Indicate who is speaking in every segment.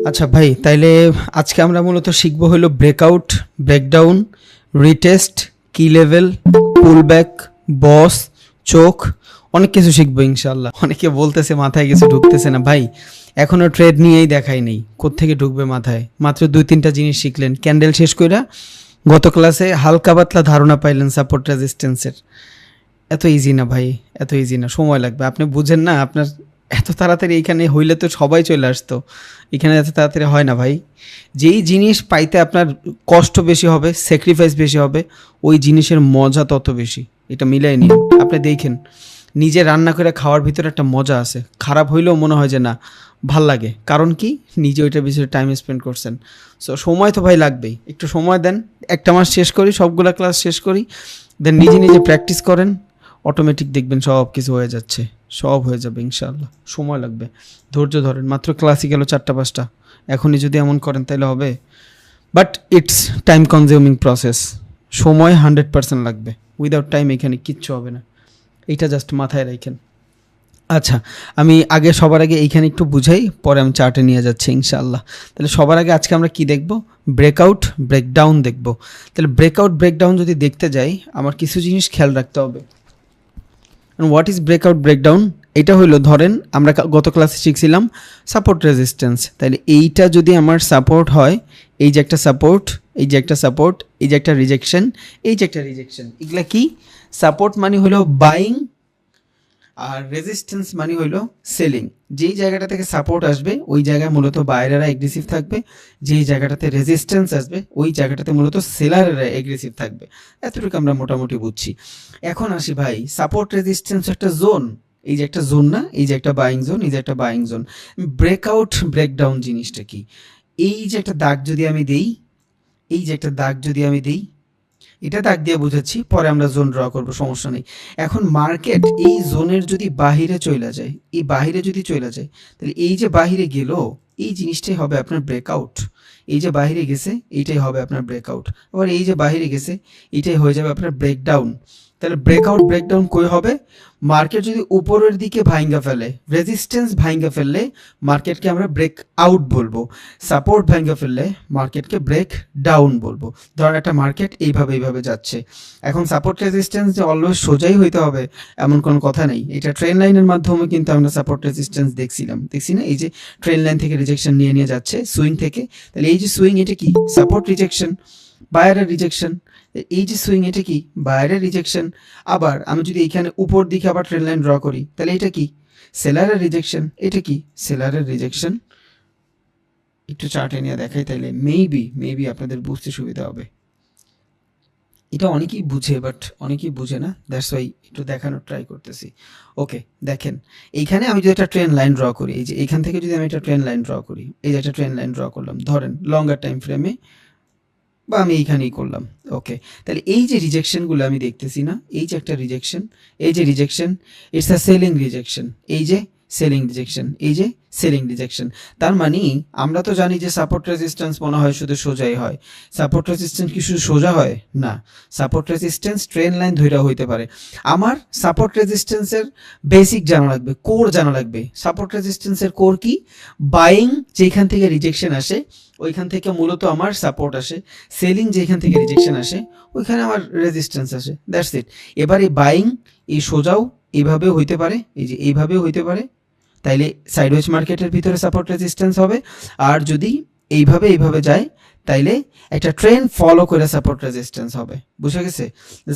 Speaker 1: আচ্ছা ভাই, তাইলে আজকে আমরা মূলত শিখবো হলো ব্রেকআউট, ব্রেকডাউন, রিটেস্ট, কি লেভেল, পুলব্যাক, বস, চোখ, অনেক কিছু শিখবো ইনশাল্লাহ। অনেকে বলতেছে মাথায় কিছু ঢুকতেছে না ভাই, এখনো ট্রেড নিয়েই দেখাই নেই, কোত্থেকে ঢুকবে মাথায়? মাত্র 2-3টা জিনিস শিখলেন ক্যান্ডেল শেষ কইরা। গত ক্লাসে হালকা পাতলা ধারণা পাইলেন সাপোর্ট রেজিস্ট্যান্সের। এত ইজি না ভাই, এত ইজি না, সময় লাগবে। আপনি বুঝেন না, আপনার এত তাড়াতাড়ি এইখানে হইলে তো সবাই চলে আসতো, এখানে এত তাড়াতাড়ি হয় না ভাই। যেই জিনিস পাইতে আপনার কষ্ট বেশি হবে, স্যাক্রিফাইস বেশি হবে, ওই জিনিসের মজা তত বেশি। এটা মিলাই নিন। আপনি দেখেন, নিজে রান্না করে খাওয়ার ভিতরে একটা মজা আছে, খারাপ হইলেও মনে হয় যে না, ভাল লাগে। কারণ কি? নিজে ওইটার পিছনে টাইম স্পেন্ড করছেন। সো সময় তো ভাই লাগবেই, একটু সময় দেন। একটা মাস শেষ করি, সবগুলা ক্লাস শেষ করি, দেন নিজে নিজে প্র্যাকটিস করেন, অটোমেটিক দেখবেন সব কিছু হয়ে যাচ্ছে, সব হয়ে যাবে ইনশাআল্লাহ। সময় লাগবে, ধৈর্য ধরেন। মাত্র ক্লাসই গেল 4টা 5টা, এখনই যদি এমন করেন তাহলে হবে? But it's time consuming process, সময় 100% লাগবে। উইদাউট টাইম এখানে কিচ্ছু হবে না, এইটা জাস্ট মাথায় রাখেন। আচ্ছা, আমি সবার আগে এইখানে একটু বুঝাই, পরে আমি চার্টে নিয়ে যাচ্ছি ইনশাআল্লাহ। তাহলে সবার আগে আজকে আমরা কি দেখব? ব্রেকআউট, ব্রেকডাউন দেখব। তাহলে ব্রেকআউট, ব্রেকডাউন যদি দেখতে যাই, আমার কিছু জিনিস খেয়াল রাখতে হবে। What is breakout, breakdown? এটা হলো, ধরেন আমরা গত ক্লাসে শিখছিলাম সাপোর্ট রেজিস্ট্যান্স। তাহলে এইটা যদি আমার সাপোর্ট হয়, এই যে একটা সাপোর্ট, এই যে একটা সাপোর্ট, এই যে একটা রিজেকশন, এই যে একটা রিজেকশন, এগুলা কি? সাপোর্ট মানে হলো বাইং, আর রেজিস্ট্যান্স মানে হইলো সেলিং। যেই জায়গাটা থেকে সাপোর্ট আসবে ওই জায়গায় মূলত বায়ারেরা এগ্রেসিভ থাকবে, যেই জায়গাটাতে রেজিস্ট্যান্স আসবে ওই জায়গাটাতে মূলত সেলারেরা এগ্রেসিভ থাকবে। এতটুকু আমরা মোটামুটি বুঝছি। এখন আসি ভাই, সাপোর্ট রেজিস্ট্যান্স একটা জোন, এই যে একটা জোন না, এই যে একটা বাইং জোন, এই যে একটা বাইং জোন। ব্রেকআউট, ব্রেকডাউন জিনিসটা কি? এই যে একটা দাগ যদি আমি দেই, এই যে একটা দাগ যদি আমি দেই, এটা দাগ দিয়ে বুঝাচ্ছি, পরে আমরা জোন ড্র করব, সমস্যা নেই। এখন মার্কেট এই জোনের যদি বাহিরে চলে যায়, এই বাহিরে যদি চলে যায়, তাহলে এই যে বাহিরে গেল, এই জিনিসটাই হবে আপনার ব্রেকআউট। এই যে বাহিরে গেছে এইটাই হবে আপনার ব্রেকআউট। আবার এই যে বাহিরে গেছে এইটাই হয়ে যাবে আপনার ব্রেকডাউন। তাহলে ব্রেকআউট, ব্রেকডাউন কই হবে? মার্কেট যদি উপরের দিকে ভাঙ্গা ফেলে, রেজিস্ট্যান্স ভাঙ্গা ফেললে মার্কেটকে আমরা ব্রেক আউট বলবো। সাপোর্ট ভাঙ্গা ফেললে মার্কেটকে ব্রেক ডাউন বলবো। ধর একটা মার্কেট এইভাবে যাচ্ছে, এখন সাপোর্ট রেজিস্ট্যান্স যে অলওয়েজ সোজাই হইতে হবে এমন কোনো কথা নেই। এটা ট্রেন লাইনের মাধ্যমে কিন্তু আমরা সাপোর্ট রেজিস্ট্যান্স দেখছি না? এই যে ট্রেন লাইন থেকে রিজেকশন নিয়ে যাচ্ছে সুইং থেকে, তাহলে এই যে সুইং, এটা কি? সাপোর্ট রিজেকশন, বায়ারের রিজেকশন। এই যে সুইং, এটা কি? বায়ারের রিজেকশন। আবার আমি যদি এখানে উপর দিকে আবার ট্রেন লাইন ড্র করি, তাহলে এটা কি? সেলারের রিজেকশন। এটা কি? সেলারের রিজেকশন। একটু চার্টে নিয়ে দেখাই, তাইলে মেবি আপনাদের বুঝতে সুবিধা হবে। এটা অনেকেই বুঝে, বাট অনেকেই বুঝে না, দ্যাটস ওয়াই একটু দেখানোর ট্রাই করতেছি। ওকে, দেখেন এইখানে আমি যদি একটা ট্রেন লাইন ড্র করি, এই যে এইখান থেকে যদি আমি একটা ট্রেন লাইন ড্র করি, এই যে একটা ট্রেন লাইন ড্র করলাম, ধরেন লঙ্গার টাইম ফ্রেমে, বা আমি এইখানেই করলাম। ওকে, তাহলে এই যে রিজেকশনগুলো আমি দেখতেছি না, এই যে একটা রিজেকশন, এই যে rejection, it's a selling rejection. এই যে সেলিং রিজেকশন, এই যে সেলিং রিজেকশন। তার মানে আমরা তো জানি যে সাপোর্ট রেজিস্ট্যান্স মনে হয় শুধু সোজাই হয়। সাপোর্ট রেজিস্ট্যান্স কি শুধু সোজা হয়? না, সাপোর্ট রেজিস্ট্যান্স ট্রেন লাইন ধইরা হইতে পারে। আমার সাপোর্ট রেজিস্ট্যান্সের বেসিক জানা লাগবে, কোর জানা লাগবে। সাপোর্ট রেজিস্ট্যান্সের কোর কি? বাইং যেখান থেকে রিজেকশন আসে ওইখান থেকে মূলত আমার সাপোর্ট আসে, সেলিং যেখান থেকে রিজেকশন আসে ওইখানে আমার রেজিস্ট্যান্স আসে, দ্যাটস ইট। এবার এই বাইং, এই সোজাও এইভাবেও হইতে পারে, এই যে এইভাবেও হইতে পারে, তাইলে সাইডওয়েজ মার্কেটের ভিতরে সাপোর্ট রেজিস্ট্যান্স হবে। আর যদি এইভাবে যায়, তাইলে একটা ট্রেন ফলো করে সাপোর্ট রেজিস্ট্যান্স হবে। বুঝে গেছে?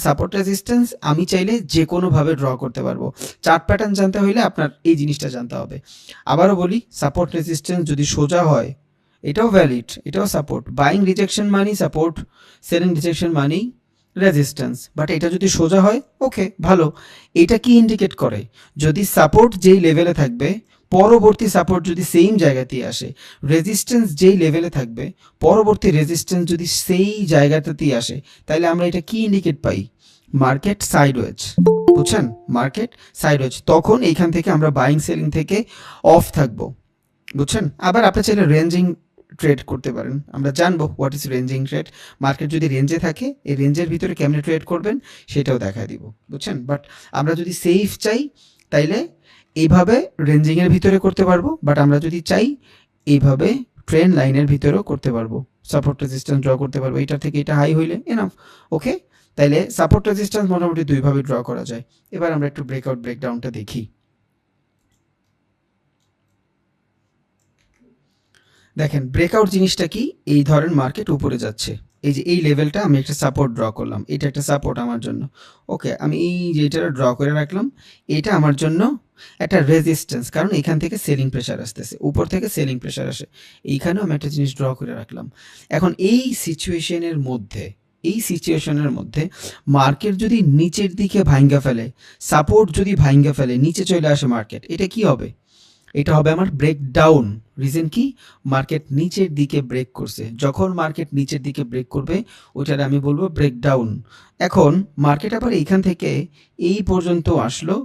Speaker 1: সাপোর্ট রেজিস্ট্যান্স আমি চাইলে যে কোনোভাবে ড্র করতে পারবো। চার্ট প্যাটার্ন জানতে হইলে আপনার এই জিনিসটা জানতে হবে। আবারও বলি, সাপোর্ট রেজিস্ট্যান্স যদি সোজা হয়, এটাও ভ্যালিড, এটাও support. Buying rejection money support, selling rejection money resistance. But এটা যদি সোজা হয়, ওকে, ভালো। এটা কি ইন্ডিকেট করে? যদি সাপোর্ট যেই লেভেলে থাকবে, পরবর্তী সাপোর্ট যদি সেম জায়গাতেই আসে, রেজিস্ট্যান্স যেই লেভেলে থাকবে, পরবর্তী রেজিস্ট্যান্স যদি সেই জায়গাটাতেই আসে, তাহলে আমরা এটা কি ইন্ডিকেট পাই? Market sideways. বুঝছেন? Market sideways. তখন এইখান থেকে আমরা বাইং সেলিং থেকে অফ থাকবো। বুঝছেন? আবার আপনি চাইলে রেঞ্জিং ট্রেড করতে পারেন, আমরা জানবো what is ranging trade. Market যদি রেঞ্জে থাকে, এই রেঞ্জের ভিতরে কেমনে ট্রেড করবেন সেটাও দেখা দিব। বুঝছেন? বাট আমরা যদি সেফ চাই, তাইলে এইভাবে রেঞ্জিংয়ের ভিতরে করতে পারবো। বাট আমরা যদি চাই এইভাবে ট্রেন লাইনের ভিতরেও করতে পারবো, সাপোর্ট রেজিস্ট্যান্স ড্র করতে পারবো। এটা থেকে এটা হাই হইলে এনাফ। ওকে, তাইলে সাপোর্ট রেজিস্ট্যান্স মোটামুটি দুইভাবে ড্র করা যায়। এবার আমরা একটু ব্রেকআউট ব্রেকডাউনটা দেখি। দেখেন ব্রেকআউট জিনিসটা কি, এই ধরেন মার্কেট উপরে যাচ্ছে, এই যে এই লেভেলটা আমি একটা সাপোর্ট ড্র করলাম, এটা একটা সাপোর্ট আমার জন্য। ওকে, আমি এই যেটা ড্র করে রাখলাম, এটা আমার জন্য একটা রেজিস্ট্যান্স, কারণ এখান থেকে সেলিং প্রেশার আসতেছে, উপর থেকে সেলিং প্রেশার আসে। এইখানেও আমি একটা জিনিস ড্র করে রাখলাম। এখন এই সিচুয়েশনের মধ্যে মার্কেট যদি নিচের দিকে ভাঙ্গা ফেলে, সাপোর্ট যদি ভাঙ্গা ফেলে, নিচে চলে আসে মার্কেট, এটা কি হবে? এটা হবে আমার ব্রেকডাউন। রিজন কি? মার্কেট নিচের দিকে ব্রেক করছে। যখন মার্কেট নিচের দিকে ব্রেক করবে ওইটার আমি বলবো ব্রেকডাউন। এখন মার্কেট আবার এইখান থেকে এই পর্যন্ত আসলো,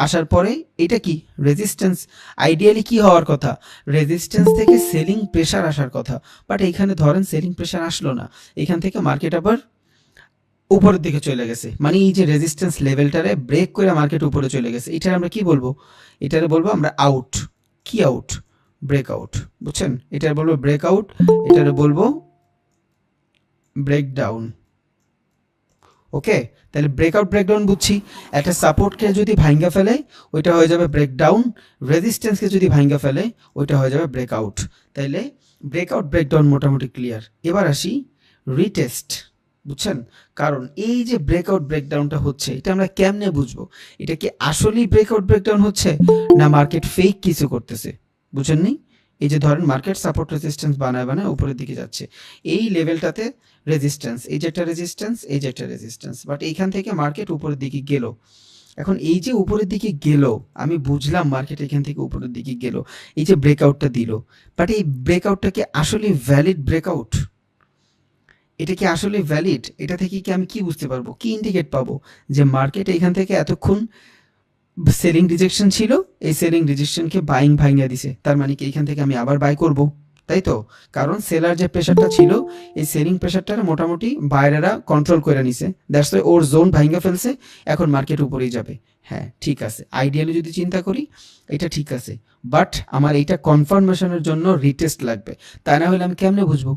Speaker 1: আসার পরে এটা কি রেজিস্ট্যান্স। আইডিয়ালি কি হওয়ার কথা? রেজিস্ট্যান্স থেকে সেলিং প্রেশার আসার কথা, বাট এইখানে ধরেন সেলিং প্রেশার আসলো না, এখান থেকে মার্কেট আবার উপরের দিকে চলে গেছে। মানে এই যে রেজিস্ট্যান্স লেভেলটারে ব্রেক করে মার্কেট উপরে চলে গেছে, এটার আমরা কি বলবো? এটারে বলবো আমরা আউট। কি আউট? ব্রেকআউট। বুঝছেন? এটার বলবো ব্রেকআউট, এটারে বলবো ব্রেকডাউন। ওকে, তাহলে ব্রেকআউট ব্রেকডাউন বুঝছি। একটা সাপোর্টকে যদি ভাঙ্গা ফেলে ওইটা হয়ে যাবে ব্রেকডাউন, রেজিস্ট্যান্সকে যদি ভাঙ্গা ফেলে ওইটা হয়ে যাবে ব্রেকআউট। তাইলে ব্রেকআউট ব্রেকডাউন মোটামুটি ক্লিয়ার। এবার আসি রিটেস্ট। বুঝছেন? কারণ এই যে ব্রেকআউট ব্রেকডাউনটা হচ্ছে, এটা আমরা কেমনে বুঝবো এটা কি আসলেই ব্রেকআউট ব্রেকডাউন হচ্ছে না মার্কেট ফেক কিছু করতেছে? বুঝেননি? এই যে ধরেন মার্কেট সাপোর্ট রেজিস্ট্যান্স বানায় উপরের দিকে যাচ্ছে, এই লেভেলটাতে রেজিস্ট্যান্স, এই যে একটা রেজিস্ট্যান্স, এই যে একটা রেজিস্ট্যান্স, বাট এইখান থেকে মার্কেট উপরের দিকে গেল। এখন এই যে উপরের দিকে গেল, আমি বুঝলাম মার্কেট এখান থেকে উপরের দিকে গেল, এই যে ব্রেকআউটটা দিল, বাট এই ব্রেকআউটটা কি আসলে ভ্যালিড ব্রেকআউট? এটা কি আসলে ভ্যালিড? এটা থেকে কি আমি কি বুঝতে পারবো, কি ইন্ডিকেট পাবো যে মার্কেট এখান থেকে এতক্ষণ সেলিং রিজেকশন ছিল, এই সেলিং রিজেকশনকে বাইং ভাঙিয়ে দিছে, তার মানে কি এখান থেকে আমি আবার বাই করব, তাই তো? কারণ সেলার যে প্রেশারটা ছিল, এই সেলিং প্রেশারটা মোটামুটি বাইরেরা কন্ট্রোল করে নিছে, দ্যাটস ওয়াই ওর জোন ভাঙিয়ে ফেলছে, এখন মার্কেট উপরেই যাবে। হ্যাঁ ঠিক আছে, আইডিয়ালি যদি চিন্তা করি এটা ঠিক আছে, বাট আমার এইটা কনফার্মেশনের জন্য রিটেস্ট লাগবে, তা না হলে আমি কেমনে বুঝবো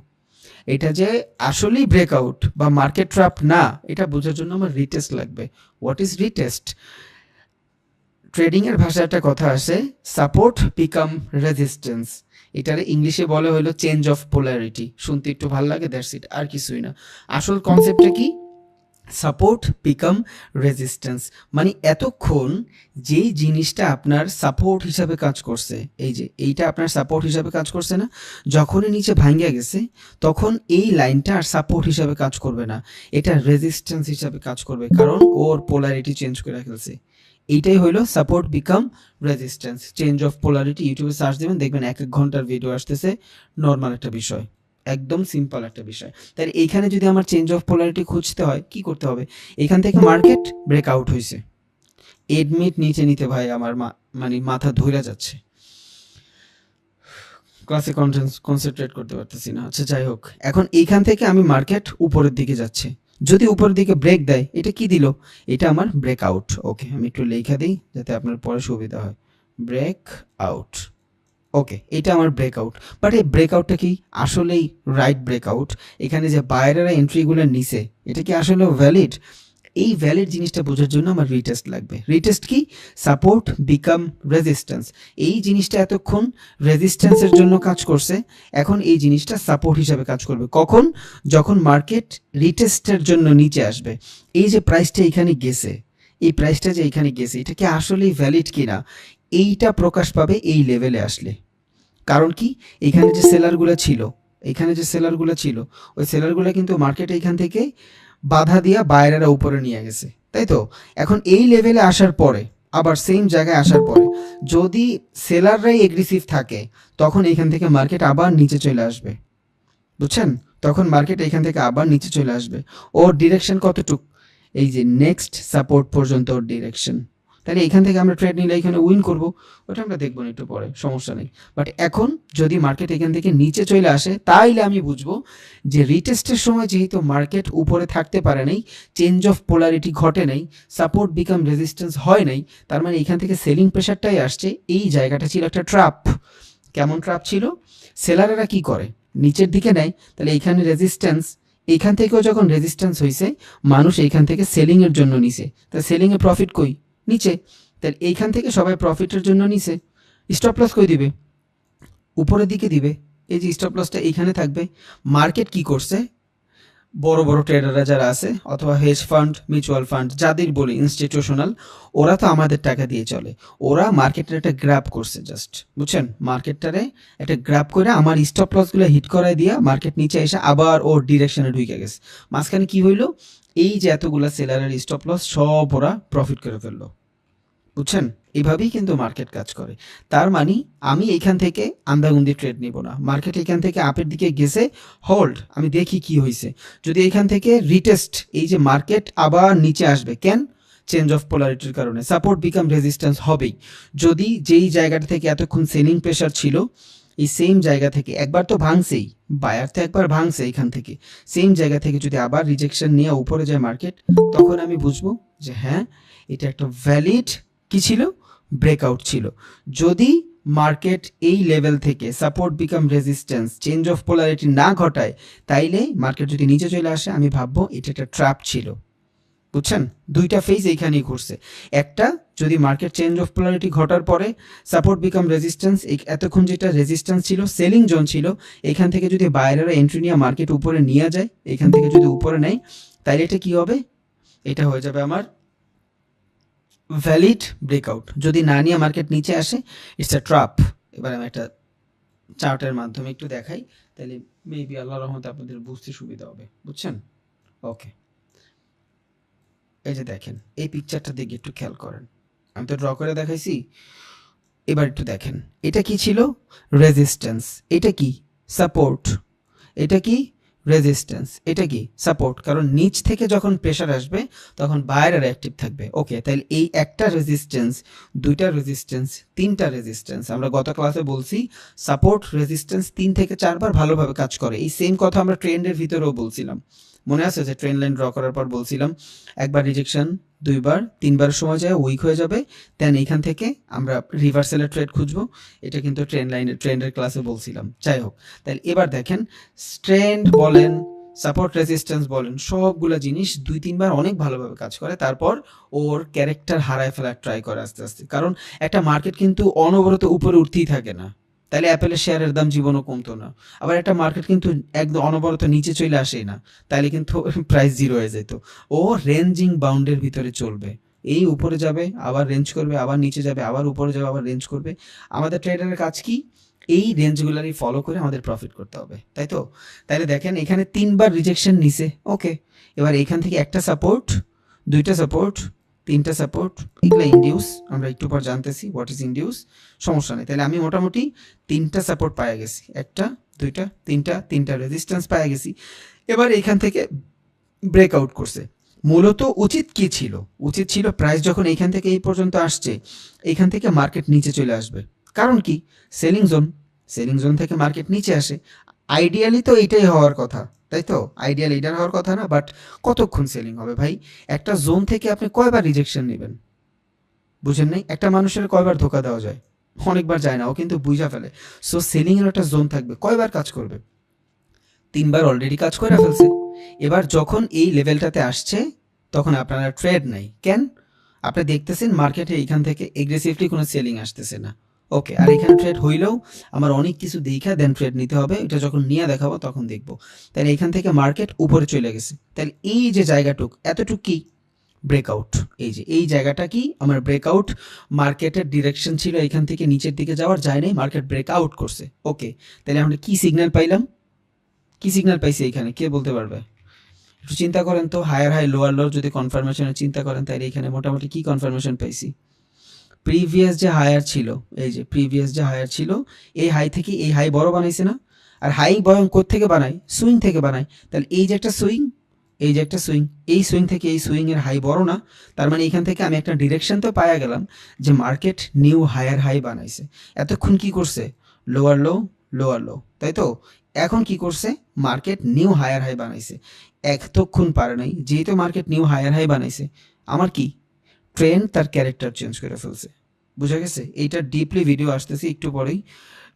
Speaker 1: এটা যে আসলেই ব্রেকআউট বা মার্কেট ট্র্যাপ না? এটা বোঝার জন্য আমার রিটেস্ট লাগবে। What is retest? ট্রেডিং এর ভাষায় একটা কথা আসে, সাপোর্ট বিকাম রেজিস্ট্যান্স। এটারে ইংলিশে বলে হলো চেঞ্জ অফ পোলারিটি। শুনতে একটু ভালো লাগে, দ্যাটস ইট, আর কিছুই না। আসল কনসেপ্টটা কি? Support become resistance. মানে এতক্ষণ যেই জিনিসটা আপনার সাপোর্ট হিসাবে কাজ করছে, এই যে এইটা আপনার সাপোর্ট হিসাবে কাজ করছে না, যখনই নিচে ভাঙ্গা গেছে তখন এই লাইনটা আর সাপোর্ট হিসাবে কাজ করবে না, এটা রেজিস্ট্যান্স হিসাবে কাজ করবে, কারণ ওর পোলারিটি চেঞ্জ করে ফেলছে। এইটাই হইলো support become resistance, change of polarity. ইউটিউবে সার্চ দেবেন, দেখবেন 1 ঘন্টার ভিডিও আসতেছে, নর্মাল একটা বিষয়, একদম সিম্পল একটা বিষয়। তাই এইখানে যদি আমার চেঞ্জ অফ পোলারিটি খুঁজতে হয় কি করতে হবে? এখান থেকে মার্কেট ব্রেকআউট হয়েছে, এডমিট নিচে নিতে ভাই আমার মানে মাথা ধইরা যাচ্ছে, ক্লাসে কনসেন্ট্রেট করতে পারতেছি না। আচ্ছা যাই হোক, এখন এইখান থেকে আমি মার্কেট উপরের দিকে যাচ্ছে, যদি উপরের দিকে ব্রেক দেয়, এটা কি দিল? এটা আমার ব্রেকআউট। ওকে, আমি একটু লেখা দিই যাতে আপনার পরে সুবিধা হয়, ব্রেক আউট। ওকে, এটা আমার ব্রেকআউট, বাট এই ব্রেকআউটটা কি আসলেই রাইট ব্রেকআউট? এখানে যে বাইরেরা এন্ট্রিগুলো নিছে এটা কি আসলে ভ্যালিড? এই ভ্যালিড জিনিসটা বোঝার জন্য আমার রিটেস্ট লাগবে। রিটেস্ট কি? Support become resistance. এই জিনিসটা এতক্ষণ রেজিস্ট্যান্সের জন্য কাজ করছে, এখন এই জিনিসটা সাপোর্ট হিসাবে কাজ করবে। কখন? যখন মার্কেট রিটেস্টের জন্য নিচে আসবে। এই যে প্রাইসটা এখানে গেছে, এই প্রাইসটা যে এখানে গেছে, এটা কি আসলেই ভ্যালিড কিনা এইটা প্রকাশ পাবে এই লেভেলে আসলে। কারণ কি? এখানে যে সেলারগুলো ছিল, ওই সেলারগুলো কিন্তু মার্কেট এখান থেকে বাধা দিয়া বাইরেরা উপরে নিয়ে গেছে, তাই তো? এখন এই লেভেলে আসার পরে, আবার সেম জায়গায় আসার পরে যদি সেলাররাই এগ্রেসিভ থাকে, তখন এখান থেকে মার্কেট আবার নিচে চলে আসবে। বুঝছেন? তখন মার্কেট এখান থেকে আবার নিচে চলে আসবে। ওর ডিরেকশন কতটুক? এই যে নেক্সট সাপোর্ট পর্যন্ত ওর ডিরেকশন। তাহলে এখান থেকে আমরা ট্রেড নিলে এখানে উইন করব, ওটা আমরা দেখবো না একটু পরে, সমস্যা নেই। বাট এখন যদি মার্কেট এখান থেকে নিচে চলে আসে, তাইলে আমি বুঝবো যে রিটেস্টের সময় যেহেতু মার্কেট উপরে থাকতে পারে নাই, চেঞ্জ অফ পোলারিটি ঘটে নাই, সাপোর্ট বিকাম রেজিস্ট্যান্স হয় নাই, তার মানে এখান থেকে সেলিং প্রেশারটাই আসছে, এই জায়গাটা ছিল একটা ট্র্যাপ। কেমন ট্র্যাপ ছিল? সেলারেরা কি করে, নিচের দিকে নেয়, তাহলে এইখানে রেজিস্ট্যান্স, এইখান থেকেও যখন রেজিস্ট্যান্স হয়েছে মানুষ এইখান থেকে সেলিংয়ের জন্য নিছে, তাহলে সেলিংয়ে প্রফিট কই? নিচে। তাহলে এইখান থেকে সবাই প্রফিটের জন্য নিছে, স্টপ লস কই দিবে? উপরের দিকে দিবে। এই যে স্টপ লসটা এইখানে থাকবে। মার্কেট কি করছে, বড় বড় ট্রেডাররা যারা আছে অথবা হেজ ফান্ড, মিউচুয়াল ফান্ড যাদের বলি ইনস্টিটিউশনাল, ওরা তো আমাদের টাকা দিয়ে চলে, ওরা মার্কেটের একটা গ্র্যাব করছে জাস্ট, বুঝছেন? মার্কেটটারে একটা গ্র্যাব করে আমার স্টপ লসগুলো হিট করায় দিয়া মার্কেট নিচে এসে আবার ওর ডিরেকশনে ঢুকে গেছে। মাঝখানে কি হইলো, এই যে এতগুলা সেলারের স্টপ লস সব ওরা প্রফিট করে ফেললো, বুঝছেন? এইভাবেই কিন্তু মার্কেট কাজ করে। তার মানে আমি এইখান থেকে আন্দাগুন্দি ট্রেড নিব না, মার্কেট এখান থেকে আপের দিকে গেছে, হোল্ড, আমি দেখি কি হয়েছে। যদি এখান থেকে রিটেস্ট, এই যে মার্কেট আবার নিচে আসবে, কেন? চেঞ্জ অফ পোলারিটির কারণে, সাপোর্ট বিকাম রেজিস্ট্যান্স হবেই। যদি যেই জায়গাটা থেকে এতক্ষণ সেলিং প্রেশার ছিল, এই সেম জায়গা থেকে একবার তো ভাঙছেই, বায়ার তো একবার ভাঙছে এখান থেকে, সেম জায়গা থেকে যদি আবার রিজেকশন নিয়ে উপরে যায় মার্কেট, তখন আমি বুঝবো যে হ্যাঁ, এটা একটা ভ্যালিড কি ছিল, ব্রেকআউট ছিল। যদি মার্কেট এই লেভেল থেকে support become resistance change of polarity না ঘটায়, তাইলে মার্কেট যদি নিচে চলে আসে, আমি ভাববো এটা একটা ট্র্যাপ ছিল, বুঝছেন? দুইটা ফেজ এইখানেই ঘুরছে। একটা, যদি মার্কেট চেঞ্জ অফ পোলারিটি ঘটার পরে সাপোর্ট বিকাম রেজিস্ট্যান্স, এতক্ষণ যেটা রেজিস্ট্যান্স ছিল, সেলিং জোন ছিল, এখান থেকে যদি বাইরেরা এন্ট্রি নিয়ে মার্কেট উপরে নিয়ে যায়, এখান থেকে যদি উপরে নেয়, তাইলে এটা কি হবে, এটা হয়ে যাবে আমার ভ্যালিড ব্রেকআউট। যদি না নিয়ে মার্কেট নিচে আসে, ইটস আ ট্র্যাপ। এবার আমি একটা চার্টের মাধ্যমে একটু দেখাই, তাহলে মেবি আল্লাহর রহমতে আপনাদের বুঝতে সুবিধা হবে, বুঝছেন? ওকে, এই যে দেখেন, এই পিকচারটা দিকে একটু খেয়াল করেন, আমি তো ড্র করে দেখাইছি। এবার একটু দেখেন, এটা কি ছিল, রেজিস্ট্যান্স, এটা কি সাপোর্ট, এটা কি রেজিস্ট্যান্স, এটা কি সাপোর্ট। কারণ নিচ থেকে যখন প্রেশার আসবে তখন বায়ার অ্যাক্টিভ থাকবে। ওকে, তাহলে এই একটা রেজিস্ট্যান্স, দুইটা রেজিস্ট্যান্স, তিনটা রেজিস্ট্যান্স, আমরা গত ক্লাসে বলছি সাপোর্ট রেজিস্ট্যান্স 3 থেকে 4 বার ভালোভাবে কাজ করে। এই সেম কথা আমরা ট্রেন্ডের ভিতরেও বলছিলাম, মনে আছে যে ট্রেন্ড লাইন ড্র করার পর বলছিলাম একবার রিজেকশন, দুইবার, তিনবার সময় যায় উইক হয়ে যাবে, দেন এইখান থেকে আমরা রিভার্সালের ট্রেড খুঁজবো। এটা কিন্তু ট্রেন্ডের ক্লাসে বলছিলাম। যাই হোক, তাহলে এবার দেখেন, ট্রেন্ড বলেন, সাপোর্ট রেজিস্ট্যান্স বলেন, সবগুলো জিনিস 2-3 বার অনেক ভালোভাবে কাজ করে, তারপর ওর ক্যারেক্টার হারায় ফেলার ট্রাই করে আস্তে আস্তে। কারণ একটা মার্কেট কিন্তু অনবরত উপরে উঠতেই থাকে না, তাহলে অ্যাপেলের শেয়ারের দাম জীবনও কমতো না। আবার একটা মার্কেট কিন্তু একদম অনবরত নিচে চলে আসেই না, তাহলে কিন্তু প্রাইস জিরো হয়ে যেত। ও রেঞ্জিং বাউন্ডের ভিতরে চলবে, এই উপরে যাবে আবার রেঞ্জ করবে, আবার নিচে যাবে আবার উপরে যাবে আবার রেঞ্জ করবে। আমাদের ট্রেডারের কাজ কি, এই রেঞ্জগুলারই ফলো করে আমাদের প্রফিট করতে হবে, তাই তো? তাইলে দেখেন এখানে 3 বার রিজেকশন নিছে, ওকে। এবার এখান থেকে একটা সাপোর্ট, দুইটা সাপোর্ট, তিনটা সাপোর্ট, এগুলো ইন্ডিউস, আমরা একটু পর জানতেছি হোয়াট ইজ ইন্ডিউস, সমস্যা নেই। তাহলে আমি মোটামুটি 3টা সাপোর্ট পাওয়া গেছি, একটা, দুইটা, তিনটা রেজিস্ট্যান্স পাওয়া গেছি। এবার এখান থেকে ব্রেকআউট করছে। মূলত উচিত কি ছিল, উচিত ছিল প্রাইস যখন এইখান থেকে এই পর্যন্ত আসছে, এইখান থেকে মার্কেট নিচে চলে আসবে। কারণ কি, সেলিং জোন, সেলিং জোন থেকে মার্কেট নিচে আসে। আইডিয়ালি তো এইটাই হওয়ার কথা, তাই তো? আইডিয়াল এইটার হওয়ার কথা না, বাট কতক্ষণ সেলিং হবে ভাই? একটা জোন থেকে আপনি কয়বার রিজেকশন নেবেন, বুঝেন নাই? একটা মানুষের কয়বার ধোকা দেওয়া যায়? অনেকবার যায় না, ও কিন্তু বুঝা ফেলে। সো সেলিংয়ের একটা জোন থাকবে, কয়বার কাজ করবে? 3 বার অলরেডি কাজ করে ফেলছে। এবার যখন এই লেভেলটাতে আসছে, তখন আপনারা ট্রেড নাই কেন? আপনি দেখতেছেন মার্কেটে এইখান থেকে এগ্রেসিভলি কোনো সেলিং আসতেছে না, ওকে। আর এখানে ট্রেড হইলেও আমার অনেক কিছু দেখা দেন ট্রেড নিতে হবে, এটা যখন নিয়ে দেখাবো তখন দেখবো। তাহলে এইখান থেকে মার্কেট উপরে চলে গেছে, তাহলে এই যে জায়গাটুক, এতটুক কি ব্রেকআউট, এই যে এই জায়গাটা কি আমার ব্রেকআউট। মার্কেটের ডিরেকশন ছিল এখান থেকে নিচের দিকে যাওয়ার, যায় নাই, মার্কেট ব্রেকআউট করছে, ওকে। তাহলে আমরা কি সিগন্যাল পাইলাম, কি সিগন্যাল পাইছি এখানে, কে বলতে পারবে? একটু চিন্তা করেন তো, হায়ার হাই লোয়ার লোর যদি কনফার্মেশনের চিন্তা করেন, তাহলে এখানে মোটামুটি কি কনফার্মেশন পাইছি? প্রিভিয়াস যে হায়ার ছিল, এই যে প্রিভিয়াস যে হায়ার ছিল, এই হাই থেকে এই হাই বড় বানাইছে না? আর হাই বয়ং থেকে বানায়, সুইং থেকে বানায়। তাহলে এই যে একটা সুইং, এই যে একটা সুইং, এই সুইং থেকে এই সুইং এর হাই বড় না? তার মানে এখান থেকে আমি একটা ডিরেকশন তো পাওয়া গেলাম যে মার্কেট নিউ হায়ার হাই বানাইছে। এতক্ষণ কি করছে, লোয়ার লো, লোয়ার লো, তাই তো? এখন কি করছে, মার্কেট নিউ হায়ার হাই বানাইছে। এতক্ষণ পারে নাই, যেহেতু মার্কেট নিউ হায়ার হাই বানাইছে, আমার কি ট্রেন্ড তার ক্যারেক্টার চেঞ্জ করে ফেলছে, বুঝা গেছে? এইটা ডিপলি ভিডিও আসতেছি একটু পরেই,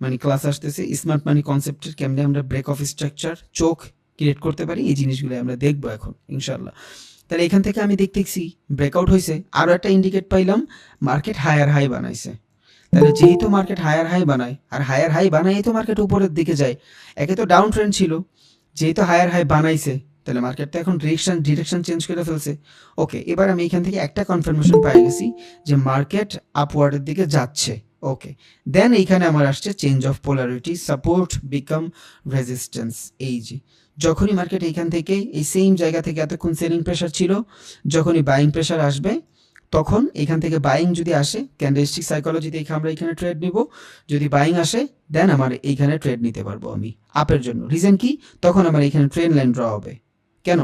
Speaker 1: মানে ক্লাস আসতেছে স্মার্ট মানি কনসেপ্টের কেমনে আমরা ব্রেক অফ স্ট্রাকচার চোখ ক্রিয়েট করতে পারি, এই জিনিসগুলো আমরা দেখবো এখন ইনশাল্লাহ। তাহলে এখান থেকে আমি দেখতেছি ব্রেকআউট হয়েছে, আরও একটা ইন্ডিকেট পাইলাম মার্কেট হায়ার হাই বানাইছে। তাহলে যেহেতু মার্কেট হায়ার হাই বানায় আর হায়ার হাই বানাই তো মার্কেট উপরের দিকে যায়, একে তো ডাউন ট্রেন্ড ছিল, যেহেতু হায়ার হাই বানাইছে তাহলে মার্কেট তো এখন ডিরেকশন চেঞ্জ করে ফেলছে। ওকে, এবার আমি এখান থেকে একটা কনফার্মেশন পাই গেছি যে মার্কেট আপওয়ার্ডের দিকে যাচ্ছে। ওকে, দেন এইখানে আমার আসছে change of polarity, support become resistance. এই যে যখনই মার্কেট এইখান থেকে এই সেম জায়গা থেকে এতক্ষণ সেলিং প্রেশার ছিল, যখনই বাইং প্রেশার আসবে তখন এখান থেকে বাইং যদি আসে ক্যান্ডেলস্টিক সাইকোলজিতে আমরা এখানে ট্রেড নিব, যদি বাইং আসে দেন আমার এইখানে ট্রেড নিতে পারবো আমি আপের জন্য। রিজন কি? তখন আমার এখানে ট্রেন লাইন ড্র হবে। কেন?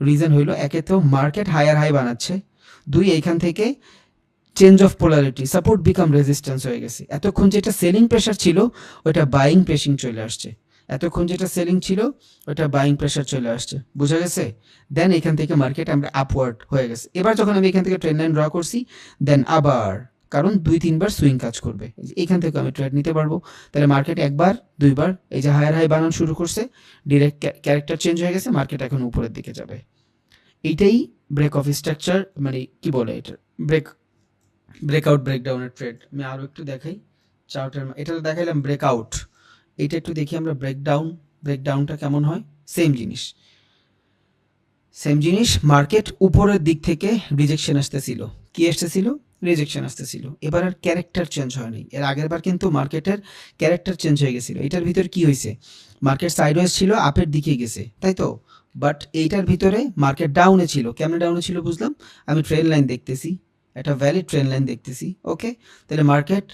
Speaker 1: রিজন হইল একে তো মার্কেট হায়ার হাই বানাচ্ছে, দুই এইখান থেকে change of polarity, support become resistance হয়ে গেছে। এতক্ষণ যেটা সেলিং প্রেশার ছিল ওইটা বাইং প্রেসিং চলে আসছে, এতক্ষণ যেটা সেলিং ছিল ওইটা বাইং প্রেশার চলে আসছে, বোঝা গেছে? দেন এখান থেকে মার্কেট আমরা আপওয়ার্ড হয়ে গেছে। এবার যখন আমি এখান থেকে ট্রেন্ড লাইন ড্র করছি দেন আবার, কারণ 2-3 বার সুইং কাজ করবে, এখান থেকে আমি ট্রেড নিতে পারবো। তাহলে মার্কেট একবার দুইবার এই যে হায়ার হাই বানানো শুরু করছে, ডিরেক্ট ক্যারেক্টার চেঞ্জ হয়ে গেছে, মার্কেট এখন উপরের দিকে যাবে। এইটাই ব্রেক অফ স্ট্রাকচার, মানে কি বলে এটা, ব্রেকআউট ব্রেকডাউনের ট্রেড। আমি আরও একটু দেখাই চার্টের, এটা তো দেখাইলাম ব্রেকআউট, এইটা একটু দেখি আমরা ব্রেকডাউনটা কেমন হয়। সেম জিনিস মার্কেট উপরের দিক থেকে রিজেকশন আসতেছিল, কি আসতেছিল? রিজেকশন আসতেছিল। এবার আর ক্যারেক্টার চেঞ্জ হয়নি, এর আগের বার কিন্তু মার্কেটের ক্যারেক্টার চেঞ্জ হয়ে গেছিল। এটার ভিতর কি হয়েছে? মার্কেট সাইডওয়েজ ছিল, আপের দিকে গেছে, তাই তো? বাট এইটার ভিতরে মার্কেট ডাউনে ছিল। কেমন ডাউনে ছিল বুঝলাম, আমি ট্রেন লাইন দেখতেছি, একটা ভ্যালিড ট্রেন লাইন দেখতেছি। ওকে, তাহলে মার্কেট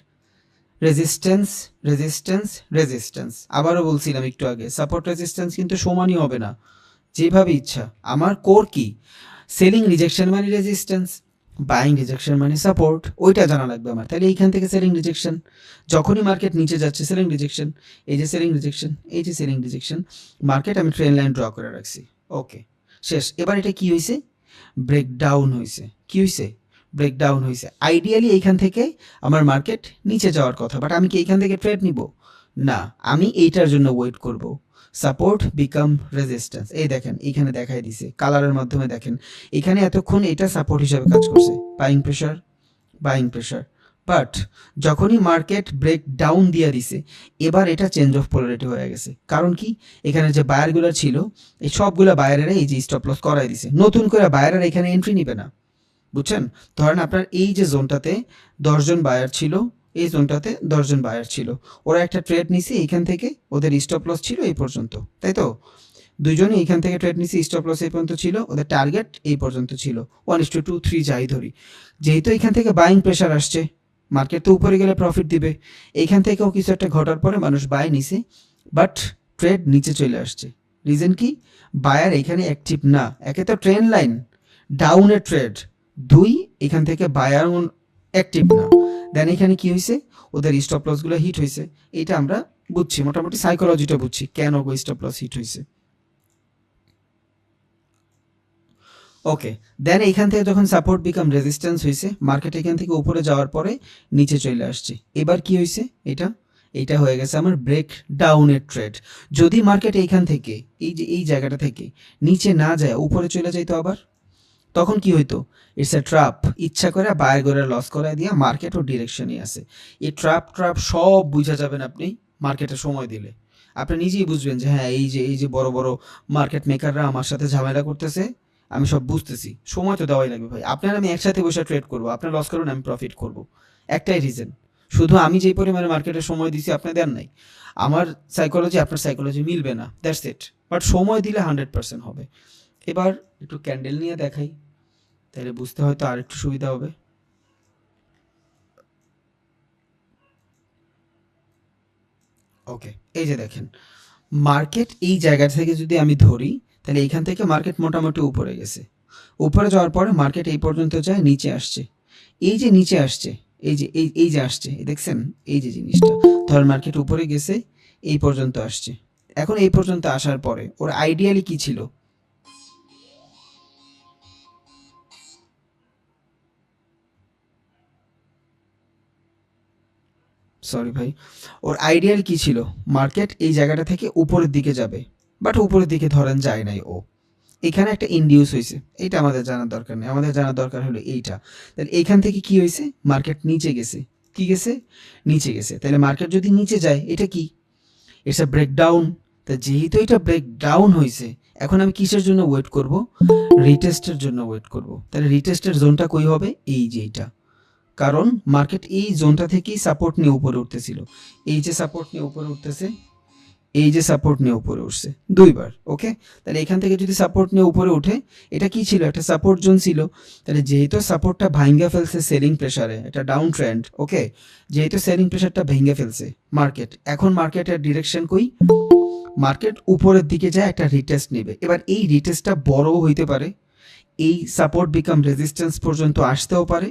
Speaker 1: রেজিস্ট্যান্স রেজিস্ট্যান্স রেজিস্ট্যান্স, আবারও বলছিলাম একটু আগে সাপোর্ট রেজিস্ট্যান্স কিন্তু সমানই হবে না, যেভাবে ইচ্ছা। আমার কোর কি? সেলিং রিজেকশন মানে রেজিস্ট্যান্স, বাইং রিজেকশন মানে সাপোর্ট, ওইটা জানা লাগবে আমার। তাহলে এইখান থেকে সেলিং রিজেকশন, যখনই মার্কেট নিচে যাচ্ছে সেলিং রিজেকশন, এই যে সেলিং রিজেকশন, এই যে সেলিং রিজেকশন, মার্কেট আমি ট্রেন লাইন ড্র করে রাখছি। ওকে, শেষ। এবার এটা কি হয়েছে? ব্রেকডাউন হয়েছে। কি হয়েছে? ব্রেকডাউন হয়েছে। আইডিয়ালি এইখান থেকে আমার মার্কেট নিচে যাওয়ার কথা, বাট আমি কি এইখান থেকে ট্রেড নিব? না, আমি এইটার জন্য ওয়েট করব। সাপোর্ট বিকাম রেজিস্ট্যান্স, এই দেখেন এইখানে দেখাই দিছে কালারের মাধ্যমে, দেখেন এখানে এতক্ষণ এটা সাপোর্ট হিসাবে কাজ করছে, বাইং প্রেশার। বাট যখনই মার্কেট ব্রেক ডাউন দিয়ে দিছে এবার এটা চেঞ্জ অফ পোলারিটি হয়ে গেছে। কারণ কি? এখানে যে বায়ারগুলো ছিল এই সবগুলো বায়ারেরা এই যে স্টপ লস করাই দিছে, নতুন করে বায়ারেরা এখানে এন্ট্রি নিবে না, বুঝছেন? ধরেন আপনার এই যে জোনটাতে 10 জন বায়ার ছিল, এই জোনটাতে 10 জন বায়ার ছিল, ওরা একটা ট্রেড নিছে এইখান থেকে, ওদের স্টপ লস ছিল এই পর্যন্ত, তাই তো? দুইজনই এইখান থেকে ট্রেড নিছে, স্টপ লস এই পর্যন্ত ছিল, ওদের টার্গেট এই পর্যন্ত ছিল, 1:2 3 যাই ধরি। যেহেতু এইখান থেকে বাইং প্রেশার আসছে, মার্কেট তো উপরে গেলে প্রফিট দিবে, এইখান থেকেও কিছু একটা ঘটার পরে মানুষ বাই নিছে, বাট ট্রেড নিচে চলে আসছে। রিজন কি? বায়ার এখানে অ্যাক্টিভ না, একে তো ট্রেন্ড লাইন ডাউনের ট্রেড, দুই এখান থেকে বায়ার অ্যাক্টিভ না। দেন এখানে কি হয়েছে? ওদের স্টপ লসগুলো হিট হয়েছে। এটা আমরা বুঝছি, মোটামুটি সাইকোলজিটা বুঝছি কেন স্টপ লস হিট হয়েছে। ওকে, দেন এইখান থেকে যখন সাপোর্ট বিকাম রেজিস্ট্যান্স হয়েছে, মার্কেট এখান থেকে উপরে যাওয়ার পরে নিচে চলে আসছে। এবার কি হয়েছে? এইটা হয়ে গেছে আমার ব্রেক ডাউনের ট্রেড। যদি মার্কেট এইখান থেকে এই যে এই জায়গাটা থেকে নিচে না যায় উপরে চলে যাইতো আবার, তখন কি হইতো? ইটস এ ট্রাপ, ইচ্ছা করে বায়ার করে লস করায় দিয়ে মার্কেট ও ডিরেকশনই আছে। এই ট্রাপ সব বুঝা যাবেন আপনি মার্কেটে সময় দিলে, আপনি নিজেই বুঝবেন যে হ্যাঁ এই যে বড় বড় মার্কেট মেকাররা আমার সাথে ঝামেলা করতেছে, আমি সব বুঝতেছি, সময় তো দেওয়াই লাগবে ভাই। আপনার আমি একসাথে বসে ট্রেড করবো, আপনার লস করুন আমি প্রফিট করব, একটাই রিজন, শুধু আমি যেই পরিমাণে মার্কেটে সময় দিছি আপনি দেন নাই, আমার সাইকোলজি আপনার সাইকোলজি মিলবে না, দ্যাটস ইট। বাট সময় দিলে 100% হবে। এবার একটু ক্যান্ডেল নিয়ে দেখাই, তাহলে বুঝতে হয়তো আর একটু সুবিধা হবে। ওকে, এই যে দেখেন মার্কেট এই জায়গা থেকে যদি আমি ধরি তাহলে এইখান থেকে মার্কেট মোটামুটি উপরে গেছে, উপরে যাওয়ার পরে মার্কেট এই পর্যন্ত যায়, নিচে আসছে। এই যে নিচে আসছে, এই যে আসছে, দেখছেন এই যে জিনিসটা, ধর মার্কেট উপরে গেছে এই পর্যন্ত আসছে। এখন এই পর্যন্ত আসার পরে ওর আইডিয়ালি কি ছিল? সরি ভাই, ওর আইডিয়াল কি ছিল, মার্কেট এই জায়গাটা থেকে উপরের দিকে যাবে, বাট উপরের দিকে ধরেন যায় নাই, ও এখানে একটা ইনডিউস হয়েছে, এইটা আমাদের জানার দরকার নেই, আমাদের জানার দরকার হলো এইটা। তাহলে এইখান থেকে কি হয়েছে, মার্কেট নিচে গেছে, কি গেছে, নিচে গেছে। তাহলে মার্কেট যদি নিচে যায় এটা কি, ইটস আ ব্রেকডাউন। তা যেহেতু এটা ব্রেকডাউন হয়েছে, এখন আমি কিসের জন্য ওয়েট করব, রিটেস্টের জন্য ওয়েট করব। তাহলে রিটেস্টের জোনটা কই হবে, এই যে এইটা, কারণ মার্কেট এই জোনটা থেকেই সাপোর্ট নিয়ে উপরে উঠতেছিল, এই যে সাপোর্ট নিয়ে উপরে উঠতেছে, এই যে সাপোর্ট নিয়ে উপরে উঠছে দুইবার। ওকে, তাহলে এখান থেকে যদি সাপোর্ট নিয়ে উপরে উঠে, এটা কি ছিল, একটা সাপোর্ট জোন ছিল। তাহলে যেহেতু সাপোর্টটা ভাঙ্গা ফেলছে সেলিং প্রেসারে, এটা ডাউন ট্রেন্ড, ওকে, যেহেতু সেলিং প্রেসারটা ভেঙে ফেলছে মার্কেট, এখন মার্কেটের ডিরেকশন কই, মার্কেট উপরের দিকে যায়, একটা রিটেস্ট নেবে। এবার এই রিটেস্টটা বড়ও হইতে পারে, এই সাপোর্ট বিকাম রেজিস্ট্যান্স পর্যন্ত আসতেও পারে,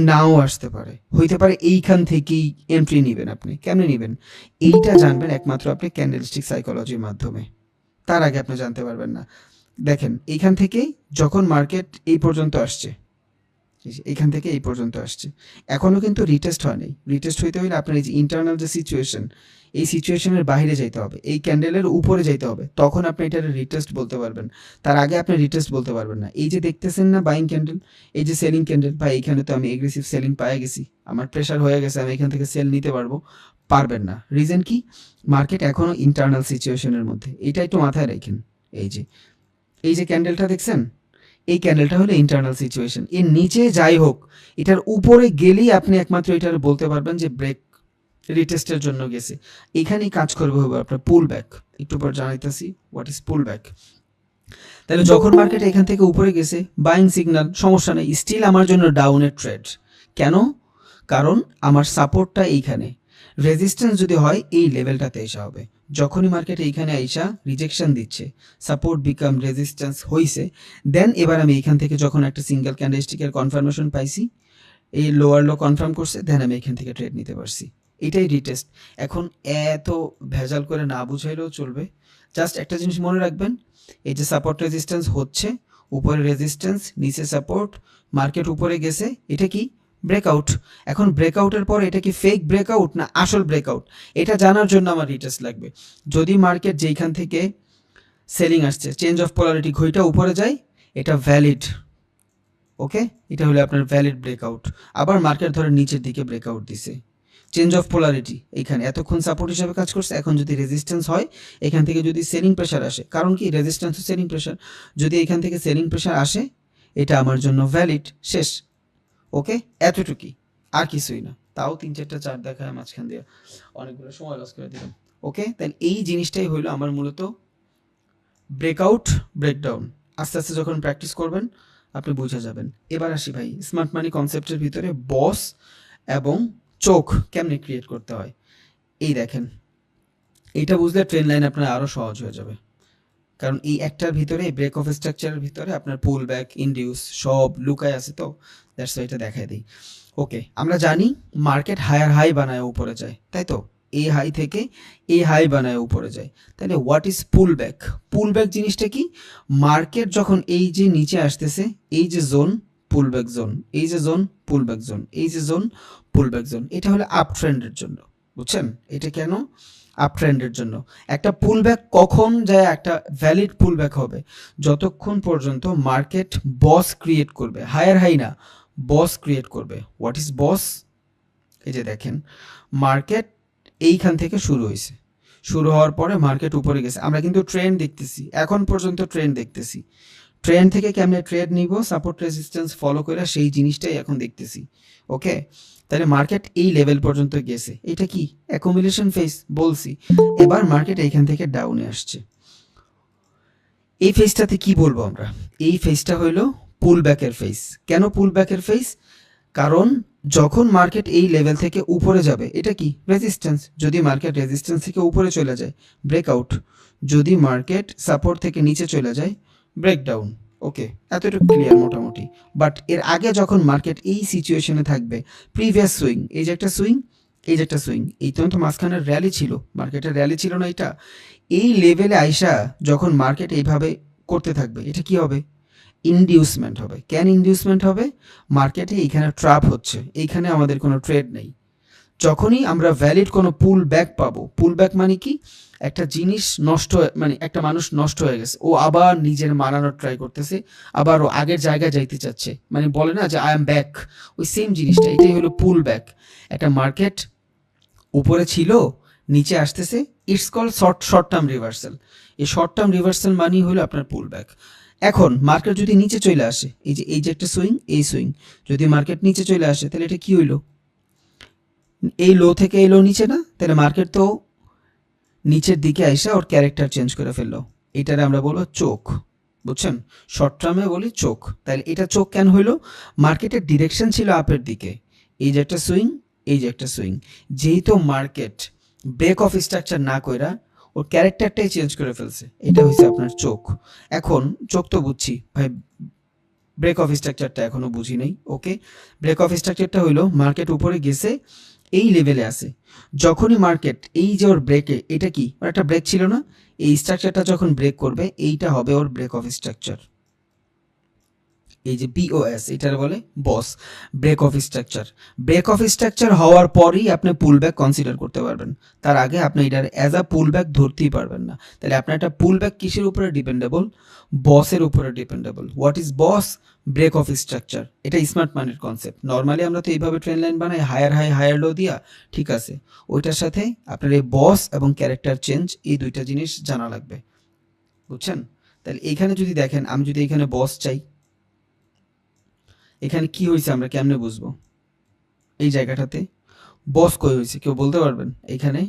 Speaker 1: নাও আসতে পারে, হইতে পারে এইখান থেকেই এন্ট্রি নেবেন। আপনি কেমনে নেবেন এইটা জানবেন একমাত্র আপনি ক্যান্ডেলস্টিক সাইকোলজির মাধ্যমে, তার আগে আপনি জানতে পারবেন না। দেখেন এইখান থেকেই যখন মার্কেট এই পর্যন্ত আসছে, এইখান থেকে এই পর্যন্ত আসছে, এখনও কিন্তু রিটেস্ট হয়নি। রিটেস্ট হইতে হলে আপনার এই যে ইন্টারনাল যে সিচুয়েশন, এই সিচুয়েশনের বাইরে যাইতে হবে, এই ক্যান্ডেলের উপরে যাইতে হবে, তখন আপনি এটার রিটেস্ট বলতে পারবেন, তার আগে আপনি রিটেস্ট বলতে পারবেন না। এই যে দেখতেছেন না বাইং ক্যান্ডেল, এই যে সেলিং ক্যান্ডেল, ভাই এইখানে তো আমি এগ্রেসিভ সেলিং পায়ে গেছি, আমার প্রেশার হয়ে গেছে, আমি এখান থেকে সেল নিতে পারবো, পারবেন না। রিজন কি, মার্কেট এখনও ইন্টারনাল সিচুয়েশনের মধ্যে, এটা একটু মাথায় রাখেন। এই যে ক্যান্ডেলটা দেখছেন, এই ক্যান্ডেলটা হলো ইন্টারনাল সিচুয়েশন, এর নিচে যাই হোক, এটার উপরে গেলেই আপনি একমাত্র এটার বলতে পারবেন যে ব্রেক রিটেস্টের জন্য গেছে। এখানেই কাজ করবে হবে আপনার পুল ব্যাক, একটু পর জানাইতেছি হোয়াট ইজ পুল ব্যাক। তাহলে যখন মার্কেট এখান থেকে উপরে গেছে, বাইং সিগন্যাল, সমস্যা নেই, স্টিল আমার জন্য ডাউনের ট্রেড। কেন, কারণ আমার সাপোর্টটা এইখানে, রেজিস্ট্যান্স যদি হয় এই লেভেলটাতে এসে হবে। যখনই মার্কেট এইখানে আইসা রিজেকশন দিচ্ছে, সাপোর্ট বিকাম রেজিস্ট্যান্স হইছে, দেন এবার আমি এইখান থেকে যখন একটা সিঙ্গেল ক্যান্ডেলস্টিকের কনফার্মেশন পাইছি, এই লোয়ার লো কনফার্ম করছে, দেন আমি এখান থেকে ট্রেড নিতে পারছি, এটাই রিটেস্ট। এখন এত ভেজাল করে না বুঝাইলেও চলবে, জাস্ট একটা জিনিস মনে রাখবেন, এই যে সাপোর্ট রেজিস্ট্যান্স হচ্ছে, উপরে রেজিস্ট্যান্স, নিচে সাপোর্ট, মার্কেট উপরে গেছে, এটা কি ব্রেকআউট। এখন ব্রেকআউটের পর এটা কি ফেক ব্রেকআউট না আসল ব্রেকআউট, এটা জানার জন্য আমার রিটেস্ট লাগবে। যদি মার্কেট যেইখান থেকে সেলিং আসছে, চেঞ্জ অফ পোলারিটি ঘইটা উপরে যায়, এটা ভ্যালিড, ওকে, এটা হলো আপনার ভ্যালিড ব্রেকআউট। আবার মার্কেট ধরে নিচের দিকে ব্রেকআউট দিছে, চেঞ্জ অফ পোলারিটি এখানে এতক্ষণ সাপোর্ট হিসেবে কাজ করছে, এখন যদি রেজিস্ট্যান্স হয়, এখান থেকে যদি সেলিং প্রেশার আসে, কারণ কি রেজিস্ট্যান্স ও সেলিং প্রেশার, যদি এখান থেকে সেলিং প্রেশার আসে, এটা আমার জন্য ভ্যালিড, শেষ। ওকে, এতটুকুই, আর কিছুই না। তাও 3-4টা চার্ট দেখায় মাঝখান দিয়ে অনেকগুলো সময় লস করে দিলাম। ওকে, তাহলে এই জিনিসটাই হইলো আমার মূলত ব্রেকআউট ব্রেকডাউন। আস্তে আস্তে যখন প্র্যাকটিস করবেন আপনি বুঝে যাবেন। এবার আসি ভাই স্মার্ট মানি কনসেপ্টের ভিতরে বস এবং চোখ কেমনে ক্রিয়েট করতে হয়। এই দেখেন, এইটা বুঝলে ট্রেন লাইন আপনার আরও সহজ হয়ে যাবে, কারণ এই একটার ভিতরে, এই ব্রেক অফ স্ট্রাকচারের ভিতরে আপনার পুল ব্যাক, ইনডিউস সব লুকায় আছে, তো দ্যাটস ওয়াই এটা দেখাই দিই। ওকে, আমরা জানি মার্কেট হায়ার হাই বানায় উপরে যায়, তাই তো, এই হাই থেকে এই হাই বানায় উপরে যায়। তাহলে what is pool back, pool back জিনিসটা কি, মার্কেট যখন এই যে নিচে আসতেছে, এই যে জোন পুল ব্যাক জোন, এই যে জোন পুল ব্যাক জোন, এই যে জোন পুল ব্যাক জোন, এটা হলো আপ ট্রেন্ডের জন্য, বুঝছেন, এটা কেন আপ ট্রেন্ডের জন্য। একটা পুল ব্যাক কখন যায়, একটা ভ্যালিড পুল ব্যাক হবে যতক্ষণ পর্যন্ত মার্কেট বস ক্রিয়েট করবে, হায়ার হাই না, বস ক্রিয়েট করবে। হোয়াট ইজ বস, এই যে দেখেন মার্কেট এইখান থেকে শুরু হয়েছে, শুরু হওয়ার পরে মার্কেট উপরে গেছে, আমরা কিন্তু ট্রেন্ড দেখতেছি, এখন পর্যন্ত ট্রেন্ড দেখতেছি, ট্রেন্ড থেকে কেমনে ট্রেড নিব, সাপোর্ট রেজিস্ট্যান্স ফলো করে, সেই জিনিসটাই এখন দেখতেছি। ওকে, তাহলে মার্কেট এই লেভেল পর্যন্ত গেছে, এটা কি অ্যাকুমুলেশন ফেজ বলছি, এবার মার্কেট এইখান থেকে ডাউনে আসছে। এই ফেজটাতে কি বলবো আমরা, এই ফেজটা হইলো পুল ব্যাকের ফেজ। কেন পুল ব্যাকের ফেজ, কারণ যখন মার্কেট এই লেভেল থেকে উপরে যাবে, এটা কি রেজিস্ট্যান্স, যদি মার্কেট রেজিস্ট্যান্স থেকে উপরে চলে যায় ব্রেকআউট, যদি মার্কেট সাপোর্ট থেকে নিচে চলে যায় ব্রেকডাউন। ওকে, এতটুকু ক্লিয়ার মোটামুটি। বাট এর আগে যখন মার্কেট এই সিচুয়েশনে থাকবে, প্রিভিয়াস সুইং, এই যে একটা সুইং, এই যে একটা সুইং, এই তো মাঝখানের র্যালি ছিল, মার্কেটের র্যালি ছিল না এটা, এই লেভেলে আইসা যখন মার্কেট এইভাবে করতে থাকবে, এটা কি হবে, ইনডিউসমেন্ট হবে। কেন ইনডিউসমেন্ট হবে, মার্কেটে এইখানে ট্র্যাপ হচ্ছে, এইখানে আমাদের কোনো ট্রেড নেই, যখনই আমরা ভ্যালিড কোনো পুল ব্যাক পাবো, পুল ব্যাক মানে কি, একটা জিনিস নষ্ট মানে একটা মানুষ নষ্ট হয়ে গেছে, ও আবার নিজের মানানোর ট্রাই করতেছে, আবার ও আগের জায়গায় যাইতে চাচ্ছে, মানে বলে না যে আই এম ব্যাক, ওই সেম জিনিসটা, এটাই হলো পুল ব্যাক। একটা মার্কেট উপরে ছিল, নিচে আসতেছে, it's call short term reversal. এই শর্ট টার্ম রিভার্সাল মানেই হলো আপনার পুল ব্যাক। এখন মার্কেট যদি নিচে চলে আসে, এই যে একটা সুইং, এই সুইং যদি মার্কেট নিচে চলে আসে, তাহলে এটা কি হইলো, এই লো থেকে এই লো নিচে না, তাহলে মার্কেট তো নিচের দিকে আইসা ওর ক্যারেক্টার চেঞ্জ করে ফেললো, এটারে আমরা বলবো চোখ, বুঝছেন, শর্ট টার্মে বলি চোখ। তাহলে এটা চোখ কেন হইলো, মার্কেটের ডিরেকশন ছিল আপের দিকে, এই যে একটা সুইং, এই যে একটা সুইং, যেহেতু মার্কেট ব্রেক অফ স্ট্রাকচার না কইরা ওর ক্যারেক্টারটাই চেঞ্জ করে ফেলছে, এটা হচ্ছে আপনার চোখ। এখন চোখ তো বুঝছি ভাই, ব্রেক অফ স্ট্রাকচারটা এখনো বুঝি নাই। ওকে, ব্রেক অফ স্ট্রাকচারটা হইলো মার্কেট উপরে গেছে, এই লেভেলে আছে, যখনই মার্কেট এই যে ওর ব্রেকে, এটা কি ওর একটা ব্রেক ছিল না, এই স্ট্রাকচারটা যখন ব্রেক করবে, এইটা হবে ওর ব্রেক অফ স্ট্রাকচার, এই যে বিওএস, এটার বলে boss, break of structure. Break of structure হওয়ার পরই আপনি পুল ব্যাক কনসিডার করতে পারবেন, তার আগে আপনি এটার অ্যাজ আ পুল ব্যাক ধরতেই পারবেন না। তাহলে আপনার একটা পুল ব্যাক কিসের উপরে ডিপেন্ডেবল, বসের উপরে dependable. What is BOS, break of structure, এটা স্মার্ট মানির কনসেপ্ট। নর্মালি আমরা তো এইভাবে ট্রেন লাইন বানাই, হায়ার হাই হায়ার লো দিয়া, ঠিক আছে, ওইটার সাথে আপনার এই বস এবং ক্যারেক্টার চেঞ্জ, এই দুইটা জিনিস জানা লাগবে, বুঝছেন। তাহলে এইখানে যদি দেখেন, আমি যদি এখানে বস চাই, এখানে কি হয়েছে আমরা কেমনে বুঝবো, এই জায়গাটাতে বস কই হয়েছে কেউ বলতে পারবেন। এখানে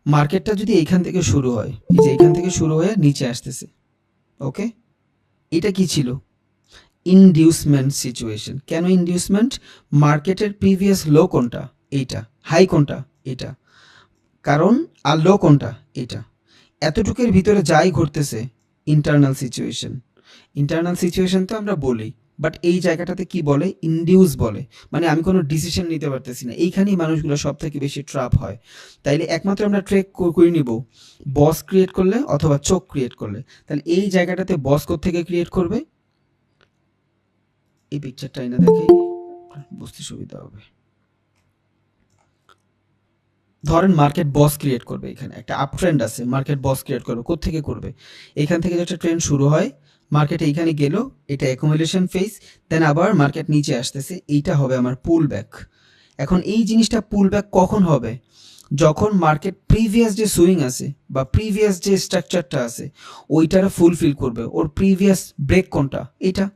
Speaker 1: মার্কেটটা যদি এইখান থেকে শুরু হয়, এই যে এইখান থেকে শুরু হয়ে নিচে আসতেছে, ওকে, এটা কি ছিল, ইনডিউসমেন্ট সিচুয়েশন। কেন ইনডিউসমেন্ট, মার্কেটের প্রিভিয়াস লো কোনটা, এইটা, হাই কোনটা, এটা, কারণ আর লো কোনটা, এটা, এতটুকুর ভিতরে যাই ঘটতেছে ইন্টারনাল সিচুয়েশন। ইন্টারনাল সিচুয়েশন তো আমরা বলি, বাট এই জায়গাটাতে কি বলে, ইনডিউস বলে, মানে আমি কোনো ডিসিশন নিতে পারতেছি না, এইখানেই মানুষগুলো সব থেকে বেশি ট্রাপ হয়। তাইলে একমাত্র আমরা ট্রেক করে নিব বস ক্রিয়েট করলে অথবা চোখ ক্রিয়েট করলে। তাহলে এই জায়গাটাতে বস থেকে ক্রিয়েট করবে, এই পিকচারটা এনে দেখে বুঝতে সুবিধা হবে। ধরেন মার্কেট বস ক্রিয়েট করবে, এখানে একটা আপ ট্রেন্ড আছে, মার্কেট বস ক্রিয়েট করবে, কোত্থেকে করবে, এখান থেকে একটা ট্রেন্ড শুরু হয়, মার্কেট এইখানে গেল, এটা অ্যাকুমুলেশন ফেজ, দেন আবার মার্কেট নিচে আসতেছে, এইটা হবে আমার পুল ব্যাক। এখন এই জিনিসটা পুল ব্যাক কখন হবে, যখন মার্কেট প্রিভিয়াস যে সুইং আছে বা প্রিভিয়াস যে স্ট্রাকচারটা আছে ওইটার ফুলফিল করবে, ওর প্রিভিয়াস ব্রেক কোনটা, এটা,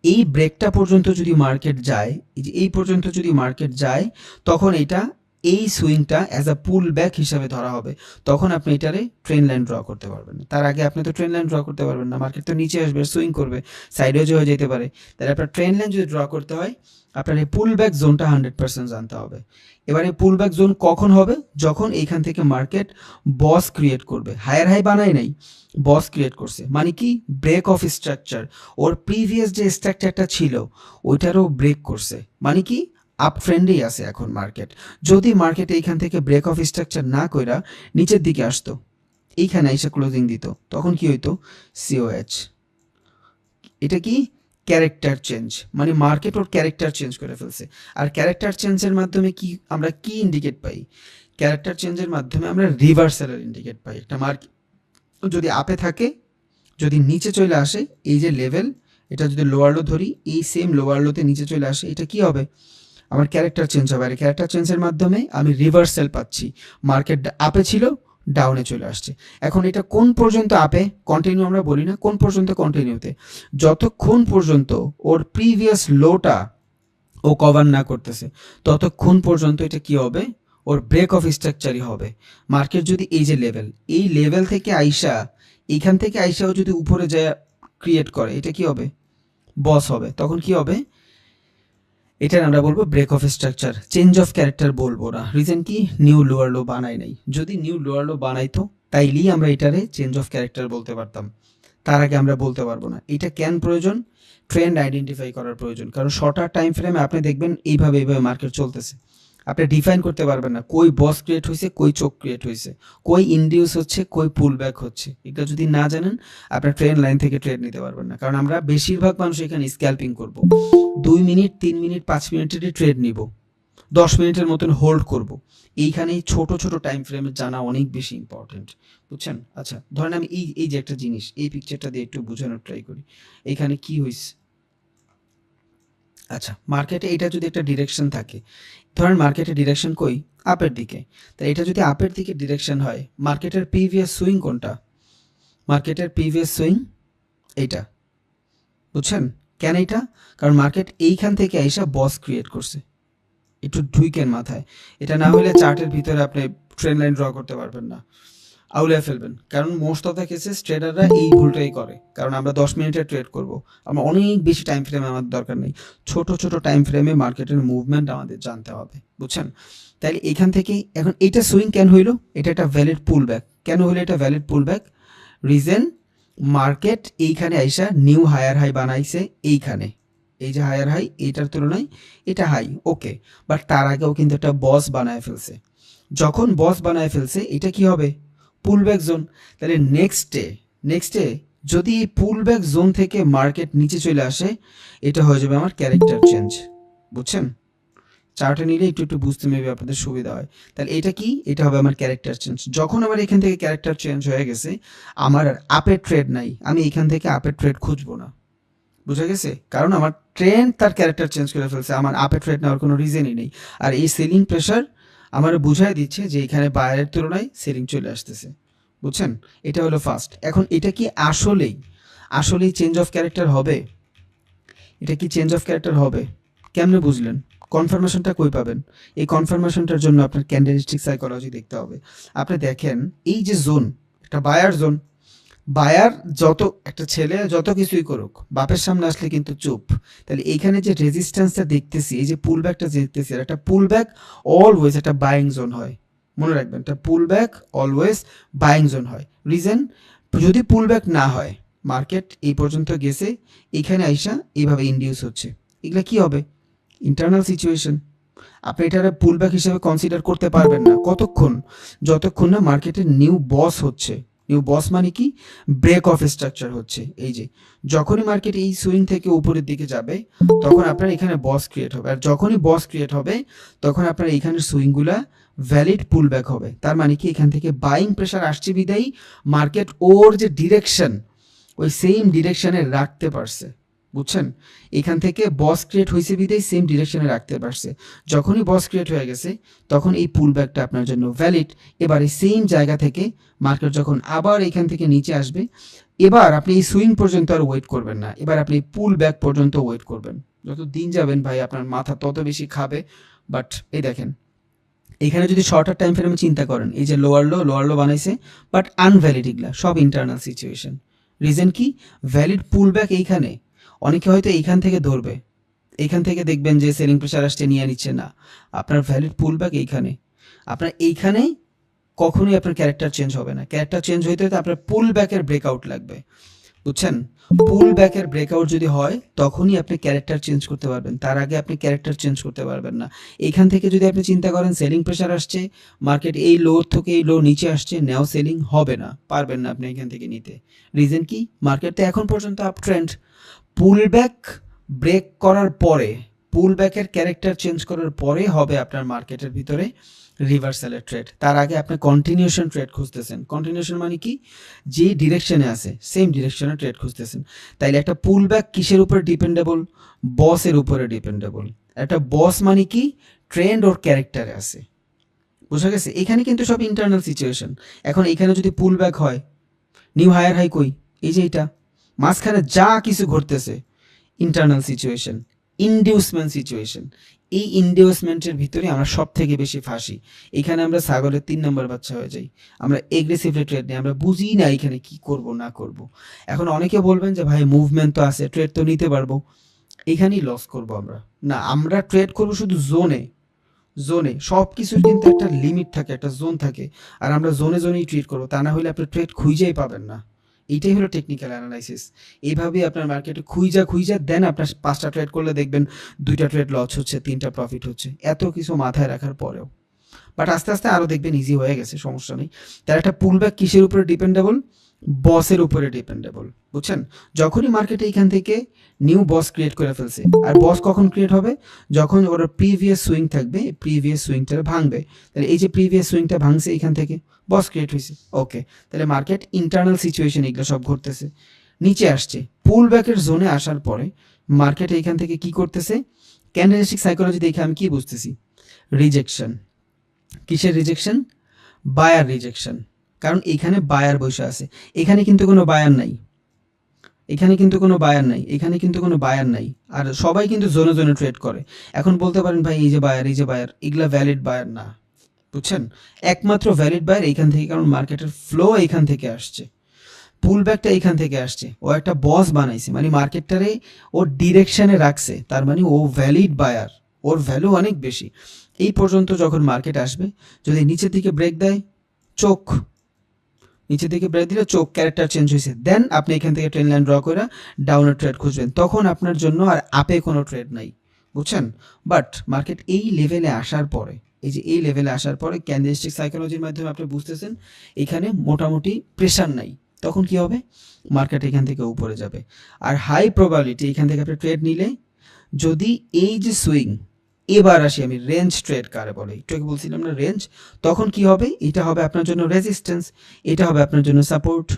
Speaker 1: এই ব্রেকটা পর্যন্ত যদি মার্কেট যায়, এই যে এই পর্যন্ত যদি মার্কেট যায়, তখন এটা এই সুইংটা অ্যাজ আ পুল ব্যাক হিসাবে ধরা হবে, তখন আপনি এটারে ট্রেন লাইন ড্র করতে পারবেন। তার আগে আপনি তো ট্রেন লাইন ড্র করতে পারবেন না, মার্কেট তো নিচে আসবে, সুইং করবে, সাইডওয়েজ হয়ে যেতে পারে। তাহলে আপনার ট্রেন লাইন যদি ড্র করতে হয়, আপনার এই পুল ব্যাক জোনটা 100% জানতে হবে। এবার এই পুল ব্যাক জোন কখন হবে, যখন এইখান থেকে মার্কেট বস ক্রিয়েট করবে, হায়ার হাই বানায় নাই, বস ক্রিয়েট করছে, মানে কি ব্রেক অফ স্ট্রাকচার, ওর প্রিভিয়াস যে স্ট্রাকচারটা ছিল ওইটারও ব্রেক করছে, মানে কি আপ ট্রেন্ডেই আছে এখন মার্কেট। যদি মার্কেট এইখান থেকে ব্রেক অফ স্ট্রাকচার না কইরা নিচের দিকে আসতো, এইখানে এসে ক্লোজিং দিত, তখন কি হইতো, সিওএইচ, এটা কি ক্যারেক্টার চেঞ্জ, মানে মার্কেট ওর ক্যারেক্টার চেঞ্জ করে ফেলছে। আর ক্যারেক্টার চেঞ্জের মাধ্যমে কি আমরা কি ইন্ডিকেট পাই, ক্যারেক্টার চেঞ্জের মাধ্যমে আমরা রিভার্সালের ইন্ডিকেট পাই। একটা মার্কেট যদি আপে থাকে, যদি নিচে চলে আসে, এই যে লেভেল, এটা যদি লোয়ার লো ধরি, এই সেম লোয়ার লোতে নিচে চলে আসে, এটা কি হবে, আমার ক্যারেক্টার চেঞ্জ হবে। আর ক্যারেক্টার চেঞ্জের মাধ্যমে আমি রিভার্সাল পাচ্ছি, মার্কেট আপে ছিল, ডাউনে চলে আসছে। এখন এটা কোন পর্যন্ত আপে কন্টিনিউ আমরা বলি না, কোন পর্যন্ত কন্টিনিউতে, যতক্ষণ পর্যন্ত ওর প্রিভিয়াস লোটা ও কভার না করতেছে ততক্ষণ পর্যন্ত এটা কি হবে, ওর ব্রেক অফ স্ট্রাকচারই হবে। মার্কেট যদি এই যে লেভেল, এই লেভেল থেকে আইসা, এইখান থেকে আইসাও যদি উপরে যায় ক্রিয়েট করে, এটা কি হবে, বস হবে, তখন কি হবে, এটার আমরা বলবো break of structure. Change of character বলবো না, রিজন কি, নিউ লোয়ার লো বানাই নাই, যদি নিউ লোয়ার লো বানাইতো তাইলেই আমরা এটারে চেঞ্জ অফ ক্যারেক্টার বলতে পারতাম, তার আগে আমরা বলতে পারবো না। এটা কেন প্রয়োজন, ট্রেন্ড আইডেন্টিফাই করার প্রয়োজন, কারণ শর্টার টাইম ফ্রেমে আপনি দেখবেন এইভাবে মার্কেট চলতেছে, আপনি ডিফাইন করতে পারবেন না কই বস ক্রিয়েট হয়েছে, কই চোখ ক্রিয়েট হয়েছে, কই ইনডিউস হচ্ছে, কই পুল ব্যাক হচ্ছে। এটা যদি না জানেন আপনার ট্রেন লাইন থেকে ট্রেড নিতে পারবেন না, কারণ আমরা বেশিরভাগ মানুষ এখানে স্ক্যাল্পিং করব, 2 মিনিট 3 মিনিট 5 মিনিটেরই ট্রেড নিব, 10 মিনিটের মতন হোল্ড করব, এইখানেই ছোট ছোট টাইম ফ্রেমে জানা অনেক বেশি ইম্পর্টেন্ট, বুঝছেন? আচ্ছা ধরেন আমি এই যে একটা জিনিস, এই পিকচারটা দিয়ে একটু বোঝানোর ট্রাই করি। এইখানে কি হয়েছে? আচ্ছা, মার্কেটে এটা যদি একটা ডিরেকশন থাকে, ধরেন মার্কেটের ডিরেকশন কই? আপের দিকে। তাই এটা যদি আপের দিকে ডিরেকশন হয়, মার্কেটের প্রিভিয়াস সুইং কোনটা? মার্কেটের প্রিভিয়াস সুইং এইটা, বুঝছেন? কেন এইটা? কারণ মার্কেট এইখান থেকে আইসা বস ক্রিয়েট করছে। একটু ঢুইকেন মাথায়, এটা না হলে চার্টের ভিতরে আপনি ট্রেন লাইন ড্র করতে পারবেন না, আউলিয়া ফেলবেন। কারণ মোস্ট অফ দ্য কেসেস ট্রেডাররা এই ভুলটাই করে, কারণ আমরা 10 মিনিটে ট্রেড করব, আমরা অনেক বেশি টাইম ফ্রেমে আমাদের দরকার নেই, ছোট ছোট টাইম ফ্রেমে মার্কেটের মুভমেন্ট আমাদের জানতে হবে, বুঝছেন? তাইলে এখান থেকে এখন এটা সুইং কেন হইলো? এটা একটা ভ্যালিড পুল ব্যাক। কেন হইলো এটা ভ্যালিড পুল ব্যাক? রিজন, মার্কেট এইখানে আইসা নিউ হায়ার হাই বানাইছে এইখানে, এই যে হায়ার হাই, এইটার তুলনায় এটা হাই, ওকে। বাট তার আগেও কিন্তু একটা বস বানায় ফেলছে। যখন বস বানায় ফেলছে, এটা কি হবে? Pullback zone. তাহলে নেক্সটে যদি এই পুলব্যাক জোন থেকে মার্কেট নিচে চলে আসে, এটা হয়ে যাবে আমার ক্যারেক্টার চেঞ্জ, বুঝছেন? চার্টে নিলে একটু একটু বুঝতে মেবি আপনাদের সুবিধা হয়। তাহলে এটা কি? এটা হবে আমার ক্যারেক্টার চেঞ্জ। যখন আমার এখান থেকে ক্যারেক্টার চেঞ্জ হয়ে গেছে, আমার আর আপের ট্রেড নাই, আমি এখান থেকে আপের ট্রেড খুঁজবো না, বুঝা গেছে? কারণ আমার ট্রেন্ড তার ক্যারেক্টার চেঞ্জ করে ফেলছে, আমার আপে ট্রেড নেওয়ার কোনো রিজনই নেই। আর এই সেলিং প্রেশার আমার বুঝাই দিচ্ছে যে এখানে বায়ারের তুলনায় সেলিং চলে আসতেছে, বুঝছেন? এটা হলো ফার্স্ট। এখন এটা কি আসলেই চেঞ্জ অফ ক্যারেক্টার হবে? এটা কি চেঞ্জ অফ ক্যারেক্টার হবে? কেমনে বুঝলেন? কনফার্মেশনটা কই পাবেন? এই কনফার্মেশনটার জন্য আপনার ক্যান্ডেলস্টিক সাইকোলজি দেখতে হবে। আপনি দেখেন এই যে জোন, একটা বায়ার জোন, বায়ার যত একটা ছেলে যত কিছুই করুক, বাপের সামনে আসলে কিন্তু চুপ। তাহলে এইখানে যে রেজিস্ট্যান্সটা দেখতেছি, এই যে পুল ব্যাকটা দেখতেছি, একটা পুল ব্যাক অলওয়েজ একটা বাইং জোন হয়, মনে রাখবেন, একটা পুল ব্যাক অলওয়েজ বাইং জোন হয়। রিজন, যদি পুল ব্যাক না হয়, মার্কেট এই পর্যন্ত গেছে, এখানে আইসা এইভাবে ইন্ডিউস হচ্ছে, এগুলা কি হবে? Internal situation. আপনি এটা পুল ব্যাক হিসেবে কনসিডার করতে পারবেন না কতক্ষণ? যতক্ষণ না মার্কেটের নিউ বস হচ্ছে। নিউ বস মানে কি? ব্রেক অফ স্ট্রাকচার হচ্ছে। এই যে যখনই মার্কেট এই সুইং থেকে উপরের দিকে যাবে, তখন আপনার এখানে বস ক্রিয়েট হবে, আর যখনই বস ক্রিয়েট হবে, তখন আপনার এইখানের সুইংগুলা ভ্যালিড পুল ব্যাক হবে। তার মানে কি? এখান থেকে বাইং প্রেশার আসছে বিদায়ী মার্কেট ওর যে ডিরেকশন, ওই সেম ডিরেকশনে রাখতে পারছে, বুঝছেন? এখান থেকে বস ক্রিয়েট হয়েছে বিদায় সেম ডিরেকশনে রাখতে পারছে। যখনই বস ক্রিয়েট হয়ে গেছে, তখন এই পুল ব্যাকটা আপনার জন্য ভ্যালিড। এবার এই সেম জায়গা থেকে মার্কেট যখন আবার এখান থেকে নিচে আসবে, এবার আপনি এই সুইং পর্যন্ত আর ওয়েট করবেন না, এবার আপনি পুল ব্যাক পর্যন্ত ওয়েট করবেন। যত দিন যাবেন ভাই, আপনার মাথা তত বেশি খাবে। বাট এই দেখেন, এখানে যদি শর্টার টাইম ফ্রেমে চিন্তা করেন, এই যে লোয়ার লো বানাইছে, বাট আনভ্যালিড, এগুলা সব ইন্টারনাল সিচুয়েশন। রিজন কি? ভ্যালিড পুল ব্যাক এইখানে। অনেকে হয়তো এইখান থেকে ধরবে, এইখান থেকে দেখবেন যে সেলিং প্রেশার আসছে, নিয়ে নিচ্ছে না। আপনার ভ্যালিড পুল ব্যাক এইখানে। আপনার এইখানে কখনোই আপনার ক্যারেক্টার চেঞ্জ হবে না। ক্যারেক্টার চেঞ্জ হইতে হতে আপনার পুল ব্যাকের ব্রেকআউট লাগবে, বুঝছেন? পুল ব্যাকের ব্রেকআউট যদি হয়, তখনই আপনি ক্যারেক্টার চেঞ্জ করতে পারবেন, তার আগে আপনি ক্যারেক্টার চেঞ্জ করতে পারবেন না। এইখান থেকে যদি আপনি চিন্তা করেন সেলিং প্রেশার আসছে, মার্কেট এই লো থেকে এই লো নিচে আসছে, নেও সেলিং হবে না, পারবেন না আপনি এখান থেকে নিতে। রিজন কি? মার্কেট তো এখন পর্যন্ত up trend. Pull back break করার পরে, পুল ব্যাকের ক্যারেক্টার চেঞ্জ করার পরে হবে আপনার মার্কেটের ভিতরে রিভার্সালের ট্রেড। তার আগে আপনি কন্টিনিউশন ট্রেড খুঁজতেছেন। কন্টিনিউশন মানে কি? যে ডিরেকশনে আছে সেম ডিরেকশনে ট্রেড খুঁজতেছেন। তাইলে একটা পুল ব্যাক কিসের উপরে ডিপেন্ডেবল? বসের উপরে ডিপেন্ডেবল। একটা বস মানে কি? ট্রেন্ড ওর ক্যারেক্টারে আছে, বুঝা গেছে? এখানে কিন্তু সব ইন্টারনাল সিচুয়েশন। এখন এখানে যদি পুল ব্যাক হয়, নিউ হায়ার হাই কই? এই যে এটা মাঝখানে যা কিছু ঘটতেছে, ইন্টারনাল সিচুয়েশন, ইনডিউসমেন্ট সিচুয়েশন। এই ইনডিউসমেন্টের ভিতরে আমরা সব থেকে বেশি ফাঁসি। এখানে আমরা ছাগলের 3 নম্বর বাচ্চা হয়ে যাই। আমরা এগ্রেসিভলি ট্রেড নিই, আমরা বুঝি না এখানে কি করব না করব। এখন অনেকে বলবেন যে ভাই মুভমেন্ট তো আছে, ট্রেড তো নিতে পারবো, এখানেই লস করব আমরা। না, আমরা ট্রেড করব শুধু জোনে। সব কিছুর কিন্তু একটা লিমিট থাকে, একটা জোন থাকে, আর আমরা জোনেই ট্রেড করবো। তা না হলে আপনি ট্রেড খুঁজেই পাবেন না। এইটাই হলো টেকনিক্যাল অ্যানালাইসিস। এইভাবেই আপনার মার্কেটে খুঁজা দেন, আপনার 5টা ট্রেড করলে দেখবেন 2টা ট্রেড লস হচ্ছে, 3টা প্রফিট হচ্ছে, এত কিছু মাথায় রাখার পরেও। বাট আস্তে আস্তে আরও দেখবেন ইজি হয়ে গেছে, সমস্যা নেই। তার একটা পুল ব্যাক কিসের উপরে ডিপেন্ডেবল? বসের উপরে ডিপেন্ডেবল, বুঝছেন? যখনই মার্কেটে এইখান থেকে নিউ বস ক্রিয়েট করে ফেলছে, আর বস কখন ক্রিয়েট হবে? যখন ওর প্রিভিয়াস সুইং থাকবে, প্রিভিয়াস সুইংটা ভাঙবে। তাহলে এই যে প্রিভিয়াস সুইংটা ভাঙছে এইখান থেকে বস ক্রিয়েট হয়েছে, ওকে, তাহলে মার্কেট ইন্টারনাল সিচুয়েশন এগুলো সব ঘটতেছে, নিচে আসছে। পুল ব্যাকের জোনে আসার পরে মার্কেট এইখান থেকে কি করতেছে? ক্যান্ডেলস্টিক সাইকোলজি দেখে আমি কি বুঝতেছি? রিজেকশন। কিসের রিজেকশন? Buyer rejection. কারণ এখানে বায়ার বসে আছে, এখানে কিন্তু কোনো বায়ার নাই, এখানে কিন্তু কোনো বায়ার নাই, এখানে কিন্তু কোনো বায়ার নাই, আর সবাই কিন্তু জোনে জোনে ট্রেড করে। এখন বলতে পারেন ভাই এই যে বায়ার, এই যে বায়ার, এগুলা ভ্যালিড বায়ার না, বুঝছেন? একমাত্র ভ্যালিড বায়ার এইখান থেকে, কারণ মার্কেটের ফ্লো এইখান থেকে আসছে, পুল ব্যাকটা এইখান থেকে আসছে, ও একটা বস বানাইছে, মানে মার্কেটটারে ও ডিরেকশনে রাখছে, তার মানে ও ভ্যালিড বায়ার, ওর ভ্যালু অনেক বেশি। এই পর্যন্ত যখন মার্কেট আসবে, যদি নিচের দিকে ব্রেক দেয়, চোখ, নিচের দিকে ব্রেক দিলে চোখ, ক্যারেক্টার চেঞ্জ হয়েছে, দেন আপনি এখান থেকে ট্রেন লাইন ড্র করে ডাউনের ট্রেড খুঁজবেন, তখন আপনার জন্য আর আপে কোনো ট্রেড নাই, বুঝছেন? বাট মার্কেট এই লেভেলে আসার পরে, এই যে এই লেভেলে আসার পরে ক্যান্ডেলস্টিক সাইকোলজির মাধ্যমে আপনি বুঝতেছেন এখানে মোটামুটি প্রেশার নাই, তখন কি হবে? মার্কেট এখান থেকে উপরে যাবে। আর হাই প্রবাবিলিটি এখান থেকে আপনি ট্রেড নিলে, যদি এই যে সুইং, এবার আসি আমি রেঞ্জ ট্রেড কারে বলে, একটু আগে বলছিলাম না রেঞ্জ, তখন কি হবে? এটা হবে আপনার জন্য রেজিস্ট্যান্স, এটা হবে আপনার জন্য সাপোর্ট,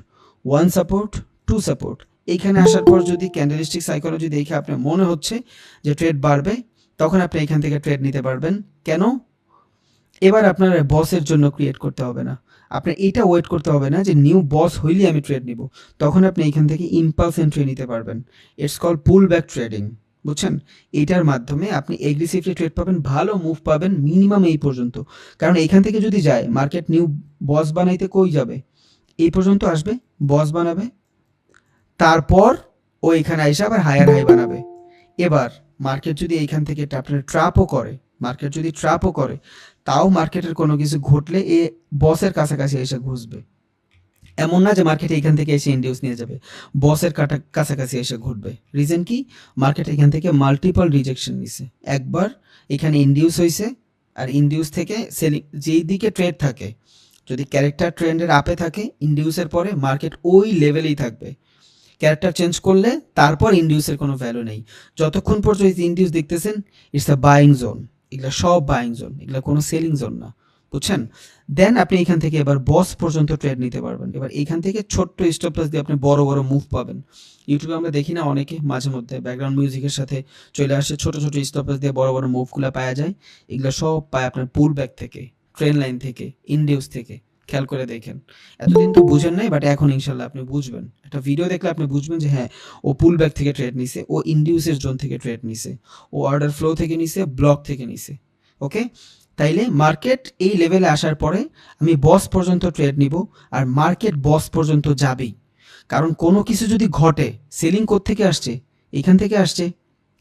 Speaker 1: 1 সাপোর্ট, 2 সাপোর্ট। এইখানে আসার পর যদি ক্যান্ডেলস্টিক সাইকোলজি দেখে আপনার মনে হচ্ছে যে ট্রেড বাড়বে, তখন আপনি এখান থেকে ট্রেড নিতে পারবেন। কেন? এবার আপনার বসের জন্য ক্রিয়েট করতে হবে না, আপনার এইটা ওয়েট করতে হবে না যে নিউ বস হইলে আমি ট্রেড নিব, তখন আপনি এখান থেকে ইম্পালস এন্ট্রি নিতে পারবেন। It's call pool back trading, বুঝছেন? এইটার মাধ্যমে আপনি এগ্রেসিভলি ট্রেড পাবেন, ভালো মুভ পাবেন মিনিমাম এই পর্যন্ত। কারণ এইখান থেকে যদি যায় মার্কেট নিউ বস বানাইতে, কই যাবে? এই পর্যন্ত আসবে, বস বানাবে, তারপর ও এখানে আইসা আবার হায়ার হাই বানাবে। এবার মার্কেট যদি এইখান থেকে আপনার ট্র্যাপও করে, মার্কেট যদি ট্র্যাপও করে, তাও মার্কেটের কোনো কিছু ঘটলে এ বসের কাছাকাছি এসে ঘুষবে। এমন না যে মার্কেট এইখান থেকে এসে ইন্ডিউস নিয়ে যাবে, বসের কাছাকাছি এসে ঘুরবে। রিজন কি? মার্কেট এখান থেকে মাল্টিপল রিজেকশন নিছে, একবার এখানে ইন্ডিউস হয়েছে, আর ইন্ডিউস থেকে সেলিং, যেই দিকে ট্রেড থাকে, যদি ক্যারেক্টার ট্রেন্ডের আপে থাকে, ইন্ডিউসের পরে মার্কেট ওই লেভেলেই থাকবে। ক্যারেক্টার চেঞ্জ করলে তারপর ইন্ডিউসের কোনো ভ্যালু নেই। যতক্ষণ পর্যন্ত ইন্ডিউস দেখতেছেন, ইটস আ বাইং জোন, এগুলো সব বাইং জোন, এগুলো কোনো সেলিং জোন না, বুঝছেন? দেন আপনি এখান থেকে এবার বস পর্যন্ত ট্রেড নিতে পারবেন। এবার এইখান থেকে ছোট্ট স্টপ লস দিয়ে আপনি বড় বড় মুভ পাবেন। ইউটিউবে আমরা দেখি না অনেকে মাঝে মধ্যে ব্যাকগ্রাউন্ড মিউজিকের সাথে চলে আসে, ছোট ছোট স্টপ লস দিয়ে বড় বড় মুভগুলো পাওয়া যায়, এগুলো সব পায় আপনার পুল ব্যাক থেকে, ট্রেন লাইন থেকে, ইন্ডিউস থেকে। খেয়াল করে দেখেন, এতদিন তো বুঝেন নাই, বাট এখন ইনশাল্লাহ আপনি বুঝবেন। একটা ভিডিও দেখলে আপনি বুঝবেন যে হ্যাঁ, ও পুল ব্যাক থেকে ট্রেড নিছে, ও ইন্ডিউসের জোন থেকে ট্রেড নিছে, ও অর্ডার ফ্লো থেকে নিছে, ব্লক থেকে নিছে। ওকে, তাইলে মার্কেট এই লেভেলে আসার পরে আমি বস পর্যন্ত ট্রেড নিব, আর মার্কেট বস পর্যন্ত যাবেই। কারণ কোনো কিছু যদি ঘটে, সেলিং থেকে আসছে, এইখান থেকে আসছে,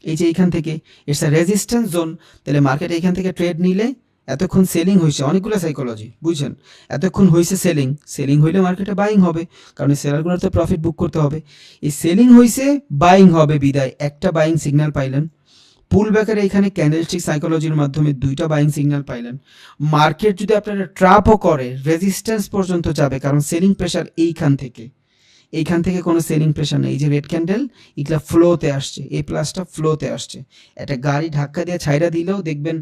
Speaker 1: এই যে এইখান থেকে, ইটস আ রেজিস্ট্যান্স জোন, তাহলে মার্কেট এইখান থেকে ট্রেড নিলে, এতক্ষণ সেলিং হয়েছে, অনেকগুলো সাইকোলজি বুঝছেন, এতক্ষণ হয়েছে সেলিং, সেলিং হইলে মার্কেটে বাইং হবে, কারণ এই সেলারগুলোর তো প্রফিট বুক করতে হবে। এই সেলিং হয়েছে, বাইং হবে, বিদায় একটা বাইং সিগন্যাল পাইলেন। পুল ব্যাকের এইখানে ক্যান্ডেলস্টিক সাইকোলজির মাধ্যমে দুইটা বাইং সিগন্যাল পাইলেন। মার্কেট যদি আপনারা ট্র্যাপও করে, রেজিস্ট্যান্স পর্যন্ত যাবে, কারণ সেলিং প্রেশার এইখান থেকে, এইখান থেকে কোনো সেলিং প্রেশার নেই। এই যে রেড ক্যান্ডেল, এগুলা ফ্লোতে আসছে, এই প্লাসটা ফ্লোতে আসছে। একটা গাড়ি ধাক্কা দিয়ে ছাইরা দিলেও দেখবেন,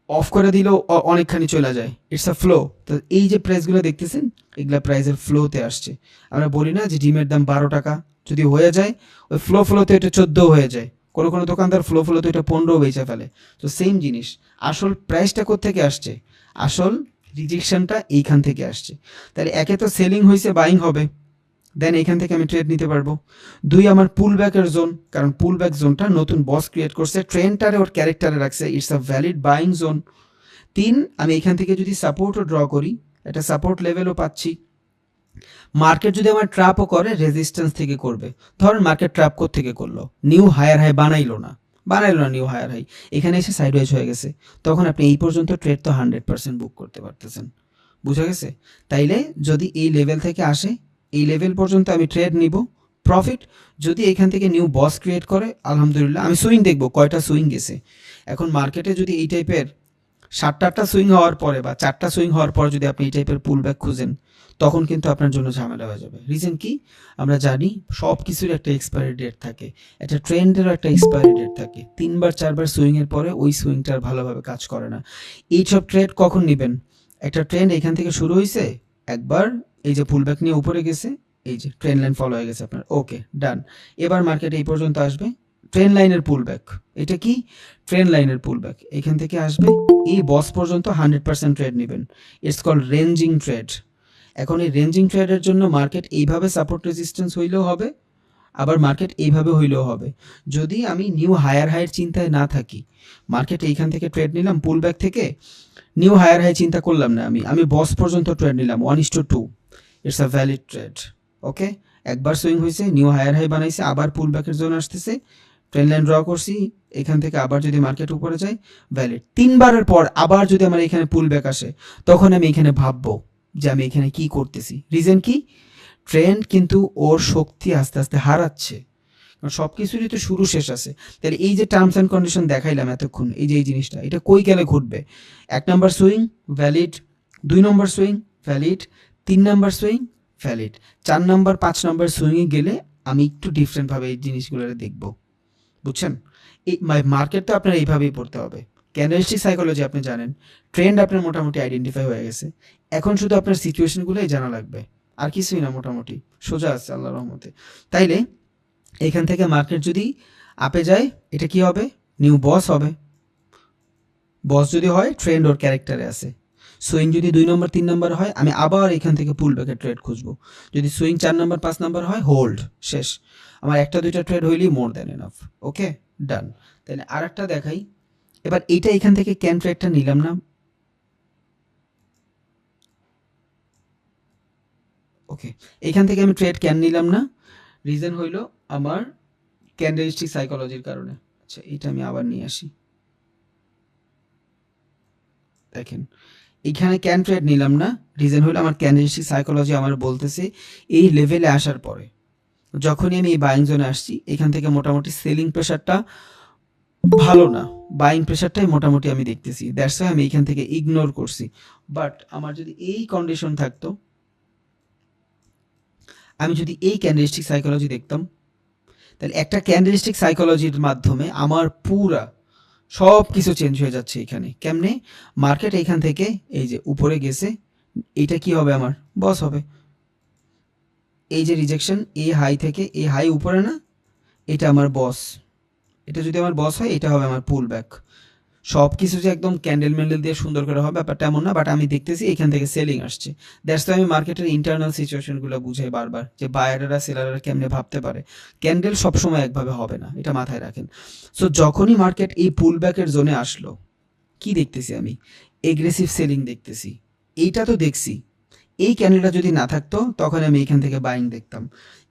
Speaker 1: অফ করে দিলেও অনেকখানি চলে যায়, ইটস আ ফ্লো। তো এই যে প্রাইসগুলো দেখতেছেন, এগুলা প্রাইসের ফ্লোতে আসছে। আমরা বলি না যে ডিমের দাম 12 টাকা, যদি হয়ে যায় ওই ফ্লোতে এটা 14 হয়ে যায়, কোনো কোনো দোকানদার ফ্লোতে এটা 15 বেচে ফেলে। তো সেম জিনিস, আসল প্রাইসটা কোত্থেকে আসছে? আসল রিজেকশনটা এইখান থেকে আসছে। তাহলে একে তো সেলিং হয়েছে, বাইং হবে, দেন এখান থেকে আমি ট্রেড নিতে পারবো। দুই, আমার পুল ব্যাকের জোন, কারণ পুল ব্যাক জোনটা নতুন বস ক্রিয়েট করছে, ট্রেন্ডটারে ওর ক্যারেক্টারে রাখছে, it's a valid buying zone. তিন, আমি এখান থেকে যদি সাপোর্টও ড্র করি, একটা সাপোর্ট লেভেলও পাচ্ছি। মার্কেট যদি আমার ট্র্যাপও করে, রেজিস্ট্যান্স থেকে করবে। ধরেন মার্কেট ট্র্যাপ থেকে করলো, নিউ হায়ার হাই বানাইলো না নিউ হায়ার হাই, এখানে এসে সাইডওয়েজ হয়ে গেছে, তখন আপনি এই পর্যন্ত ট্রেড তো 100% বুক করতে পারতেছেন। বুঝা গেছে? তাইলে যদি এই লেভেল থেকে আসে, এই লেভেল পর্যন্ত আমি ট্রেড নিব, প্রফিট। যদি এখান থেকে নিউ বস ক্রিয়েট করে, আলহামদুলিল্লাহ, আমি সুইং দেখবো কয়টা সুইং গেছে। এখন মার্কেটে যদি এই টাইপের 7-8টা সুইং হওয়ার পরে বা 4টা সুইং হওয়ার পর যদি আপনি এই টাইপের পুল ব্যাক খুঁজেন, তখন কিন্তু আপনার জন্য ঝামেলা হয়ে যাবে। রিজন কি? আমরা জানি সব কিছুর একটা এক্সপায়ারি ডেট থাকে, একটা ট্রেন্ডেরও একটা এক্সপায়ারি ডেট থাকে। 3বার 4বার সুইংয়ের পরে ওই সুইংটা আর ভালোভাবে কাজ করে না। এইসব ট্রেড কখন নেবেন? একটা ট্রেন্ড এখান থেকে শুরু হয়েছে, একবার এই যে পুলব্যাক নিয়ে উপরে গেছে, এই যে ট্রেন লাইন ফলো হয়ে গেছে আপনার, ওকে ডান। এবার মার্কেট এই পর্যন্ত আসবে, ট্রেন লাইনের পুলব্যাক, এটা কি ট্রেন লাইনের পুলব্যাক, এখান থেকে আসবে এই বস পর্যন্ত 100% ট্রেড নেবেন। It's called ranging trade. এখন এই রেঞ্জিং ট্রেডের জন্য মার্কেট এইভাবে সাপোর্ট রেজিস্ট্যান্স হইলেও হবে, আবার মার্কেট এইভাবে হইলেও হবে। যদি আমি নিউ হায়ার হাইয়ের চিন্তায় না থাকি, মার্কেট এইখান থেকে ট্রেড নিলাম পুলব্যাক থেকে, নিউ হায়ার হাই চিন্তা করলাম না, আমি বস পর্যন্ত ট্রেড নিলাম 1:2, ইটস আ ভ্যালিড ট্রেড। ওকে, একবার সুইং হয়েছে, নিউ হায়ার হাই বানাইছে, আবার পুলব্যাকের জন্য আসতেছে, ট্রেন লাইন ড্র করছি, এখান থেকে আবার যদি মার্কেট উপরে যায় ভ্যালিড। 3বারের পর আবার যদি আমার এখানে পুলব্যাক আসে, তখন আমি এখানে ভাববো যে আমি এখানে কি করতেছি। রিজন কি? ট্রেন্ড কিন্তু ওর শক্তি আস্তে আস্তে হারাচ্ছে, কারণ সব কিছুরই তো শুরু শেষ আছে। তাহলে এই যে টার্মস অ্যান্ড কন্ডিশন দেখাইলাম এতক্ষণ, এই যে এই জিনিসটা, এটা কই গেলে ঘটবে? 1 নম্বর সুইং ভ্যালিড, 2 নম্বর সুইং ভ্যালিড, 3 নম্বর সুইং ভ্যালিড, 4 নম্বর 5 নম্বর সুইংয়ে গেলে আমি একটু ডিফারেন্টভাবে এই জিনিসগুলো দেখবো। বুঝছেন? এই মার্কেট তো আপনার এইভাবেই পড়তে হবে। ক্যান্ডেলস্টিক সাইকোলজি আপনি জানেন, ট্রেন্ড আপনার মোটামুটি আইডেন্টিফাই হয়ে গেছে, এখন শুধু আপনার সিচুয়েশনগুলোই জানা লাগবে, আর কিছুই না, মোটামুটি সোজা আছে আল্লাহর রহমতে। তাইলে এখান থেকে মার্কেট যদি আপে যায়, এটা কি হবে? নিউ বস হবে। বস যদি হয়, ট্রেন্ড ওর ক্যারেক্টারে আছে। সুইং যদি 2 নম্বর 3 নম্বর হয়, আমি আবার এখান থেকে পুল ব্যাকের ট্রেড খুঁজবো। যদি সুইং 4 নম্বর 5 নম্বর হয়, হোল্ড, শেষ। আমার 1টা 2টা ট্রেড হইলেই মোর দ্যান এনাফ। ওকে ডান। তাহলে আর একটা দেখাই। এবার এইটা এখান থেকে ক্যান ট্রেডটা নিলাম না, ওকে, এখান থেকে আমি ট্রেড ক্যান নিলাম না, রিজন হইল আমার ক্যান্ডেলস্টিক সাইকোলজির কারণে। আচ্ছা, এটা আমি আবার নিয়ে আসি। দেখেন এইখানে ক্যান ট্রেড নিলাম না, রিজন হলো আমার ক্যান্ডেলস্টিক সাইকোলজি আমার বলতেছে এই লেভেলে আসার পরে, যখনই আমি এই বাইং জোনে আসছি, এখান থেকে মোটামুটি সেলিং প্রেশারটা ভালো না, বাইং প্রেশারটাই মোটামুটি আমি দেখতেছি, দ্যাটস ওয়াই আমি এইখান থেকে ইগনোর করছি। বাট আমার যদি এই কন্ডিশন থাকতো, আমি যদি এই ক্যান্ডেলস্টিক সাইকোলজি দেখতাম, তাহলে একটা ক্যান্ডেলস্টিক সাইকোলজির মাধ্যমে আমার পুরা সব কিছু চেঞ্জ হয়ে যাচ্ছে। এখানে কেমনে? মার্কেট এখান থেকে এই যে উপরে গেছে, এইটা কি হবে? আমার বস হবে। এই যে রিজেকশন, এই হাই থেকে এই হাই উপরে না, এটা আমার বস। এটা যদি আমার বস হয়, এটা হবে আমার পুল ব্যাক। সব কিছু যে একদম ক্যান্ডেল ম্যান্ডেল দিয়ে সুন্দর করে হবে ব্যাপারটা এমন না, বাট আমি দেখতেছি এখান থেকে সেলিং আসছে। দ্যাটস আমি মার্কেটের ইন্টারনাল সিচুয়েশনগুলো বুঝাই বারবার, যে বায়াররা সেলাররা কেমনে ভাবতে পারে। ক্যান্ডেল সবসময় একভাবে হবে না, এটা মাথায় রাখেন। সো যখনই মার্কেট এই পুল ব্যাকের জোনে আসলো, কি দেখতেছি আমি? এগ্রেসিভ সেলিং দেখতেছি। এইটা তো দেখছি, এই ক্যান্ডেলটা যদি না থাকতো, তখন আমি এখান থেকে বাইং দেখতাম।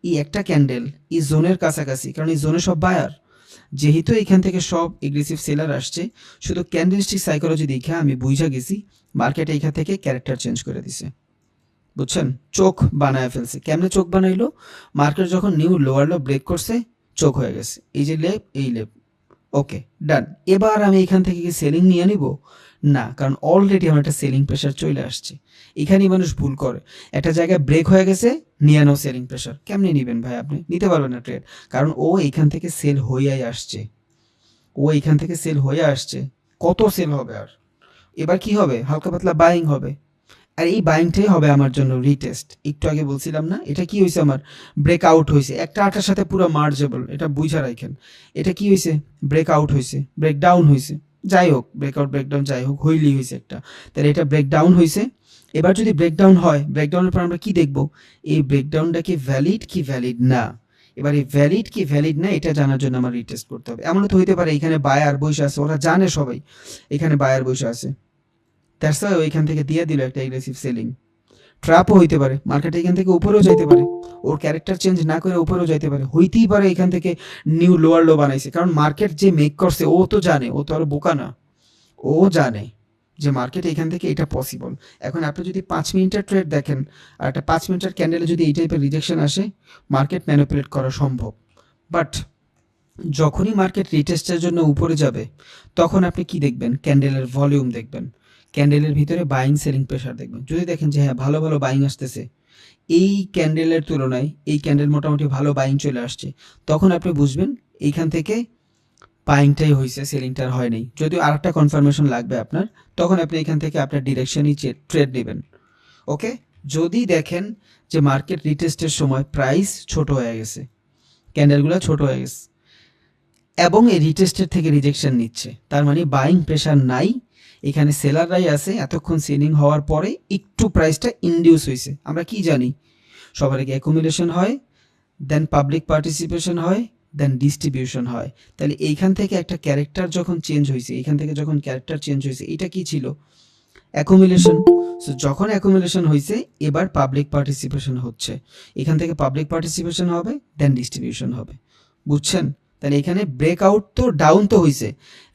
Speaker 1: এই একটা ক্যান্ডেল এই জোনের কাছাকাছি, কারণ এই জোনে সব বায়ার, যেহেতু এখান থেকে সব এগ্রেসিভ সেলার আসছে, শুধু ক্যান্ডেলস্টিক সাইকোলজি দেখে আমি বুঝা গেছি মার্কেট এইখান থেকে ক্যারেক্টার চেঞ্জ করে দিছে। বুঝছেন? চোখ বানায় ফেলছে। কেমনে চোখ বানাইলো? মার্কেট যখন নিউ লোয়ার লো ব্রেক করছে, চোখ হয়ে গেছে, এই যে লেপ, এই লেপ, ওকে ডান। এবার আমি এখান থেকে কি সেলিং নিয়ে নিব? না, কারণ অলরেডি আমার একটা সেলিং প্রেশার চলে আসছে। এখানেই মানুষ ভুল করে, একটা জায়গায় ব্রেক হয়ে গেছে, নিয়ে নাও সেলিং প্রেশার। কেমনে নেবেন ভাই? আপনি নিতে পারবেন না ট্রেড, কারণ ও এইখান থেকে সেল হইয়াই আসছে, ও এইখান থেকে সেল হয়ে আসছে। কত সেল হবে আর? এবার কি হবে? হালকা পাতলা বাইং হবে, আর এই বাইংটাই হবে আমার জন্য রিটেস্ট। একটু আগে বলছিলাম না, এটা কি হয়েছে? আমার ব্রেক আউট হয়েছে, একটা আটার সাথে পুরো মার্জেবল, এটা বুঝা রাখেন। এটা কি হয়েছে? ব্রেক আউট হয়েছে, ব্রেক ডাউন হয়েছে, যাই হোক, ব্রেকআউট ব্রেকডাউন যাই হোক, হইলেই হয়েছে একটা। তাহলে এটা ব্রেক ডাউন হয়েছে। এবার যদি ব্রেকডাউন হয়, ব্রেকডাউনের পর আমরা কি দেখব? এই ব্রেকডাউনটা কি ভ্যালিড কি ভ্যালিড না। এবার এই ভ্যালিড কি ভ্যালিড না, এটা জানার জন্য আমার রিটেস্ট করতে হবে। এমনও তো হইতে পারে এখানে বায়ার বসে আছে, ওরা জানে সবাই এখানে বায়ার বসে আছে, দ্যাটস ওয়াই ওইখান থেকে দিয়ে দিল একটা এগ্রেসিভ সেলিং। ট্র্যাপও হইতে পারে, মার্কেট এখান থেকে উপরেও যাইতে পারে, ওর ক্যারেক্টার চেঞ্জ না করে উপরেও যাইতে পারে, হইতেই পারে এখান থেকে নিউ লোয়ার লো বানাইছে। কারণ মার্কেট যে মেক করছে, ও তো জানে, ও তো আর বোকা না, ও জানে যে মার্কেট এখান থেকে এটা পসিবল। এখন আপনি যদি 5 মিনিটের ট্রেড দেখেন, আর একটা 5 মিনিটের ক্যান্ডেলে যদি এই টাইপের রিজেকশন আসে, মার্কেট ম্যানিপুলেট করা সম্ভব। বাট যখনই মার্কেট রিটেস্টের জন্য উপরে যাবে, তখন আপনি কি দেখবেন? ক্যান্ডেলের ভলিউম দেখবেন, ক্যান্ডেলের ভিতরে বাইং সেলিং প্রেশার দেখবেন। যদি দেখেন যে হ্যাঁ ভালো ভালো বাইং আসতেছে, এই ক্যান্ডেলের তুলনায় এই ক্যান্ডেল মোটামুটি ভালো বাইং চলে আসছে, তখন আপনি বুঝবেন এইখান থেকে বাইংটাই হয়েছে, সেলিংটার হয় নাই। যদিও আর একটা কনফার্মেশন লাগবে আপনার, তখন আপনি এখান থেকে আপনার ডিরেকশনই ট্রেড নেবেন। ওকে, যদি দেখেন যে মার্কেট রিটেস্টের সময় প্রাইস ছোট হয়ে গেছে, ক্যান্ডেলগুলো ছোট হয়ে গেছে এবং এই রিটেস্টের থেকে রিজেকশন নিচ্ছে, তার মানে বাইং প্রেশার নাই, এখানে সেলাররাই আছে। এতক্ষণ সেলিং হওয়ার পরে একটু প্রাইসটা ইনডিউস হয়েছে। আমরা কি জানি, সবার আগে অ্যাকুমুলেশন হয়, দেন পাবলিক পার্টিসিপেশন হয়, দেন ডিস্ট্রিবিউশন হয়। তাহলে এইখান থেকে একটা ক্যারেক্টার যখন চেঞ্জ হয়েছে, এইখান থেকে যখন ক্যারেক্টার চেঞ্জ হয়েছে, এটা কি ছিল? অ্যাকুমুলেশন। সো যখন অ্যাকুমুলেশন হয়েছে, এবার পাবলিক পার্টিসিপেশন হচ্ছে, এখান থেকে পাবলিক পার্টিসিপেশন হবে, দেন ডিস্ট্রিবিউশন হবে। বুঝছেন? তাহলে এখানে ব্রেকআউট তো ডাউন তো হয়েছে,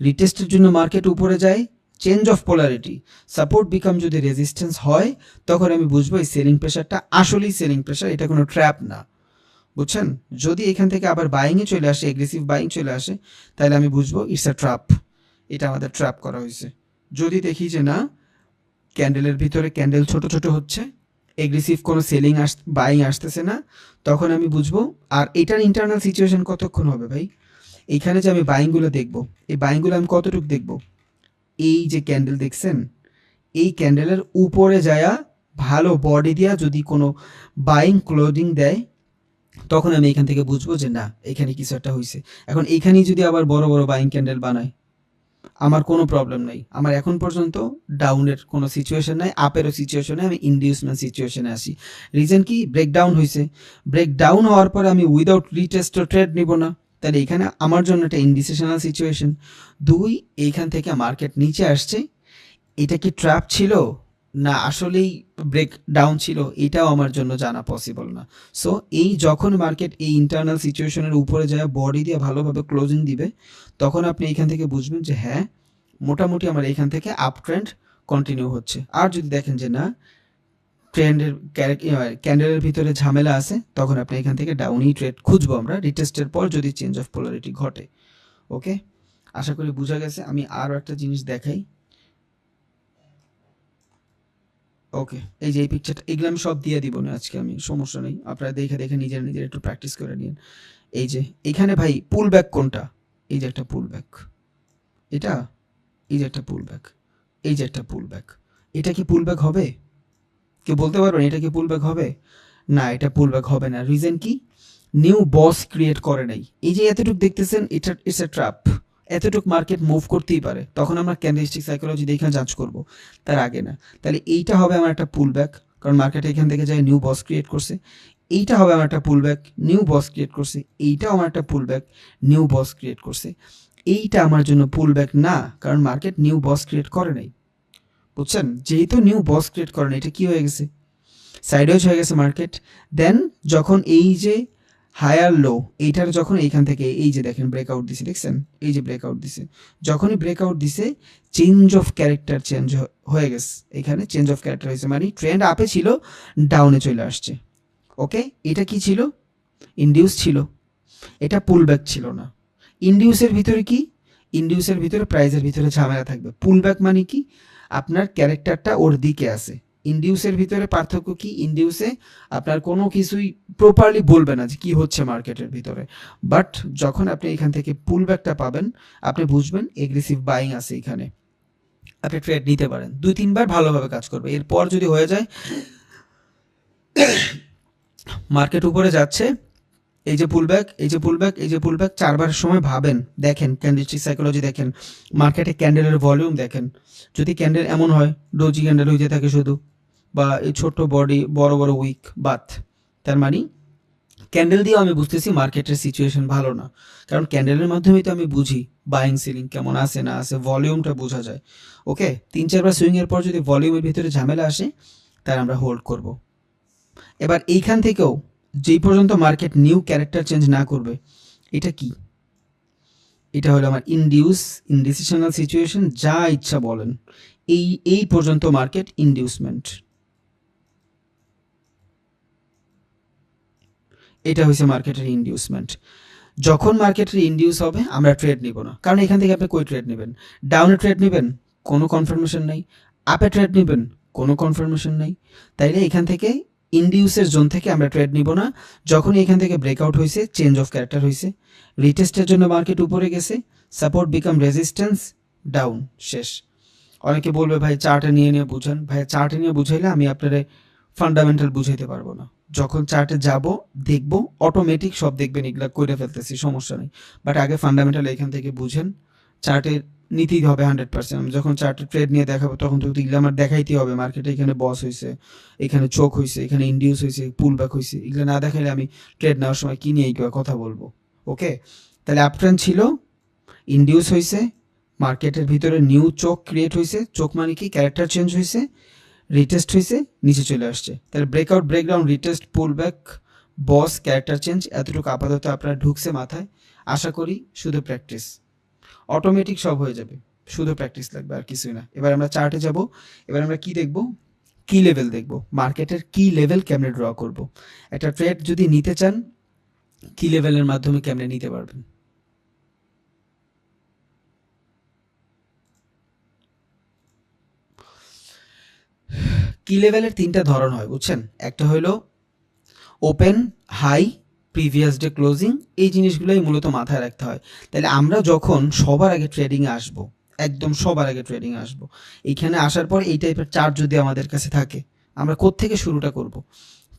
Speaker 1: রিটেস্টের জন্য মার্কেট উপরে যায়, change of polarity, support become যদি রেজিস্ট্যান্স হয়, তখন আমি বুঝবো এই সেলিং প্রেশারটা আসলেই সেলিং প্রেশার, এটা কোনো ট্র্যাপ না। বুঝছেন? যদি এখান থেকে আবার বাইংয়ে চলে আসে, এগ্রেসিভ বাইং চলে আসে, তাহলে আমি বুঝবো ইটস আ ট্র্যাপ, এটা আমাদের ট্র্যাপ করা হয়েছে। যদি দেখি যে না, ক্যান্ডেলের ভিতরে ক্যান্ডেল ছোট ছোট হচ্ছে, এগ্রেসিভ কোনো সেলিং বাইং আসতেছে না, তখন আমি বুঝবো। আর এটার ইন্টারনাল সিচুয়েশন কতক্ষণ হবে ভাই? এইখানে যে আমি বাইংগুলো দেখবো, এই বাইংগুলো আমি কতটুকু দেখবো? এই যে ক্যান্ডেল দেখছেন, এই ক্যান্ডেলের উপরে যায়া ভালো বডি দিয়া যদি কোনো বাইং ক্লোজিং দেয়, তখন আমি এখান থেকে বুঝবো যে না, এখানে কিছু একটা হয়েছে। এখন এইখানেই যদি আবার বড় বড় বাইং ক্যান্ডেল বানায়, আমার কোনো প্রবলেম নাই। আমার এখন পর্যন্ত ডাউনের কোনো সিচুয়েশন নাই, আপেরও সিচুয়েশনে আমি ইনডিউসমেন্ট সিচুয়েশনে আসি। রিজন কি? ব্রেকডাউন হয়েছে। ব্রেকডাউন হওয়ার পরে আমি উইদাউট রিটেস্ট ট্রেড নিব না, তাহলে এখানে আমার জন্য একটা ইনডিসিশনাল সিচুয়েশন। দুই, এইখান থেকে মার্কেট নিচে আসছে, এটা কি ট্র্যাপ ছিল না আসলেই ব্রেক ডাউন ছিল, এটাও আমার জন্য জানা পসিবল না। সো এই যখন মার্কেট এই ইন্টারনাল সিচুয়েশনের উপরে যায় বডি দিয়ে ভালোভাবে ক্লোজিং দিবে, তখন আপনি এখান থেকে বুঝবেন যে হ্যাঁ, মোটামুটি আমার এখান থেকে আপ ট্রেন্ড কন্টিনিউ হচ্ছে। আর যদি দেখেন যে না, ট্রেন্ডের ক্যান্ডেলের ভিতরে ঝামেলা আছে, তখন আপনি এখান থেকে ডাউনই ট্রেড খুঁজবো আমরা, রিটেস্টের পর যদি চেঞ্জ অফ পোলারিটি ঘটে। ওকে, আশা করি বোঝা গেছে। আমি আরও একটা জিনিস দেখাই। ওকে, এই যে এই পিকচারটা, এগুলো আমি সব দিয়ে দিব না আজকে, আমি সমস্যা নেই, আপনারা দেখে দেখে নিজের নিজের একটু প্র্যাকটিস করে নিন। এই যে এখানে ভাই পুল ব্যাক কোনটা? এই যে একটা পুল ব্যাক, এটা, এই যে একটা পুল ব্যাক, এই যে একটা পুল ব্যাক, এটা কি পুল ব্যাক হবে? কেউ বলতে পারবেন এটা কি পুল ব্যাক হবে? না, এটা পুল ব্যাক হবে না। রিজন কি? নিউ বস ক্রিয়েট করে নাই। এই যে এতটুকু দেখতেছেন, এটা ইটস এ ট্র্যাপ। এতটুক মার্কেট মুভ করতেই পারে, তখন আমরা ক্যান্ডেলস্টিক সাইকোলজি দেখে জাজ করব, তার আগে না। তাহলে এইটা হবে আমার একটা পুল ব্যাক, কারণ মার্কেট এখান থেকে যায় নিউ বস ক্রিয়েট করছে। এইটা হবে আমার একটা পুল ব্যাক, নিউ বস ক্রিয়েট করছে। এইটাও আমার একটা পুল ব্যাক, নিউ বস ক্রিয়েট করছে। এইটা আমার জন্য পুল ব্যাক না, কারণ মার্কেট নিউ বস ক্রিয়েট করে নাই। বুঝছেন? যেহেতু নিউ বস ক্রিয়েট করে নাই, এটা কি হয়ে গেছে? সাইডওয়েজ হয়ে গেছে মার্কেট। দেন যখন এই যে হায়ার লো, এইটার যখন এইখান থেকে এই যে দেখেন ব্রেকআউট দিছে, দেখছেন এই যে ব্রেকআউট দিছে, যখনই ব্রেকআউট দিছে চেঞ্জ অফ ক্যারেক্টার চেঞ্জ হয়ে গেছে, এখানে চেঞ্জ অফ ক্যারেক্টার হয়েছে, মানে ট্রেন্ড আপে ছিল, ডাউনে চলে আসছে। ওকে, এটা কি ছিল? ইনডিউস ছিল, এটা পুল ব্যাক ছিল না। ইনডিউসের ভিতরে কি? ইনডিউসের ভিতরে প্রাইজের ভিতরে ঝামেলা থাকবে। পুল ব্যাক মানে কি? আপনার ক্যারেক্টারটা ওর দিকে আছে। ইনডিউসের ভিতরে পার্থক্য কি? ইনডিউসে আপনার কোনো কিছুই প্রপারলি বলবে না যে কি হচ্ছে মার্কেটের ভিতরে, বাট যখন আপনি এখান থেকে পুল ব্যাকটা পাবেন, আপনি বুঝবেন এগ্রেসিভ বাইং আছে এখানে, আপনি ট্রেড নিতে পারেন। 2-3 বার ভালোভাবে কাজ করবে, এরপর যদি হয়ে যায় মার্কেট উপরে যাচ্ছে, এই যে পুলব্যাক, এই যে পুলব্যাক, এই যে পুলব্যাক, 4বার সময় ভাবেন, দেখেন ক্যান্ডেলস্টিক সাইকোলজি দেখেন, মার্কেটে ক্যান্ডেলের ভলিউম দেখেন। যদি ক্যান্ডেল এমন হয় ডোজি ক্যান্ডেল হইতে থাকে শুধু, বা এই ছোট্ট বডি বড় বড় উইক বাথ, তার মানে ক্যান্ডেল দিয়েও আমি বুঝতেছি মার্কেটের সিচুয়েশন ভালো না, কারণ ক্যান্ডেলের মাধ্যমেই তো আমি বুঝি বাইং সেলিং কেমন আছে না আছে, ভলিউমটা বোঝা যায়। ওকে, 3-4বার সুইংয়ের পর যদি ভলিউমের ভিতরে ঝামেলা আসে, তার আমরা হোল্ড করব। এবার এইখান থেকেও যেই পর্যন্ত মার্কেট নিউ ক্যারেক্টার চেঞ্জ না করবে, এটা কি? এটা হলো আমার ইনডিসিশনাল সিচুয়েশন, যা ইচ্ছা বলেন। এই পর্যন্ত মার্কেট ইনডিউসমেন্ট, এটা হয়েছে মার্কেটের ইনডিউসমেন্ট। যখন মার্কেটের ইনডিউস হবে, আমরা ট্রেড নিব না, কারণ এখান থেকে আপনি কই ট্রেড নেবেন? ডাউনে ট্রেড নেবেন, কোনো কনফার্মেশন নাই। আপে ট্রেড নেবেন, কোনো কনফার্মেশন নাই। তাইলে এখান থেকে ইনডিউসের জোন থেকে আমরা ট্রেড নিব না। যখনই এখান থেকে ব্রেকআউট হয়েছে, চেঞ্জ অফ ক্যারেক্টার হয়েছে, রিটেস্টের জন্য মার্কেট উপরে গেছে, সাপোর্ট বিকাম রেজিস্ট্যান্স, ডাউন, শেষ। অনেকে বলবে ভাই চার্টে নিয়ে নিয়ে বুঝান। ভাই চার্টে নিয়ে বুঝাইলে আমি আপনারে ফান্ডামেন্টাল বুঝাইতে পারবো না। যখন চার্টে যাব দেখব, অটোমেটিক সব দেখবেন এগুলা করে ফেলতেছি, সমস্যা নেই। বাট আগে ফান্ডামেন্টাল এখান থেকে বুঝেন। চার্টের নিতেই হবে 100%। আমি যখন চার্টে ট্রেড নিয়ে দেখাবো তখন তো এগুলো আমার দেখাইতে হবে। মার্কেটে এখানে বস হয়েছে, এখানে চোখ হয়েছে, এখানে ইন্ডিউস হয়েছে, পুল ব্যাক হয়েছে, এগুলো না দেখাইলে আমি ট্রেড নেওয়ার সময় কি নিয়ে কথা বলবো? ওকে, তাহলে আপট্রেন্ড ছিল, ইন্ডিউস হয়েছে, মার্কেটের ভিতরে নিউ চোখ ক্রিয়েট হয়েছে, চোখ মানে কি ক্যারেক্টার চেঞ্জ হয়েছে, রিটেস্ট হয়েছে, নিচে চলে আসছে। তাহলে breakout, breakdown, retest, pull back, boss, character change, এতটুকু আপাতত আপনার ঢুকছে মাথায়। আশা করি শুধু প্র্যাকটিস, অটোমেটিক সব হয়ে যাবে, শুধু প্র্যাকটিস লাগবে, আর কিছুই না। এবার আমরা চার্টে যাব। এবার আমরা কি দেখব? কি লেভেল দেখব, মার্কেটের কি লেভেল কেমনে ড্র করব। একটা ট্রেড যদি নিতে চান, কি লেভেলের মাধ্যমে কেমনে নিতে পারবেন। কি লেভেলের তিনটা ধরন হয় বুঝছেন। একটা হলো open, high, previous day closing. এই জিনিসগুলোই মূলত মাথায় রাখতে হয়। তাহলে আমরা যখন সবার আগে ট্রেডিংয়ে আসবো, একদম সবার আগে ট্রেডিংয়ে আসবো, এইখানে আসার পর এই টাইপের চার্ট যদি আমাদের কাছে থাকে, আমরা কোত্থেকে শুরুটা করব?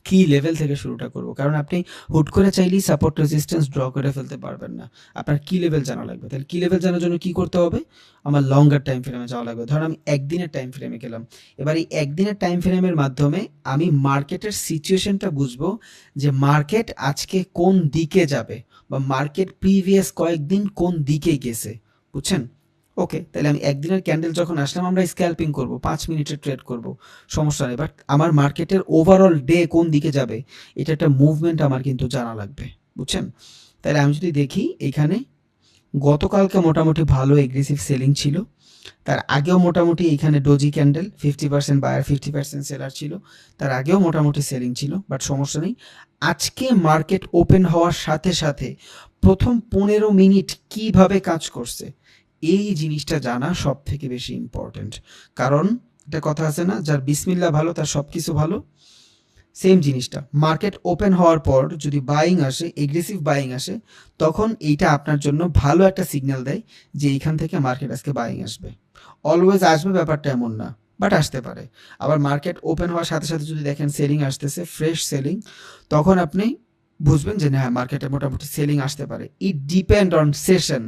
Speaker 1: কি লেভেল থেকে শুরুটা করব। কারণ আপনি হুট করে চাইলেই সাপোর্ট রেজিস্ট্যান্স ড্র করে ফেলতে পারবেন না। আপনার কি লেভেল জানা লাগবে। তাহলে কি লেভেল জানার জন্য কি করতে হবে? আমার লঙ্গার টাইম ফ্রেমে যাওয়া লাগবে। ধরুন আমি একদিনের টাইম ফ্রেমে গেলাম। এবার এই একদিনের টাইম ফ্রেমের মাধ্যমে আমি মার্কেটের সিচুয়েশনটা বুঝবো, যে মার্কেট আজকে কোন দিকে যাবে, বা মার্কেট প্রিভিয়াস কয়েকদিন কোন দিকে গেছে, বুঝছেন। ওকে, তাহলে আমি একদিনের ক্যান্ডেল যখন আসলাম, আমরা স্ক্যাল্পিং করব, 5 মিনিটের ট্রেড করব, সমস্যা নেই। বাট আমার মার্কেটের ওভারঅল ডে কোন দিকে যাবে, এটা একটা মুভমেন্ট আমার কিন্তু জানা লাগবে, বুঝছেন। তাহলে আমি যদি দেখি এখানে গতকালকে মোটামুটি ভালো এগ্রেসিভ সেলিং ছিল, তার আগেও মোটামুটি এখানে ডোজি ক্যান্ডেল 50% বায়ার 50% সেলার ছিল, তার আগেও মোটামুটি সেলিং ছিল, বাট সমস্যা নেই। আজকে মার্কেট ওপেন হওয়ার সাথে সাথে প্রথম 15 মিনিট কিভাবে কাজ করছে, এই জিনিসটা জানা সব থেকে বেশি ইম্পর্টেন্ট। কারণ একটা কথা আছে না, যার বিসমিল্লাহ ভালো তার সব কিছু ভালো। সেম জিনিসটা মার্কেট ওপেন হওয়ার পর যদি বাইং আসে, এগ্রেসিভ বাইং আসে, তখন এইটা আপনার জন্য ভালো একটা সিগন্যাল দেয় যে এইখান থেকে মার্কেট আজকে বাইং আসবে। অলওয়েজ আসবে ব্যাপারটা এমন না, বাট আসতে পারে। আবার মার্কেট ওপেন হওয়ার সাথে সাথে যদি দেখেন সেলিং আসতেছে, ফ্রেশ সেলিং, তখন আপনি বুঝবেন যে না, মার্কেটে মোটামুটি সেলিং আসতে পারে। ইট ডিপেন্ড অন সেশন,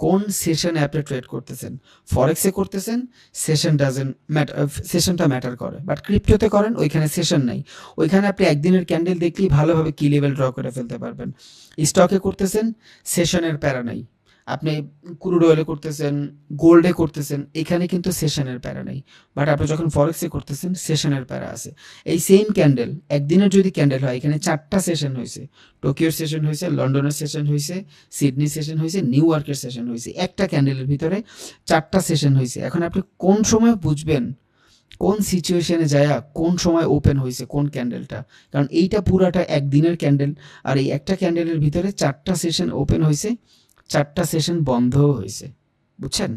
Speaker 1: কোন সেশনে আপনি ট্রেড করতেছেন। ফরেক্সে করতেছেন, সেশন ডাজেন্ট ম্যাটার, সেশনটা ম্যাটার করে। বাট ক্রিপ্টোতে করেন, ওইখানে সেশন নাই, ওইখানে আপনি একদিনের ক্যান্ডেল দেখলেই ভালোভাবে কি লেভেল ড্র করে ফেলতে পারবেন। স্টকে করতেছেন, সেশনের প্যারা নাই। আপনি ক্রুড অয়েলে করতেছেন, গোল্ডে করতেছেন, এখানে কিন্তু সেশনের প্যারা নেই। বাট আপনি যখন ফরেক্সে করতেছেন, সেশনের প্যারা আছে। এই সেম ক্যান্ডেল একদিনের যদি ক্যান্ডেল হয়, এখানে 4টা সেশন হয়েছে, টোকিওর সেশন হয়েছে, লন্ডনের সেশন হয়েছে, সিডনি সেশন হয়েছে, নিউ ইয়র্কের সেশন হয়েছে, একটা ক্যান্ডেলের ভিতরে 4টা সেশন হয়েছে। এখন আপনি কোন সময় বুঝবেন কোন সিচুয়েশনে যায় কোন সময় ওপেন হয়েছে কোন ক্যান্ডেলটা? কারণ এইটা পুরাটা একদিনের ক্যান্ডেল, আর এই একটা ক্যান্ডেলের ভিতরে 4টা সেশন ওপেন হয়েছে, 4টা সেশন বন্ধও হয়েছে, বুঝছেন।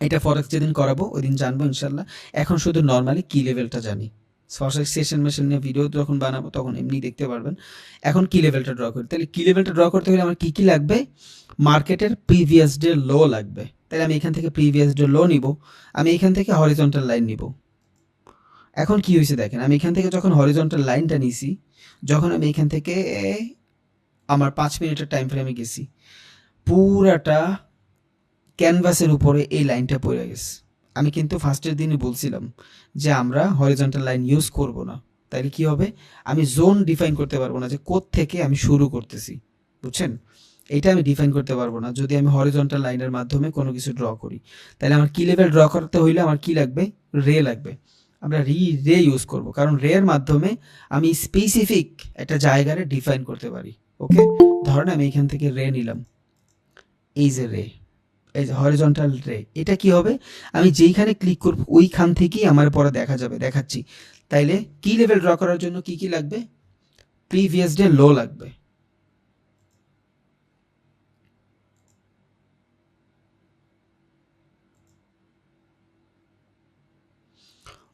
Speaker 1: এটা ফরেক্স যেদিন করাবো ওই দিন জানবো ইনশাল্লাহ। এখন শুধু নর্মালি কি লেভেলটা জানি, ফরেক্স সেশন মেশিন নিয়ে ভিডিও যখন বানাবো তখন এমনি দেখতে পারবেন। এখন কি লেভেলটা ড্র করি, তাহলে কি লেভেলটা ড্র করতে হলে আমার কী কী লাগবে? মার্কেটের প্রিভিয়াস ডে লো লাগবে। তাহলে আমি এখান থেকে প্রিভিয়াস ডে লো নিব, আমি এখান থেকে হরিজন্টাল লাইন নিব। এখন কি হয়েছে দেখেন, আমি এখান থেকে যখন হরিজন্টাল লাইনটা নিছি, যখন আমি এখান থেকে আমার 5 মিনিটের টাইম ফ্রেমে গেছি, পুরাটা ক্যানভাসের উপরে এই লাইনটা পড়ে গেছে। আমি কিন্তু ফার্স্টের দিনই বলছিলাম যে আমরা হরিজন্টাল লাইন ইউজ করব না। তাইলে কি হবে, আমি জোন ডিফাইন করতে পারবো না যে থেকে আমি শুরু করতেছি, বুঝছেন। এইটা আমি ডিফাইন করতে পারবো না যদি আমি হরিজন্টাল লাইনের মাধ্যমে কোনো কিছু ড্র করি। তাহলে আমার কি লেভেল ড্র করতে হইলে আমার কি লাগবে? রে লাগবে। আমরা রে ইউজ করব, কারণ রের মাধ্যমে আমি স্পেসিফিক একটা জায়গায় ডিফাইন করতে পারি। ওকে, ধরেন আমি এখান থেকে রে নিলাম, এই যে রে, এই যে হরিজন্টাল রে, এটা কি হবে, আমি যেইখানে ক্লিক করব ওইখান থেকেই আমার পরে দেখা যাবে, দেখাচ্ছি। তাইলে কি লেভেল ড্র করার জন্য কি কি লাগবে? প্রিভিয়াস ডে লো লাগবে,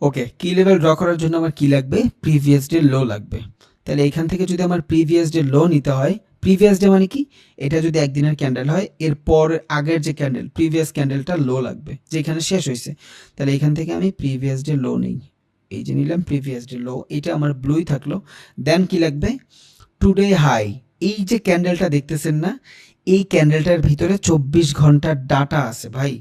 Speaker 1: ওকে, কি লেভেল ড্র করার জন্য আমার কি লাগবে, প্রিভিয়াস ডে লো লাগবে। তাহলে এখান থেকে যদি আমার প্রিভিয়াস ডে লো নিতে হয়, প্রিভিয়াস ডে মানে কি, এটা যদি একদিনের ক্যান্ডেল হয় এরপর আগের যে ক্যান্ডেল প্রিভিয়াস ক্যান্ডেলটা লো লাগবে যেখানে শেষ হয়েছে। তাহলে এখান থেকে আমি প্রিভিয়াস ডে লো নেই, এই যে নিলাম প্রিভিয়াস ডে লো, এটা আমার ব্লুই থাকলো। দেন কি লাগবে, টুডে হাই। এই যে ক্যান্ডেলটা দেখতেছেন না, এই ক্যান্ডেলটার ভিতরে 24 ঘন্টার ডাটা আছে ভাই।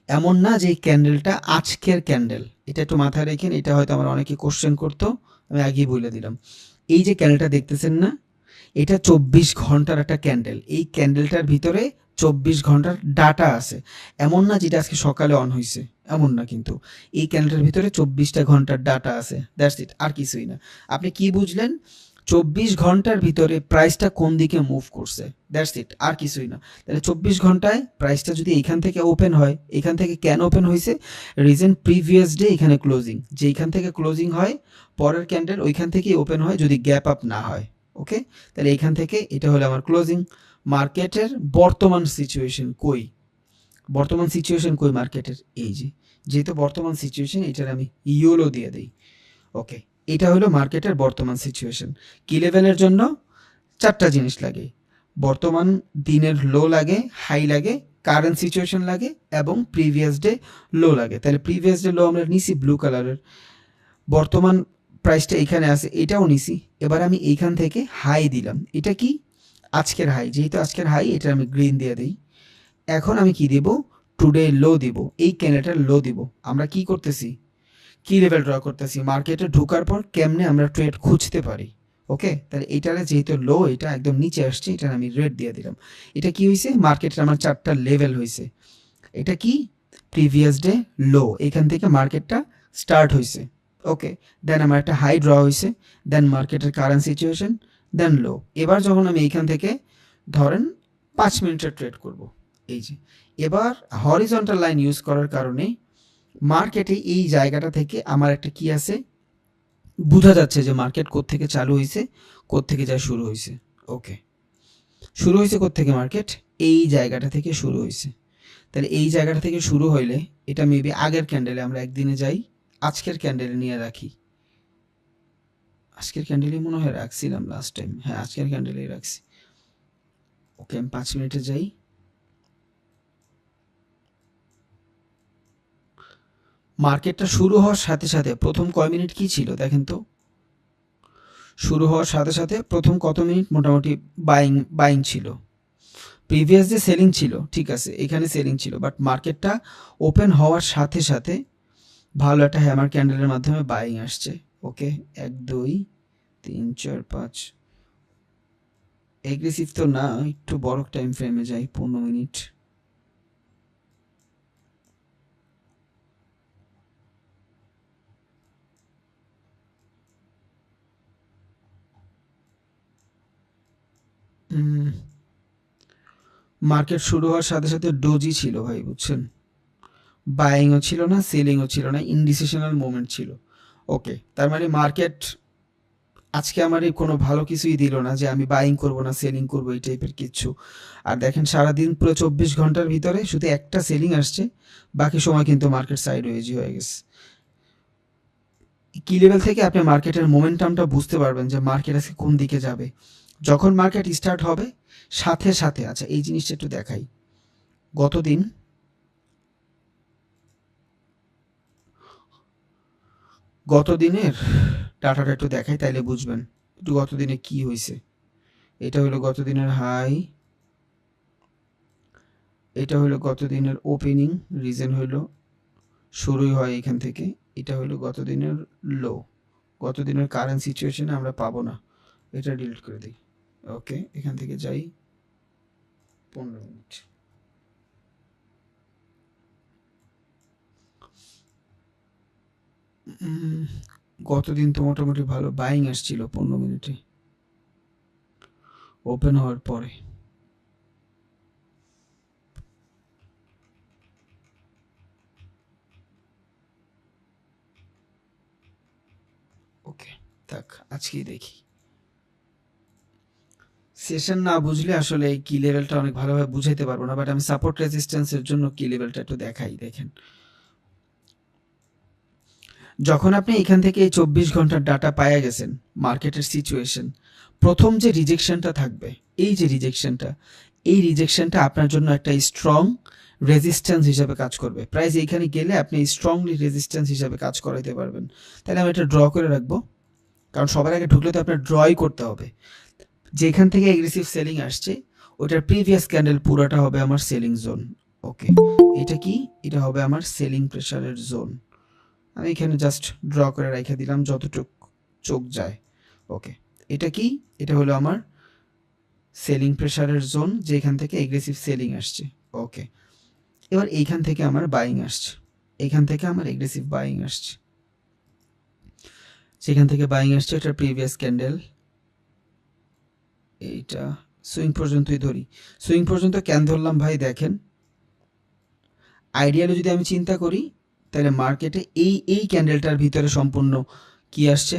Speaker 1: এমন না যে এই ক্যান্ডেলটা আজকের ক্যান্ডেল, এটা একটু মাথায় রেখেন, এটা হয়তো আমার অনেকে কোশ্চেন করতো, আমি আগেই বলে দিলাম। এই যে ক্যান্ডেলটা দেখতেছেন না, এটা 24 ঘন্টার একটা ক্যান্ডেল, এই ক্যান্ডেলটার ভিতরে 24 ঘন্টার ডাটা আছে। এমন না যেটা আজকে সকালে অন হয়েছে, এমন না, কিন্তু এই ক্যান্ডেলটার ভিতরে 24টা ঘন্টার ডাটা আছে, দ্যাটস ইট, আর কিছুই না। আপনি কি বুঝলেন, 24 ঘন্টার ভিতরে প্রাইসটা কোন দিকে মুভ করছে, দ্যাটস ইট, আর কিছুই না। তাহলে 24 ঘন্টায় প্রাইসটা যদি এইখান থেকে ওপেন হয়, এখান থেকে কেন ওপেন হয়েছে, রিজন প্রিভিয়াস ডে এখানে ক্লোজিং, যে এইখান থেকে ক্লোজিং হয় পরের ক্যান্ডেল ওইখান থেকেই ওপেন হয় যদি গ্যাপ আপ না হয়। ওকে, তাহলে এইখান থেকে এটা হলো আমার ক্লোজিং। মার্কেটের বর্তমান সিচুয়েশন কই, বর্তমান সিচুয়েশন কই মার্কেটের, এই যে, যেহেতু বর্তমান সিচুয়েশন এটার আমি ইউলো দিয়ে দিই। ওকে, এটা হলো মার্কেটের বর্তমান সিচুয়েশন। কি লেভেলের জন্য 4টা জিনিস লাগে, বর্তমান দিনের লো লাগে, হাই লাগে, কারেন্ট সিচুয়েশন লাগে এবং প্রিভিয়াস ডে লো লাগে। তাহলে প্রিভিয়াস ডে লো আমরা নিছি ব্লু কালারের, বর্তমান প্রাইসটা এখানে আছে এটাও নিছি। এবার আমি এইখান থেকে হাই দিলাম, এটা কি আজকের হাই, যেহেতু আজকের হাই এটা আমি গ্রিন দিয়ে দিই। এখন আমি কি দেব, টুডে লো দিব, এই ক্যান্ডেলটার লো দিব। আমরা কি করতেছি, কি লেভেল ড্র করতেছি, মার্কেটে ঢোকার পর কেমনে আমরা ট্রেড খুঁজতে পারি। ওকে, তাহলে এটারে যেহেতু লো, এটা একদম নিচে আসছে, এটা আমি রেড দিয়ে দিলাম। এটা কি হয়েছে, মার্কেটের আমার 4টা লেভেল হয়েছে। এটা কি, প্রিভিয়াস ডে লো, এখান থেকে মার্কেটটা স্টার্ট হয়েছে। ওকে, দেন আমার একটা হাই ড্র হয়েছে, দেন মার্কেটের কারেন্ট সিচুয়েশন, দেন লো। এবার যখন আমি এইখান থেকে ধরেন 5 মিনিটের ট্রেড করব, এই যে, এবার হরিজন্টাল লাইন ইউজ করার কারণে মার্কেটে এই জায়গাটা থেকে আমার একটা কি আছে, বোঝা যাচ্ছে যে মার্কেট কোত্থেকে চালু হয়েছে, কোত্থেকে যা শুরু হয়েছে। ওকে, শুরু হয়েছে কোত্থেকে, মার্কেট এই জায়গাটা থেকে শুরু হয়েছে। তাহলে এই জায়গাটা থেকে শুরু হইলে এটা মেবি আগের ক্যান্ডেলে, আমরা একদিনে যাই, আজকের ক্যান্ডেলে নিয়ে রাখি, আজকের ক্যান্ডেলে মনে হয় রাখছিলাম লাস্ট টাইম, হ্যাঁ আজকের ক্যান্ডেলেই রাখছি। ওকে, আমি 5 মিনিটে যাই, মার্কেটটা শুরু হওয়ার সাথে সাথে প্রথম কয় মিনিট কি ছিল দেখেন তো, শুরু হওয়ার সাথে সাথে প্রথম কত মিনিট মোটামুটি বাইং ছিল, প্রিভিয়াস যে সেলিং ছিল, ঠিক আছে এখানে সেলিং ছিল, বাট মার্কেটটা ওপেন হওয়ার সাথে সাথে ভালো একটা হ্যামার ক্যান্ডেলের মাধ্যমে বাইং আসছে। ওকে, 1 2 3 4 5, এগ্রেসিভ তো না, একটু বড় টাইম ফ্রেমে যাই, 15 মিনিট। মার্কেট শুরু হওয়ার সাথে সাথে ডোজি ছিল ভাই, বুঝছেন, বাইংও ছিল না, সেলিংও ছিল না, ইনডিসিশনাল মোমেন্ট ছিল। ওকে, তার মানে মার্কেট আজকে আমার কোনো ভালো কিছুই দিল না যে আমি বাইং করব না সেলিং করব, এই টাইপের কিচ্ছু। আর দেখেন সারাদিন পুরো 24 ঘন্টার ভিতরে শুধু একটা সেলিং আসছে, বাকি সময় কিন্তু মার্কেট সাইড হয়ে গেছে। কি লেভেল থেকে আপনি মার্কেটের মোমেন্টামটা বুঝতে পারবেন যে মার্কেট আজকে কোন দিকে যাবে, যখন মার্কেট স্টার্ট হবে সাথে সাথে। আচ্ছা এই জিনিসটা একটু দেখাই, গত দিনের ডাটাটা একটু দেখাই, তাইলে বুঝবেন একটু গত দিনে কি হয়েছে। এটা হলো গত দিনের হাই, এটা হলো গত দিনের ওপেনিং, রিজন হলো শুরুই হয় এখান থেকে। এটা হলো গত দিনের লো, গত দিনের কারেন্ট সিচুয়েশনে আমরা পাবো না, এটা ডিলিট করে দিই। ওকে, এখান থেকে যাই 15 মিনিট। গতদিন তো মোটামুটি ভালো বাইং আসছিল 15 মিনিটে ওপেন হওয়ার পরে। ওকে, থাক আজকেই দেখি। সেশন না বুঝলে আসলে এই কি লেভেলটা অনেক ভালোভাবে বুঝাইতে পারবো না, বাট আমি সাপোর্ট রেজিস্ট্যান্সের জন্য কি লেভেলটা একটু দেখাই। দেখেন যখন আপনি এখান থেকে এই 24 ঘন্টার ডাটা পায়া গেছেন, মার্কেটের সিচুয়েশন, প্রথম যে রিজেকশনটা থাকবে, এই যে রিজেকশনটা, এই রিজেকশনটা আপনার জন্য একটা স্ট্রং রেজিস্ট্যান্স হিসাবে কাজ করবে। প্রাইস এইখানে গেলে আপনি স্ট্রংলি রেজিস্ট্যান্স হিসাবে কাজ করাইতে পারবেন। তাহলে আমি এটা ড্র করে রাখবো, কারণ সবার আগে ঢুকলে তো আপনার ড্রই করতে হবে। যেখান থেকে এগ্রেসিভ সেলিং আসছে ওটার প্রিভিয়াস ক্যান্ডেল পুরোটা হবে আমার সেলিং জোন। ওকে, এটা কি? এটা হবে আমার সেলিং প্রেসারের জোন। আমি এখানে জাস্ট ড্র করে রেখে দিলাম যতটুক চোখ যায়। ওকে, এটা কি? এটা হলো আমার সেলিং প্রেসারের জোন, যেখান থেকে এগ্রেসিভ সেলিং আসছে। ওকে, এবার এইখান থেকে আমার বাইং আসছে, এইখান থেকে আমার এগ্রেসিভ বাইং আসছে, সেখান থেকে বাইং আসছে। এটার প্রিভিয়াস ক্যান্ডেল, এইটা সুইং পর্যন্তই ধরি। সুইং পর্যন্ত কেন ধরলাম ভাই? দেখেন, আইডিয়ালি যদি আমি চিন্তা করি তাহলে মার্কেটে এই ক্যান্ডেলটার ভিতরে সম্পূর্ণ কি আসছে,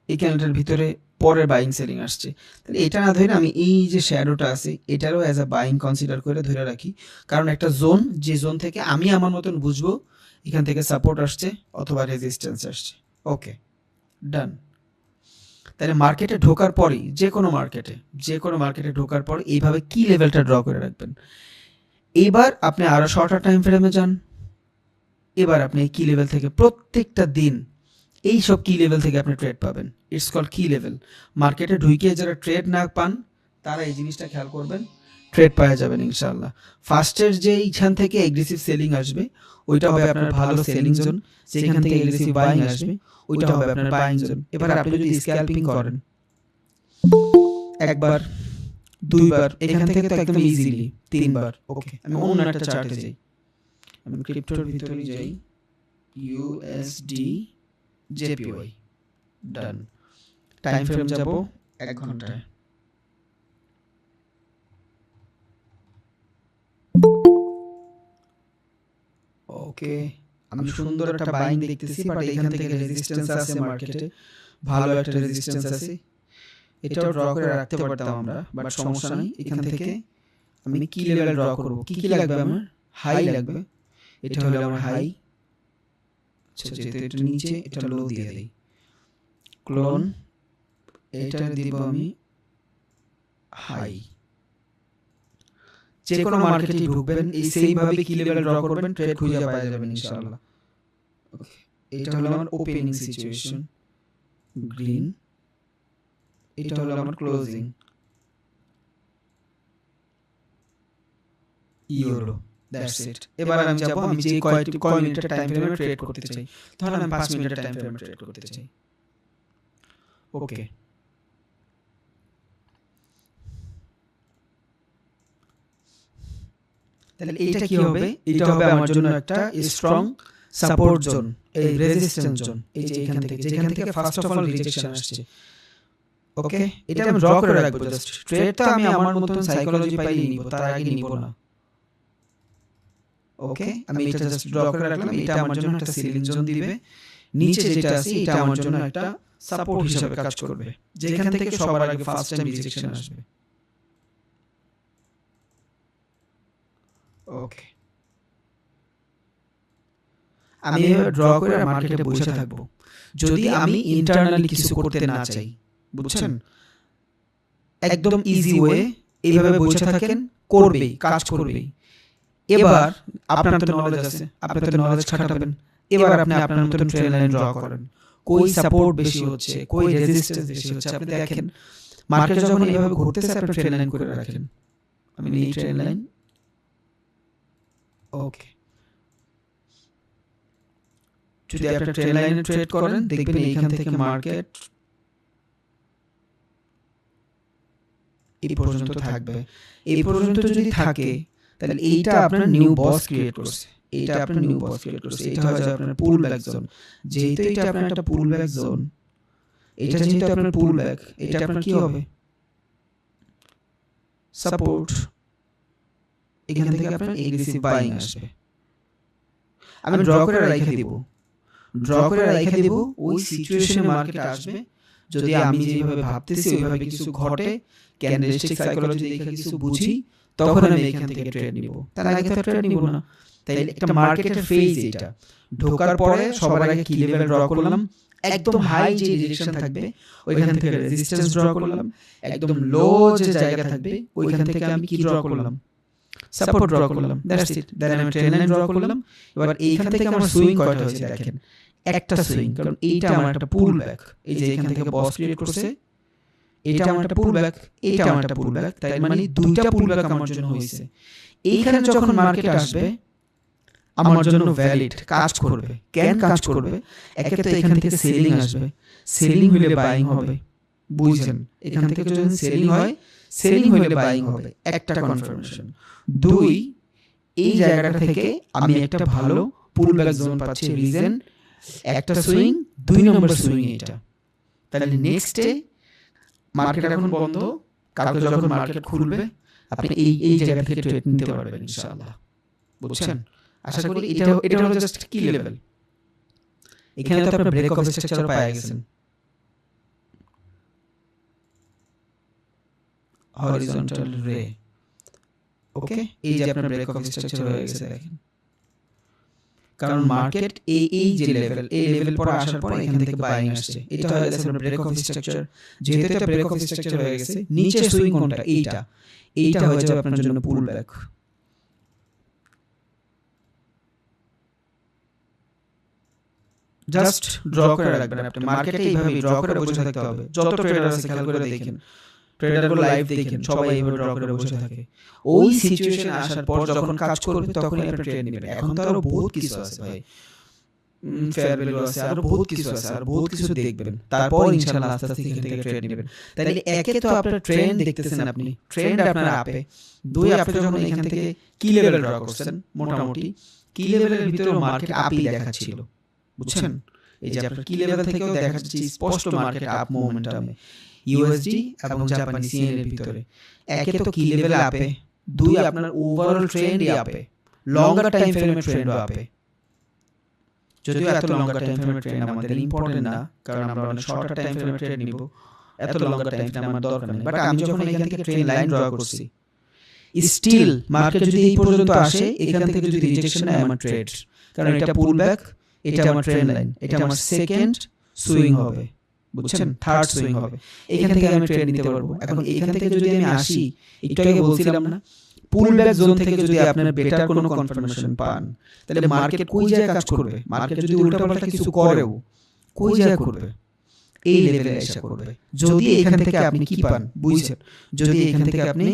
Speaker 1: এই ক্যান্ডেলটার ভিতরে পরের বাইং সেলিং আসছে। তাহলে এটা না ধরে আমি এই যে শ্যাডোটা আছে এটারও অ্যাজ আ বাইং কনসিডার করে ধরে রাখি, কারণ একটা জোন, যে জোন থেকে আমি আমার মতন বুঝবো এখান থেকে সাপোর্ট আসছে অথবা রেজিস্ট্যান্স আসছে। ওকে, ডান। তাহলে মার্কেটে ঢোকার পরেই, যে কোনো মার্কেটে ঢোকার পর এইভাবে কি লেভেলটা ড্র করে রাখবেন। এবার আপনি আরো শর্টার টাইম ফ্রেমে যান। এবার আপনি এই কি লেভেল থেকে প্রত্যেকটা দিন এই সব কি লেভেল থেকে আপনি ট্রেড পাবেন। ইটস কল কি লেভেল। মার্কেটে ঢুকে যারা ট্রেড না পান তারা এই জিনিসটা খেয়াল করবেন, ট্রেড পাওয়া যাবেন ইনশাআল্লাহ। ফার্স্টের যে এইখান থেকে এগ্রেসিভ সেলিং আসবে ওইটা হবে আপনার ভালো সেলিং জোন, যেখান থেকে এগ্রেসিভ বাইং আসবে ওইটা হবে আপনার বাইং জোন। এবার আপনি যদি স্ক্যালপিং করেন একবার, দুইবার, এখান থেকে তো একদম ইজিলি 3 বার। ওকে, আমি অন্য একটা চার্টে যাই, আমি ক্রিপ্টোর ভিতরে যাই, ইউএসডি জেপিওয়াই, ডান। টাইম ফ্রেম যাব 1 ঘন্টায়। ওকে, আমি সুন্দর একটা বাইং দেখতেছি, বাট এখান থেকে রেজিস্ট্যান্স আছে মার্কেটে, ভালো একটা রেজিস্ট্যান্স আছে। এটাও ড্র করে রাখতে পারতাম আমরা, বাট সমস্যা নেই। এখান থেকে আমি কি লেভেল ড্র করব, কি লাগবে আমার? হাই লাগবে। এটা হলো আমার হাই। আচ্ছা, যেহেতু এটা নিচে, এটা লো দিয়ে দেই, ক্লোন, এটা দিব আমি হাই। যে কোনো মার্কেটে ঢুকবেন এই সেইভাবে কি লেভেল ড্র করবেন, ট্রেড খুঁজে পাওয়া যাবেন ইনশাআল্লাহ। ওকে, এটা হলো আমার ওপেনিং সিচুয়েশন, গ্রিন। এটা হলো আমার ক্লোজিং, ইয়েলো। That's it. এবার আমি যাব, আমি যে কয় মিনিটের টাইম ফ্রেমে ট্রেড করতে চাই। ধরুন আমি 5 মিনিটের টাইম ফ্রেমে ট্রেড করতে চাই। ওকে, তাহলে এইটা কি হবে? এটা হবে আমার জন্য একটা স্ট্রং সাপোর্ট জোন, এই রেজিস্ট্যান্স জোন। এই যে এখান থেকে, যেখান থেকে ফার্স্ট অফ অল রিজেকশন আসছে। ওকে, এটা আমি ড্র করে রাখবো জাস্ট। ট্রেড তো আমি আমার মতন সাইকোলজি পাইলেই নিব, তার আগে নিব না। ওকে, আমি এটা জাস্ট ড্র করে রাখলাম। এটা আমার জন্য একটা সিলিং জোন দিবে, নিচে যেটা আছে এটা আমার জন্য একটা সাপোর্ট হিসেবে কাজ করবে, যেখান থেকে সবার আগে ফার্স্ট টাইম রিজেকশন আসবে। ওকে, আমি এবার ড্র করে মার্কেটে বসে থাকবো। যদি আমি ইন্টারনালি কিছু করতে না চাই, বুঝছেন, একদম ইজি ওয়ে, এইভাবে বসে থাকেন, করবেই, কাজ করবেই। এবার আপনার তো নলেজ আছে, আপনি তো নলেজ খাটাবেন। এবার আপনি আপনার মতন ট্রেন লাইন ড্র করেন, কই সাপোর্ট বেশি হচ্ছে, কই রেজিস্ট্যান্স বেশি হচ্ছে। আপনি দেখেন মার্কেট যখন এইভাবে ঘুরতেছে, আপনি ট্রেন লাইন করে রাখেন। আমি এই ট্রেন লাইন, ওকে, যদি আপনি ট্রেন লাইনে ট্রেড করেন দেখবেন এইখান থেকে মার্কেট এই পর্যন্ত থাকবে। এই পর্যন্ত যদি থাকে তাহলে এইটা আপনার নিউ বস ক্রিয়েট করছে, এইটা আপনার নিউ বস ক্রিয়েট করছে। এটা হচ্ছে আপনার পুল ব্যাক জোন। যেহেতু এটা আপনার একটা পুল ব্যাক জোন, এটা যেহেতু আপনার পুল ব্যাক, এটা আপনার কি হবে? সাপোর্ট। এখান থেকে আপনার এগ্রেসিভ বাইং আসবে। আমি ড্র করে রেখে দিব, ওই সিচুয়েশনে মার্কেট আসবে। যদি আমি যেভাবে ভাবতেছি ওইভাবে কিছু ঘটে, ক্যান্ডেলস্টিক সাইকোলজি দেখে কিছু বুঝি, তখন আমি এখান থেকে ট্রেড নিব। তার আগে তো ট্রেড নিব না। তাই একটা মার্কেটের ফেজ এটা। ঢোকার পরে সবার আগে কি লেভেল ড্র করলাম, একদম হাই যে ডিরেকশন থাকবে ওইখান থেকে রেজিস্ট্যান্স ড্র করলাম, একদম লো যে জায়গা থাকবে ওইখান থেকে আমি কি ড্র করলাম, সাপোর্ট ড্র করলাম। That's it. দেন আমি ট্রেন্ড লাইন ড্র করলাম। এবার এইখান থেকে আমার সুইং কয়টা হয়েছে দেখেন, একটা সুইং, কারণ এইটা আমার একটা পুল ব্যাক। এই যে এখান থেকে বস ক্রিয়েট করছে, এটা আমার একটা পুল ব্যাক, এটা আমার একটা পুল ব্যাক, তাই মানে দুইটা পুল ব্যাক আমার জন্য হয়েছে। এইখানে যখন মার্কেট আসবে আমার জন্য ভ্যালিড কাজ করবে। কেন কাজ করবে? একে তো এখান থেকে সেলিং আসবে, সেলিং হলে বাইং হবে, বুঝছেন? এখান থেকে যদি সেলিং হয়, সেলিং হলে বাইং হবে, একটা কনফার্মেশন। দুই, এই জায়গাটা থেকে আমি একটা ভালো পুল ব্যাক জোন পাচ্ছি, রিজন একটা সুইং, 2 নম্বর সুইং এটা। তাহলে নেক্সটে মার্কেট এখন বন্ধ, কালকে যখন মার্কেট খুলবে আপনি এই জায়গা থেকে ট্রেড নিতে পারবেন ইনশাআল্লাহ, বুঝছেন? আশা করি এটা হলো জাস্ট কি লেভেল। এখানে তো আপনি ব্রেক অফ স্ট্রাকচার পেয়ে গেছেন, হরিজন্টাল রে। ওকে, এই যে আপনার ব্রেক অফ স্ট্রাকচার হয়ে গেছে দেখেন, কারণ মার্কেট এই যে লেভেল, এই লেভেল পরে আসার পরে এখান থেকে বাইং আসছে। এটা হয়ে গেছে আপনার ব্রেক অফ স্ট্রাকচার। যেহেতু এটা ব্রেক অফ স্ট্রাকচার হয়ে গেছে, নিচে সুইং কোনটা? এইটা হয়ে যাবে আপনার জন্য পুল ব্যাক। জাস্ট ড্র করে রাখবেন আপনি। মার্কেটে এইভাবে ড্র করে বসে থাকতে হবে। যত ট্রেডার আছে খেয়াল করে দেখেন, ট্রেডারগুলো লাইভ দেখেন, সবাই এইভাবে ড্র করে বসে থাকে। ওই সিচুয়েশন আসার পর যখন কাজ করবে তখনই আপনি ট্রেড নেবেন। এখন তো আরো বহুত কিছু আছে ভাই, ফেয়ার ভ্যালু আছে, আরো বহুত কিছু আছে, আর বহুত কিছু দেখবেন, তারপর ইনশাআল্লাহ আস্তে আস্তে এখান থেকে ট্রেড নেবেন। তাহলে একে তো আপনার ট্রেন্ড দেখতেছেন আপনি, ট্রেন্ড আপনার আপে। দুই, আপনি যখন এখান থেকে কি লেভেল ড্র করছেন, মোটামুটি কি লেভেলের ভিতরে মার্কেট আপই দেখাচ্ছিল, বুঝছেন? এই যে আপনার কি লেভেল থেকেও দেখাচ্ছে স্পষ্ট মার্কেট আপ মোমেন্টামে ইউএসডি এবং জাপানি সিএন এর ভিতরে। একে তো কি লেভেল আপে, দুই আপনার ওভারঅল ট্রেন্ডই আপে, লঙ্গার টাইম ফ্রেমের ট্রেন্ডও আপে। যদিও এত লঙ্গার টাইম ফ্রেমের ট্রেন্ড আমাদের ইম্পর্টেন্ট না, কারণ আমরা অনেক শর্টার টাইম ফ্রেমের ট্রেন্ড নিব, এত লঙ্গার টাইম ফ্রেম আমার দরকার নেই। বাট আমি যখন এখান থেকে ট্রেন্ড লাইন ড্র করছি, স্টিল মার্কেট যদি এই পর্যন্ত আসে, এখান থেকে যদি রিজেকশন হয় আমার ট্রেড, কারণ এটা পুল ব্যাক, এটা আমার ট্রেন্ড লাইন, এটা আমার সেকেন্ড সুইং হবে, বুঝছেন? থার্ড সুইং হবে, এখান থেকে আমি ট্রেড নিতে পারবো। এখন এখান থেকে যদি আমি আসি, একটু আগে বলছিলাম না, পুল ব্যাক জোন থেকে যদি আপনার বেটার কোনো কনফার্মেশন পান, তাহলে মার্কেট কোন জায়গায় কাজ করবে? মার্কেট যদি উল্টাপাল্টা কিছু করেও কোন জায়গায় করবে? এই লেভেলে এসে করবে। যদি এখান থেকে আপনি কি পান, বুঝছেন? যদি এখান থেকে আপনি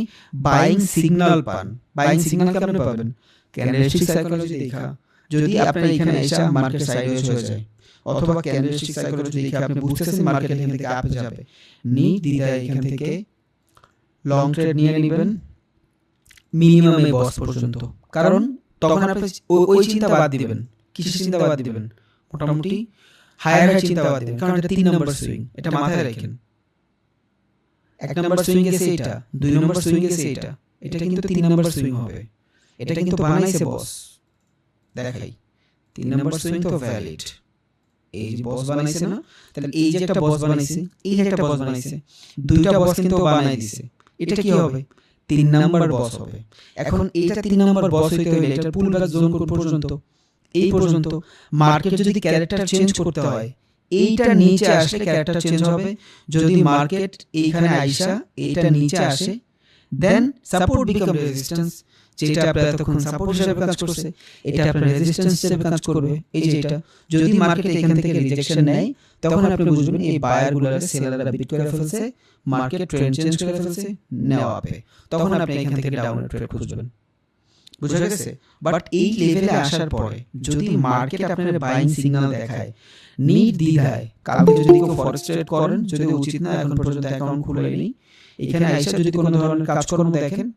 Speaker 1: বাইং সিগন্যাল পান, বাইং সিগন্যাল আপনি পাবেন ক্যান্ডেলস্টিক সাইকোলজি দেখা, যদি আপনার এখানে এসে মার্কেট সাইডওয়েজ হয়ে যায়, অথবা ক্যান্ডেলস্টিক সাইকোলজি দেখে আপনি বুঝতেছেন মার্কেট এখান থেকে আপে যাবে, দ্বিধায় এখান থেকে লং ট্রেড নিয়ে নেবেন মিনিমাম এই বস পর্যন্ত। কারণ তখন আপনি ওই চিন্তা বাদ দিবেন। কিসের চিন্তা বাদ দিবেন? মোটামুটি হায়ার চিন্তা বাদ দিবেন, কারণ এটা 3 নম্বর সুইং, এটা মাথায় রাখেন। 1 নম্বর সুইং গেছে এটা, 2 নম্বর সুইং গেছে এটা, এটা কিন্তু 3 নম্বর সুইং হবে। এটা কিন্তু বানাইছে বস, দেখাই 3 নম্বর সুইং তো ভ্যালিড। এই যে বস বানাইছে না, তাহলে এই যে একটা বস বানাইছে, এই যে একটা বস বানাইছে, দুইটা বস কিন্তু বানাই দিছে। এটা কি হবে? 3 নাম্বার বস হবে। এখন এটা 3 নাম্বার বস হইতে হলে এটা পুল ব্যাক জোন কোন পর্যন্ত? এই পর্যন্ত। মার্কেট যদি ক্যারেক্টার চেঞ্জ করতে হয়, এইটা নিচে আসলে ক্যারেক্টার চেঞ্জ হবে। যদি মার্কেট এইখানে আইসা এইটা নিচে আসে, দেন সাপোর্ট বিকাম রেজিস্ট্যান্স, যেটা আপনার তখন সাপোর্ট হিসেবে কাজ করছে, এটা আপনার রেজিস্ট্যান্স হিসেবে কাজ করবে। এই যে এটা যদি মার্কেট এখান থেকে রিজেকশন নেয়, তখন আপনি বুঝবেন এই বায়ারগুলোর সেলাররা বিট করে ফেলছে, মার্কেট ট্রেন্ড চেঞ্জ করে ফেলছে, নেওয়া হবে। তখন আপনি এখান থেকে ডাউন ট্রেড খুঁজবেন, বুঝা গেছে? বাট এই লেভেলে আসার পরে যদি মার্কেট আপনার বাইং সিগন্যাল দেখায়, নির্দ্বিধায় কালকে যদি কেউ ফরেক্স ট্রেড করেন, যদি উচিত না, এখন পর্যন্ত অ্যাকাউন্ট খুলেনি, এখানে আইসা যদি কোনো ধরনের কাজকর্ম দেখেন,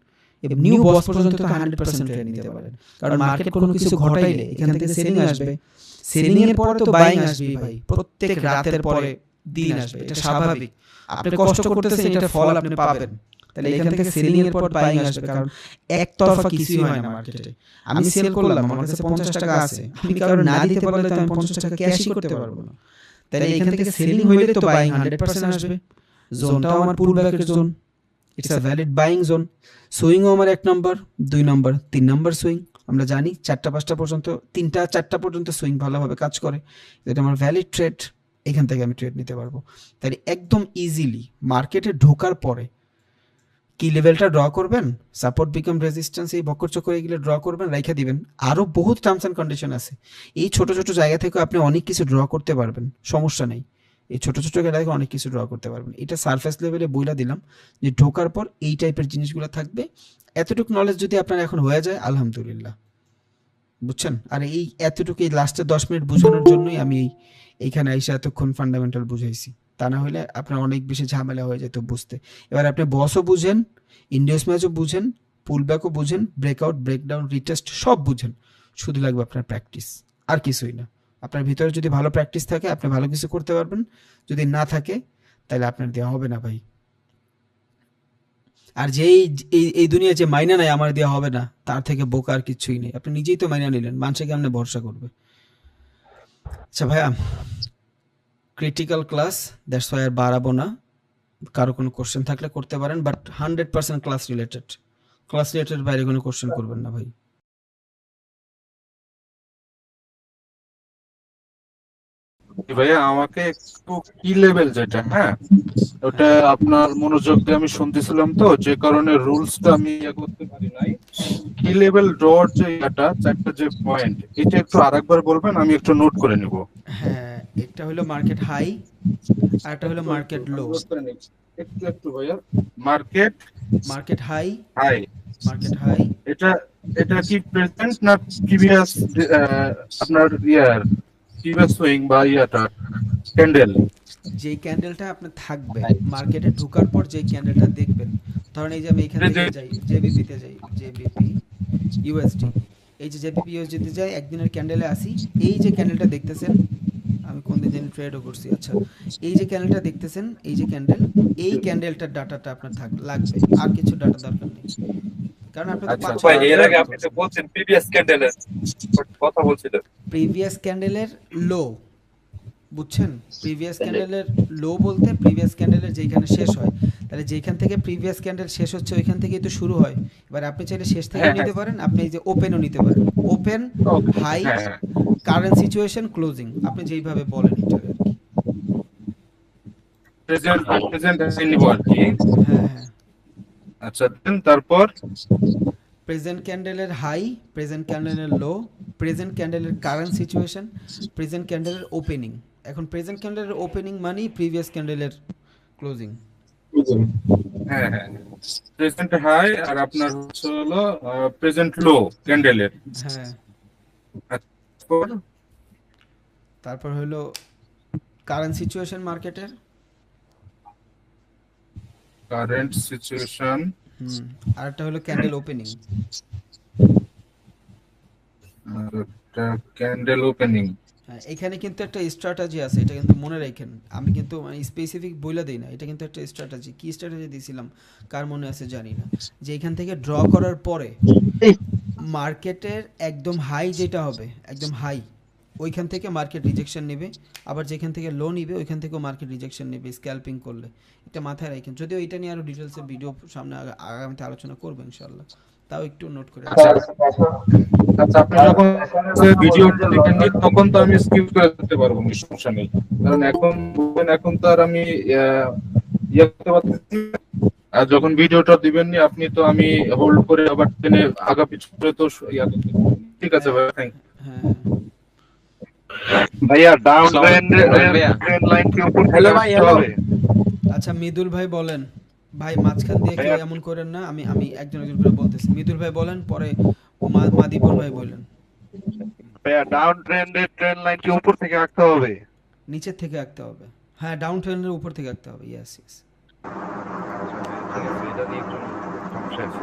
Speaker 1: নিউ বস পর্যন্ত তো 100% ট্রেড নিতে পারেন। কারণ মার্কেট কোনো কিছু ঘটাইলে এখান থেকে সেলিং আসবে, সেলিং এর পরে তো বাইং আসবে ভাই, প্রত্যেক রাতের পরে দিন আসবে, এটা স্বাভাবিক। আপনি কষ্ট করতেছেন, এটার ফল আপনি পাবেন। তাহলে এখান থেকে সেলিং এর পর বাইং আসবে, কারণ একতরফা কিছুই হয় না মার্কেটে। আমি সেল করলাম, আমার কাছে 50 টাকা আছে, আমি কারণ না দিতে পারলে তো আমি 50 টাকা ক্যাশই করতে পারবো না। তাহলে এখান থেকে সেলিং হইলে তো বাইং 100% আসবে। জোনটাও আমার পুল ব্যাকের zone, it's a valid buying zone. সুইংও আমার 1 নম্বর, 2 নম্বর, 3 নম্বর সুইং, আমরা জানি 4টা-5টা পর্যন্ত, 3টা-4টা পর্যন্ত সুইং ভালোভাবে কাজ করে। এটা আমার ভ্যালিড ট্রেড, এখান থেকে আমি ট্রেড নিতে পারবো। তাই একদম ইজিলি মার্কেটে ঢোকার পরে কি লেভেলটা ড্র করবেন, সাপোর্ট বিকাম রেজিস্ট্যান্স, এই বক্কর চক্কর এগুলো ড্র করবেন, রাইখা দিবেন। আরও বহুত টার্মস অ্যান্ড কন্ডিশন আছে। এই ছোট ছোট জায়গা থেকে আপনি অনেক কিছু ড্র করতে পারবেন, সমস্যা নেই। এই ছোট ছোট জায়গা থেকে অনেক কিছু ড্র করতে পারবেন। এটা সারফেস লেভেলে বইলা দিলাম যে ঢোকার পর এই টাইপের জিনিসগুলো থাকবে। এতটুকু নলেজ যদি আপনার এখন হয়ে যায়, আলহামদুলিল্লাহ, বুঝছেন। আর এই এতটুকু এই লাস্টের 10 মিনিট বোঝানোর জন্যই আমি এইখানে এসে এতক্ষণ ফান্ডামেন্টাল বুঝাইছি। তা না হলে আপনার অনেক বেশি ঝামেলা হয়ে যেত বুঝতে। এবার আপনি বসও বুঝেন, ইন্ডিয়াস ম্যাচও বুঝেন, পুলব্যাকও বুঝেন, ব্রেকআউট, ব্রেকডাউন, রিটেস্ট সব বুঝেন। শুধু লাগবে আপনার প্র্যাকটিস, আর কিছুই না। আপনার ভিতরে যদি ভালো প্র্যাকটিস থাকে আপনি ভালো কিছু করতে পারবেন, যদি না থাকে তাহলে আপনার দেওয়া হবে না ভাই। আর যেই এই দুনিয়া যে মাইনা নাই আমার দেওয়া হবে না, তার থেকে বোকা আর কিছুই নেই। আপনি নিজেই তো মাইনা নিলেন, মানুষে কেমনে ভরসা করবে। আচ্ছা ভাইয়া, ক্রিটিক্যাল ক্লাস, দ্যাটস ওয়াই আর বাড়াবো না। কারো কোনো কোশ্চেন থাকলে করতে পারেন, but 100% class related. Class related বাইরে কোনো কোশ্চেন করবেন না ভাই।
Speaker 2: ভাইয়া আমাকে একটু কি লেভেল যেটা, হ্যাঁ ওটা
Speaker 1: হ্যাঁ
Speaker 2: আপনার মনোযোগ দিয়ে আমি শুনতেছিলাম, তো যে কারণে রুলসটা আমি করতে পারি নাই। কি লেভেল ড্রর যে এটা 4টা যে পয়েন্ট, এটা একটু আরেকবার বলবেন, আমি একটু নোট করে নিব।
Speaker 1: হ্যাঁ, একটা হলো মার্কেট হাই আর একটা হলো
Speaker 2: একটু একটু
Speaker 1: মার্কেট লো।
Speaker 2: আমি নোট করে নিই। একটু একটু ভাইয়া, market
Speaker 1: market high,
Speaker 2: high,
Speaker 1: market high,
Speaker 2: এটা এটা কি প্রেজেন্ট না প্রিভিয়াস, আপনার ইয়ার প্রিভিয়াস সুইং বা ইয়াটা ক্যান্ডেল?
Speaker 1: যেই ক্যান্ডেলটা আপনার থাকবে মার্কেটে ঢোকার পর, যেই ক্যান্ডেলটা দেখবেন, ধরেন এই যে আমি এখান থেকে যাই জেবিপিতে যাই, জেবিপি ইউএসডি, এই যে জেবিপি ইউএসডিতে যাই, একদিনের ক্যান্ডেলে আসি, এই যে ক্যান্ডেলটা দেখতেছেন, আমি কোন দিন জানি ট্রেডও করছি। আচ্ছা, এই যে ক্যান্ডেলটা দেখতেছেন, এই যে ক্যান্ডেল, এই ক্যান্ডেলটার ডাটাটা আপনার লাগবে, আর কিছু ডাটা দরকার নেই। কারণ আপনি তো
Speaker 2: আচ্ছা
Speaker 1: 5-6
Speaker 2: আচ্ছা,
Speaker 3: ভাই এর
Speaker 1: ঘন্টা
Speaker 3: আগে
Speaker 1: ট্রেড
Speaker 3: আপনি তো
Speaker 1: করছেন।
Speaker 3: বলছেন প্রিভিয়াস ক্যান্ডেলের কথা বলছিলেন।
Speaker 1: প্রিভিয়াস ক্যান্ডেলের লো, বুঝছেন, প্রিভিয়াস ক্যান্ডেলের লো বলতে প্রিভিয়াস ক্যান্ডেলের যেখানে শেষ হয়, তাহলে যেখান থেকে প্রিভিয়াস ক্যান্ডেল শেষ হচ্ছে ওইখান থেকেই তো শুরু হয়। এবার আপনি চাইলে শেষ থেকেও
Speaker 2: হ্যাঁ হ্যাঁ,
Speaker 1: নিতে পারেন, আপনি এই যে ওপেনও নিতে পারেন, ওপেন,
Speaker 2: ওকে,
Speaker 1: হাই,
Speaker 2: হ্যাঁ হ্যাঁ,
Speaker 1: কারেন্ট সিচুয়েশন, ক্লোজিং, আপনি যেইভাবে বলেন এটা আর কি।
Speaker 2: প্রেজেন্ট প্রেজেন্ট নিব আর কি।
Speaker 1: হ্যাঁ হ্যাঁ,
Speaker 2: আচ্ছা দেন তারপর
Speaker 1: প্রেজেন্ট ক্যান্ডেলের হাই, প্রেজেন্ট ক্যান্ডেলের লো, প্রেজেন্ট ক্যান্ডেলের কারেন্ট সিচুয়েশন, প্রেজেন্ট ক্যান্ডেলের ওপেনিং। এখন প্রেজেন্ট ক্যান্ডেলের ওপেনিং মানেই প্রিভিয়াস ক্যান্ডেলের ক্লোজিং।
Speaker 2: হ্যাঁ হ্যাঁ, প্রেজেন্ট হাই আর আপনার হচ্ছে হলো প্রেজেন্ট লো ক্যান্ডেলের।
Speaker 1: হ্যাঁ,
Speaker 2: তারপর
Speaker 1: তারপর হলো কারেন্ট সিচুয়েশন মার্কেটের।
Speaker 2: কারেন্ট সিচুয়েশন,
Speaker 1: হুম, আর একটা হলো ক্যান্ডেল ওপেনিং।
Speaker 2: আর একটা ক্যান্ডেল ওপেনিং।
Speaker 1: হ্যাঁ, এখানে কিন্তু একটা স্ট্র্যাটেজি আছে, এটা কিন্তু মনে রাখেন। আমি কিন্তু মানে স্পেসিফিক বইলা দিই না, এটা কিন্তু একটা স্ট্র্যাটেজি। কি স্ট্র্যাটেজি দিয়েছিলাম কার মনে আছে জানি না, যে এখান থেকে ড্র করার পরে মার্কেটের একদম হাই যেটা হবে, একদম হাই, ওইখান থেকে মার্কেট রিজেকশন নেবে, আবার যেখান থেকে লো নিবে ওইখান থেকেও মার্কেট রিজেকশন নেবে স্ক্যাল্পিং করলে। এটা মাথায় রাখেন। যদিও এটা নিয়ে আরও ডিটেলসে ভিডিও সামনে আগামীতে আলোচনা করবো ইনশাল্লাহ, তাও একটু নোট করে
Speaker 2: আচ্ছা
Speaker 1: রাখেন।
Speaker 2: আচ্ছা, আপনি যখন ভিডিওটা দেখেন নি তখন তো আমি স্কিপ করে দিতে পারবো, সমস্যা নেই। কারণ এখন এখন তো আর আমি ইয়ে করতে পারতেছি না। আর যখন ভিডিওটা দিবেন নি আপনি, তো আমি হোল্ড করে আবার টেনে আগা পিছু করে তো ইয়া করতে পারবো। ঠিক আছে ভাই, থ্যাংক
Speaker 1: হ্যাঁ,
Speaker 3: ভাইয়া ডাউন
Speaker 4: আসসালামু আলাইকুম ভাইয়া।
Speaker 3: ট্রেন্ড লাইন কি উপর
Speaker 4: হ্যালো ভাই, হ্যালো।
Speaker 1: আচ্ছা মৃদুল ভাই বলেন। ভাই মাঝখান দিয়ে কেউ এমন করেন না, আমি আমি একজন একজন করে বলতেছি। মৃদুল ভাই বলেন, পরে মাদিপুর ভাই বলেন।
Speaker 3: ভাইয়া ডাউন ট্রেন্ডের ট্রেন্ড লাইন কি উপর থেকে আঁকতে হবে?
Speaker 1: নিচের থেকে আঁকতে হবে। হ্যাঁ, ডাউন ট্রেন্ডের উপর থেকে আঁকতে হবে। Yes yes.
Speaker 3: ঠিক আছে, এটা নিয়ে একটু সমস্যা আছে।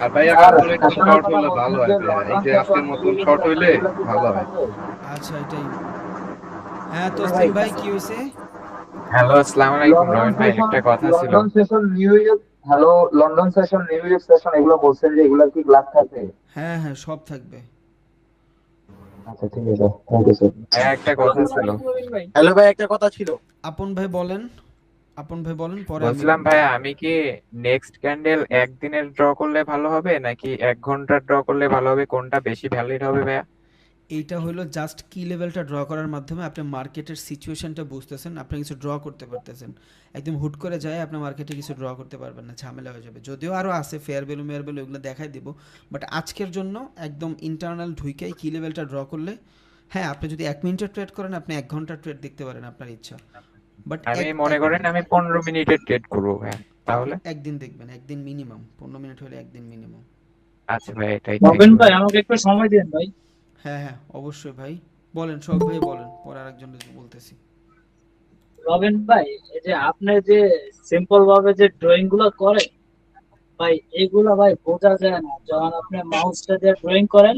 Speaker 3: আর ভাইয়া তারপরে একটু শর্ট হলে ভালো হয় ভাইয়া, এই যে আজকের মতন শর্ট হইলে ভালো হয়।
Speaker 1: আচ্ছা এটাই। হ্যাঁ তসলিম ভাই কি হয়েছে?
Speaker 4: হ্যালো, আসসালামু আলাইকুম রবিন ভাই, একটা কথা ছিল।
Speaker 5: London session new York, hello London session new York session এগুলো বলছেন যে এগুলা কি গ্লাস থাকে?
Speaker 1: হ্যাঁ হ্যাঁ, সব থাকবে।
Speaker 5: আচ্ছা ঠিক আছে, থ্যাংক ইউ স্যার।
Speaker 4: ভাইয়া একটা কথা ছিল।
Speaker 6: হ্যালো ভাই, একটা কথা ছিল।
Speaker 1: আপন ভাই বলেন। আপন ভাই বলেন, পরে আমি
Speaker 4: বলছিলাম ভাইয়া, আমি কি নেক্সট ক্যান্ডেল একদিনের ড্র করলে ভালো হবে নাকি 1 ঘন্টার ড্র করলে ভালো হবে, কোনটা বেশি ভ্যালিড হবে ভাইয়া?
Speaker 1: এইটা হলো জাস্ট কি লেভেলটা ড্র করার মাধ্যমে আপনি মার্কেটের সিচুয়েশনটা বুঝতেছেন, আপনি কিছু ড্র করতে পারতেছেন। একদম হুট করে যায় আপনি মার্কেটে কিছু ড্র করতে পারবেন না, ঝামেলা হয়ে যাবে। যদিও আরও আছে ফেয়ার ভ্যালু মেয়ার ভ্যালু, এগুলো দেখাই দিব, বাট আজকের জন্য একদম ইন্টারনাল ঢুইকাই কি লেভেলটা ড্র করলে, হ্যাঁ আপনি যদি 1 মিনিটের ট্রেড করেন আপনি 1 ঘন্টার ট্রেড দেখতে পারেন, আপনার ইচ্ছা। বাট
Speaker 4: আমি মনে করেন আমি 15 মিনিটের ট্রেড করবো ভাইয়া, তাহলে?
Speaker 1: একদিন দেখবেন, একদিন মিনিমাম, 15 মিনিট হলে একদিন মিনিমাম।
Speaker 4: আচ্ছা ভাই, এটাই
Speaker 6: রবিন ভাই আমাকে একটু সময় দিন ভাই।
Speaker 1: হ্যাঁ হ্যাঁ অবশ্যই ভাই, বলেন সব ভাই বলেন, পরে আরেকজন বলতেছি।
Speaker 6: রবিন ভাই, এই যে আপনি যে সিম্পল ভাবে যে ড্রয়িং গুলো করেন ভাই, এগুলা ভাই বোঝা যায় না। যখন আপনি মাউসটা দিয়ে ড্রয়িং করেন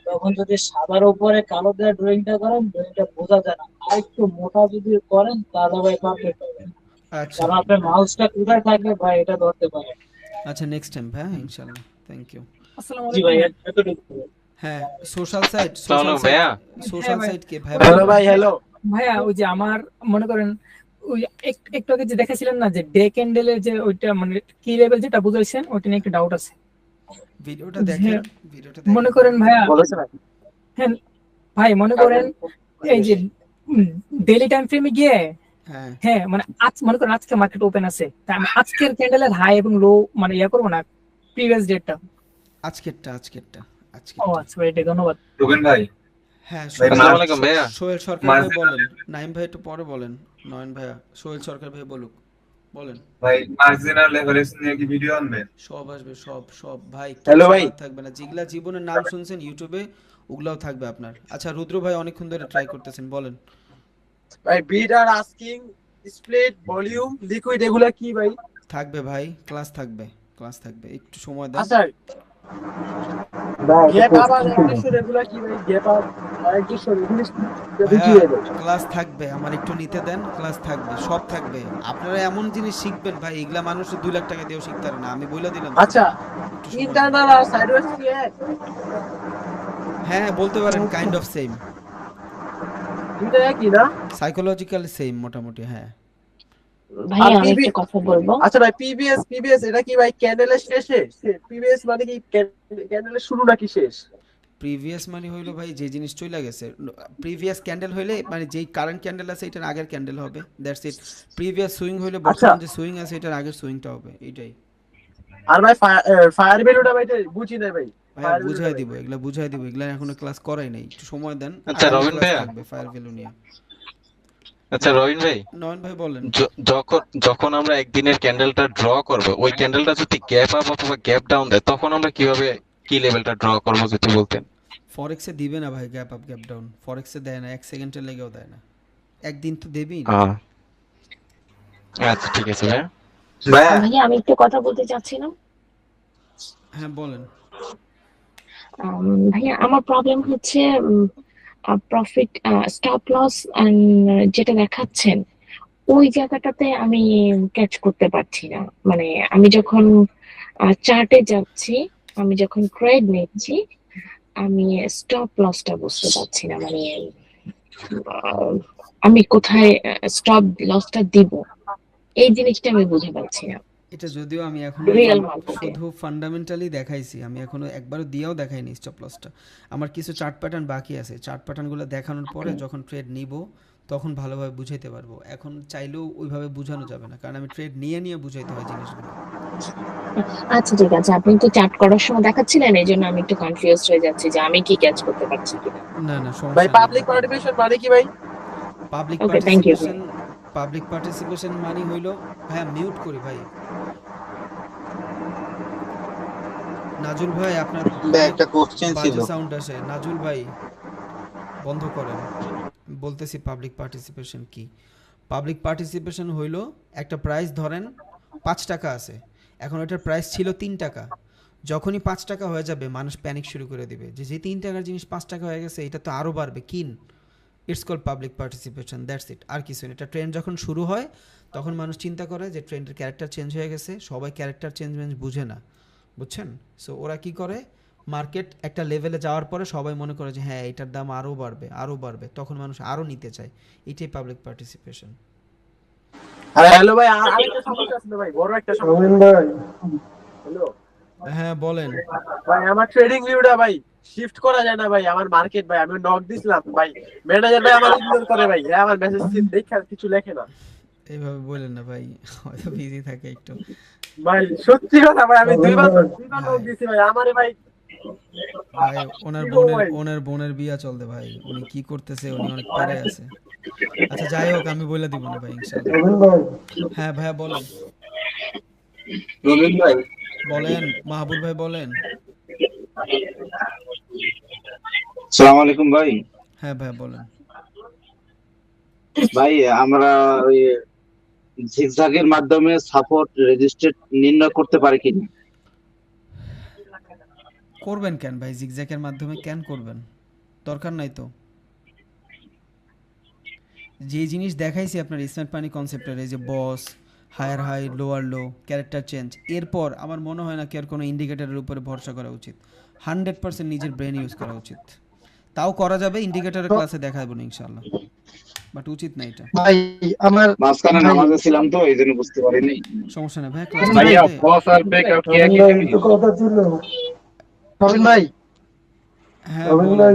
Speaker 6: তখন যদি সাদার উপরে কালো দিয়ে ড্রয়িংটা করেন, ড্রয়িংটা বোঝা যায় না। আর একটু মোটা যদি করেন তাহলে ভাই পারফেক্ট হবে।
Speaker 1: আচ্ছা
Speaker 6: কারণ আপনার মাউসটা কোথায় থাকবে ভাই এটা ধরতে পারে।
Speaker 1: আচ্ছা, নেক্সট টাইম ভাই, ইনশাল্লাহ, থ্যাংক ইউ।
Speaker 6: জি ভাই, এতটুকু।
Speaker 1: হ্যাঁ সোশ্যাল সাইট,
Speaker 7: সালাম ভাইয়া।
Speaker 1: সোশ্যাল সাইট কে ভাই?
Speaker 8: হ্যালো ভাই, হ্যালো
Speaker 9: ভাইয়া, ওই যে আমার মনে করেন ওই একটু আগে যে দেখাছিলেন না যে ডে ক্যান্ডেলের যে ওইটা মানে কি লেভেল যেটা বুঝাইছেন, ওইটা নিয়ে একটু ডাউট আছে।
Speaker 1: ভিডিওটা দেখেন, ভিডিওটা
Speaker 9: মনে করেন ভাইয়া,
Speaker 8: বলেছেন
Speaker 9: হ্যাঁ ভাই, মনে করেন এই যে ডেইলি টাইম ফ্রেমে গিয়ে,
Speaker 1: হ্যাঁ
Speaker 9: হ্যাঁ মানে আজ মনে করেন আজকে মার্কেট ওপেন আছে, তাই আমি আজকের ক্যান্ডেলের হাই এবং লো মানে ইয়া করবো না, প্রিভিয়াস ডেটটা।
Speaker 1: আজকেরটা
Speaker 9: ও আচ্ছা ভাই, এটা ধন্যবাদ।
Speaker 2: রুবেন ভাই,
Speaker 1: হ্যাঁ
Speaker 7: আসসালামু আলাইকুম ভাইয়া।
Speaker 1: সোহেল সরকার ভাই বলেন, নাইম ভাই একটু পরে বলেন, নয়ন ভাইয়া সোহেল সরকার ভাই বলুক, বলেন।
Speaker 2: ভাই মার্জিনাল লেভারেজ নিয়ে কি ভিডিও আনবেন?
Speaker 1: সব আসবে, সব সব ভাই,
Speaker 8: হ্যালো ভাই।
Speaker 1: কিছু বাদ থাকবে না, যেগুলা জীবনের নাম শুনছেন ইউটিউবে ওগুলাও থাকবে আপনার। আচ্ছা রুদ্র ভাই অনেকক্ষণ ধরে ট্রাই করতেছেন, বলেন।
Speaker 8: ভাই, বিড আর আস্কিং, স্প্লিট, ভলিউম, লিকুইড এগুলা কি ভাই?
Speaker 1: থাকবে ভাই, ক্লাস থাকবে, একটু সময় দেন।
Speaker 8: আচ্ছা, গ্যাপ আপ আর অ্যাক্টিভেশন এগুলা কি ভাই? গ্যাপ আপ আর অ্যাক্টিভেশন এগুলো কি
Speaker 1: ভাইয়া,
Speaker 8: ভাই?
Speaker 1: ক্লাস থাকবে, আমার একটু নিতে দেন, ক্লাস থাকবে, সব থাকবে। আপনারা এমন জিনিস শিখবেন ভাই, এগুলা মানুষ 2 লাখ টাকা দিয়েও শিখতে পারে না, আমি বলে দিলাম।
Speaker 8: আচ্ছা,
Speaker 1: একটু সময় দেন।
Speaker 8: ইন্টারনাল আর সাইডওয়েজ কি এক?
Speaker 1: হ্যাঁ বলতে পারেন, কাইন্ড অফ সেম,
Speaker 8: দুইটা একই না?
Speaker 1: সাইকোলজিক্যাল সেম মোটামুটি, হ্যাঁ।
Speaker 10: ভাই
Speaker 8: আর
Speaker 10: আমি একটা কথা বলবো।
Speaker 8: আচ্ছা ভাই, পিবিএস এটা কি ভাই ক্যান্ডেলের শেষে? পিবিএস মানে কি ক্যান্ডেলের শুরু নাকি শেষ?
Speaker 1: প্রিভিয়াস মানে হইলো ভাই যে জিনিস চলে গেছে, প্রিভিয়াস ক্যান্ডেল হইলে মানে যেই কারেন্ট ক্যান্ডেল আছে এটার আগের ক্যান্ডেল হবে, দ্যাটস ইট। প্রিভিয়াস সুইং হইলে বর্তমান যে সুইং আছে এটার আগের সুইংটা হবে, এইটাই।
Speaker 8: আর ভাই ফায়ার ভ্যালুটা ভাই বুঝি না ভাই।
Speaker 1: ভাই বুঝাই দিব, এগুলা এখনো ক্লাস করাই নাই, একটু সময় দেন।
Speaker 7: আচ্ছা, রবিন ভাইয়া।
Speaker 1: ফায়ার ভ্যালু নিয়ে।
Speaker 7: আচ্ছা রবিন ভাই,
Speaker 1: নয়ন ভাই বলেন।
Speaker 7: যখন আমরা একদিনের ক্যান্ডেলটা ড্র করব, ওই ক্যান্ডেলটা যদি গ্যাপ আপ অথবা গ্যাপ ডাউন দেয়, তখন আমরা কিভাবে কি লেভেলটা ড্র করব যদি বলতেন।
Speaker 1: ফরেক্সে দিবে না ভাই গ্যাপ আপ গ্যাপ ডাউন, ফরেক্সে দেয় না, 1 সেকেন্ডের লেগেও দেয় না, একদিন তো দেবেই না।
Speaker 7: আচ্ছা ঠিক আছে ভাইয়া।
Speaker 10: ভাইয়া আমি একটু কথা বলতে চাচ্ছিলাম।
Speaker 1: হ্যাঁ বলেন।
Speaker 10: ভাইয়া আমার প্রবলেম হচ্ছে প্রফিট স্টপ লস যেটা দেখাচ্ছেন ওই জায়গাটাতে আমি ক্যাচ করতে পারছি না। মানে আমি যখন চার্টে যাচ্ছি, আমি যখন ট্রেড নিচ্ছি, আমি স্টপ লসটা বুঝতে পারছি না। মানে আমি কোথায় স্টপ লসটা দিব এই জিনিসটা আমি বুঝে পাচ্ছি না।
Speaker 1: এটা যদিও আমি এখন
Speaker 10: Real market-এ।
Speaker 1: শুধু ফান্ডামেন্টালি দেখাইছি, আমি এখনো একবারও দিয়েও দেখাইনি স্টপ লসটা। আমার কিছু চার্ট প্যাটার্ন বাকি আছে, চার্ট প্যাটার্নগুলো দেখানোর পরে যখন ট্রেড নিব তখন ভালোভাবে বুঝাইতে পারবো। এখন চাইলেও ওইভাবে বোঝানো যাবে না, কারণ আমি ট্রেড নিয়ে বুঝাইতে হয় জিনিসগুলো।
Speaker 10: আচ্ছা ঠিক আছে, আপনি তো চার্ট করার সময় দেখাচ্ছিলেন, এই জন্য আমি একটু কনফিউজড হয়ে যাচ্ছি যে আমি কি ক্যাচ করতে পারছি কিনা।
Speaker 1: না না
Speaker 8: ভাই
Speaker 1: সমস্যা
Speaker 8: পাবলিক পার্টিসিপেশন মানে কি ভাই?
Speaker 10: Okay, thank you.
Speaker 1: Public participation মানে হইলো, হ্যাঁ মিউট করি ভাই। নাজুল ভাই আপনার
Speaker 11: একটা কোশ্চেন ছিল,
Speaker 1: সাউন্ড আসে, নাজুল ভাই বন্ধ করেন। বলতেছি পাবলিক পার্টিসিপেশন কি। পাবলিক পার্টিসিপেশন হইলো একটা প্রাইস ধরেন 5 টাকা আছে, এখন ওটার প্রাইস ছিল 3 টাকা, যখনই 5 টাকা হয়ে যাবে মানুষ প্যানিক শুরু করে দিবে যে 3 টাকার জিনিস 5 টাকা হয়ে গেছে, এটা তো আরও বাড়বে, কিন। It's call public participation, that's it, আর কিছু না। এটা ট্রেন্ড যখন শুরু হয় তখন মানুষ চিন্তা করে যে ট্রেন্ডের ক্যারেক্টার চেঞ্জ হয়ে গেছে, সবাই ক্যারেক্টার চেঞ্জ বুঝে না, বুঝছেন? সো ওরা কি করে, মার্কেট একটা লেভেলে যাওয়ার পরে সবাই মনে করে যে হ্যাঁ এটার দাম আরও বাড়বে, তখন মানুষ আরও নিতে চায়, এটাই পাবলিক পার্টিসিপেশন।
Speaker 8: আরে হ্যালো ভাই, আরেকটা সমস্যা আছে ভাই, বড় একটা সমস্যা ভাই। হ্যালো
Speaker 1: হ্যাঁ বলেন।
Speaker 8: ভাই, আমার ট্রেডিং ভিউটা ভাই শিফট করা যায় না ভাই, আমার মার্কেট ভাই, আমি নক দিছিলাম ভাই, ম্যানেজার ভাই আমার ইগনোর করে ভাই, হ্যাঁ আমার মেসেজ দেখে কিছু লেখে না
Speaker 1: এইভাবে বলেন না ভাই, হয়তো বিজি থাকে একটু।
Speaker 8: ভাই। সত্যি কথা ভাই, আমি দুইবার নক দিছি ভাই, আমারে ভাই
Speaker 1: ভাই ওনার
Speaker 8: কি বলবো ভাই?
Speaker 1: ওনার বোনের বিয়া চলতে ভাই, উনি কি করতেছে, উনি অনেক প্যারায় আছে। আচ্ছা যাই হোক, আমি বলে দিব না ভাই ইনশাআল্লাহ। হ্যাঁ ভাইয়া বলেন।
Speaker 2: রবিন ভাই,
Speaker 1: বলেন মাহবুব ভাই বলেন।
Speaker 11: আসসালামু আলাইকুম ভাই।
Speaker 1: হ্যাঁ ভাইয়া বলেন।
Speaker 11: ভাই আমরা ওই জিগজ্যাগের মাধ্যমে সাপোর্ট রেজিস্ট্রেট নির্ণয় করতে পারি কিনা?
Speaker 1: করবেন কেন ভাই, জিগজ্যাগের মাধ্যমে কেন করবেন, দরকার নাই তো। যে জিনিস দেখাইছি আপনার স্মার্ট মানি কনসেপ্টের, এই যে boss, higher high, lower low, character change, এরপর আমার মনে হয় না কি আর কোনো ইন্ডিকেটরের উপরে ভরসা করা উচিত। 100% নিজের ব্রেন ইউজ করা উচিত। তাও করা যাবে, ইন্ডিকেটরের ক্লাসে দেখাবো না ইনশাআল্লাহ, বাট উচিত না এটা।
Speaker 12: ভাই আমার
Speaker 11: মাঝখানে নামাজে ছিলাম তো এই জন্য বুঝতে পারিনি।
Speaker 1: সমস্যা নেই ভাই, ক্লাস
Speaker 2: ভাইয়া বস আর ব্রেকআউট কি একই জিনিস?
Speaker 12: কথা ছিল রবিন ভাই,
Speaker 1: হ্যাঁ বলেন।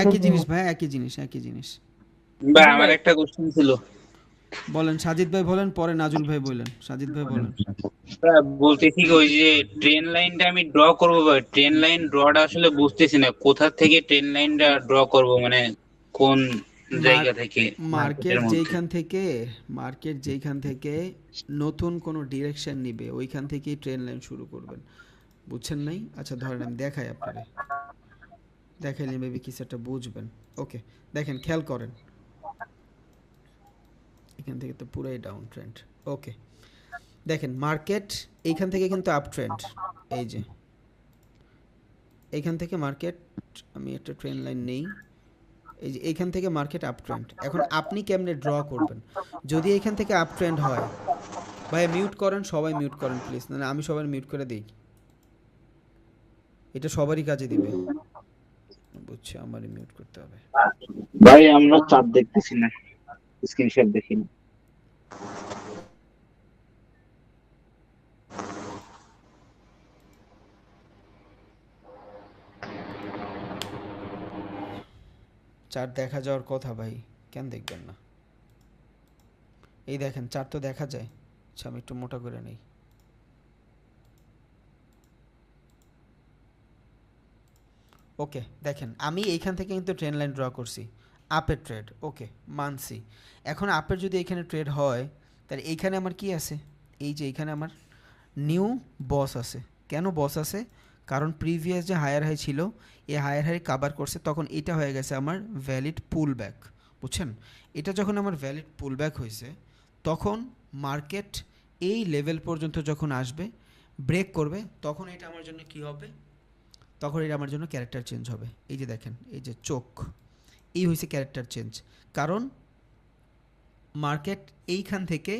Speaker 1: একই জিনিস ভাই, একই জিনিস, একই জিনিস।
Speaker 13: ভাই আমার একটা কোশ্চেন ছিল।
Speaker 1: বলেন সাজিদ ভাই বলেন, পরে নাজুল ভাই বলেন। সাজিদ ভাই বলেন।
Speaker 13: বলতেছি কি, ওই যে ট্রেন লাইনটা আমি ড্র করবো ভাই, ট্রেন লাইন ড্রটা আসলে বুঝতেছি না কোথা থেকে ট্রেন লাইনটা ড্র করব, মানে কোন জায়গা থেকে?
Speaker 1: মার্কেট যেইখান থেকে নতুন কোনো ডিরেকশন নিবে ওইখান থেকেই ট্রেন লাইন শুরু করবেন, বুঝছেন নাই? আচ্ছা ধরেন আমি দেখাই আপনারে, দেখাইলে মেবি কিছু একটা বুঝবেন। ওকে দেখেন, খেয়াল করেন, এখান থেকে তো পুরাই ডাউন ট্রেন্ড। ওকে দেখেন, মার্কেট এইখান থেকে কিন্তু আপ ট্রেন্ড, এই যে এইখান থেকে মার্কেট, আমি একটা ট্রেন লাইন নেই, এই যে এইখান থেকে মার্কেট আপ ট্রেন্ড। এখন আপনি কেমনে ড্র করবেন? যদি এইখান থেকে আপ ট্রেন্ড হয়, ভাই মিউট করেন, সবাই মিউট করেন প্লিজ, না আমি সবাই মিউট করে দিই, এটা সবারই কাজে দিবে। বুঝছি, আমারই মিউট করতে হবে।
Speaker 11: ভাই আমরা চার্ট দেখতেছি না, স্ক্রিনশট দেখি না।
Speaker 1: চার্ট দেখা যাওয়ার কথা ভাই, কেন দেখবেন না? এই দেখেন চার্ট তো দেখা যায়। আচ্ছা আমি একটু মোটা করে নেই। ওকে দেখেন, আমি এইখান থেকে কিন্তু ট্রেন লাইন ড্র করছি, আপের ট্রেড, ওকে মানছি। এখন আপের যদি এখানে ট্রেড হয়, তাহলে এইখানে আমার কি আছে? এই যে এইখানে আমার নিউ বস আছে। কেন বস আছে? কারণ প্রিভিয়াস যে হায়ার হাই ছিল, এই হায়ার হাই কাভার করছে, তখন এটা হয়ে গেছে আমার ভ্যালিড পুল ব্যাক, বুঝছেন? এটা যখন আমার ভ্যালিড পুল ব্যাক হয়েছে, তখন মার্কেট এই লেভেল পর্যন্ত যখন আসবে, ব্রেক করবে, তখন এটা আমার জন্য কি হবে? তখন এটা আমার জন্য ক্যারেক্টার চেঞ্জ হবে। এই যে দেখেন, এই যে চোখ, এই হয়েছে ক্যারেক্টার চেঞ্জ। কারণ মার্কেট এইখান থেকে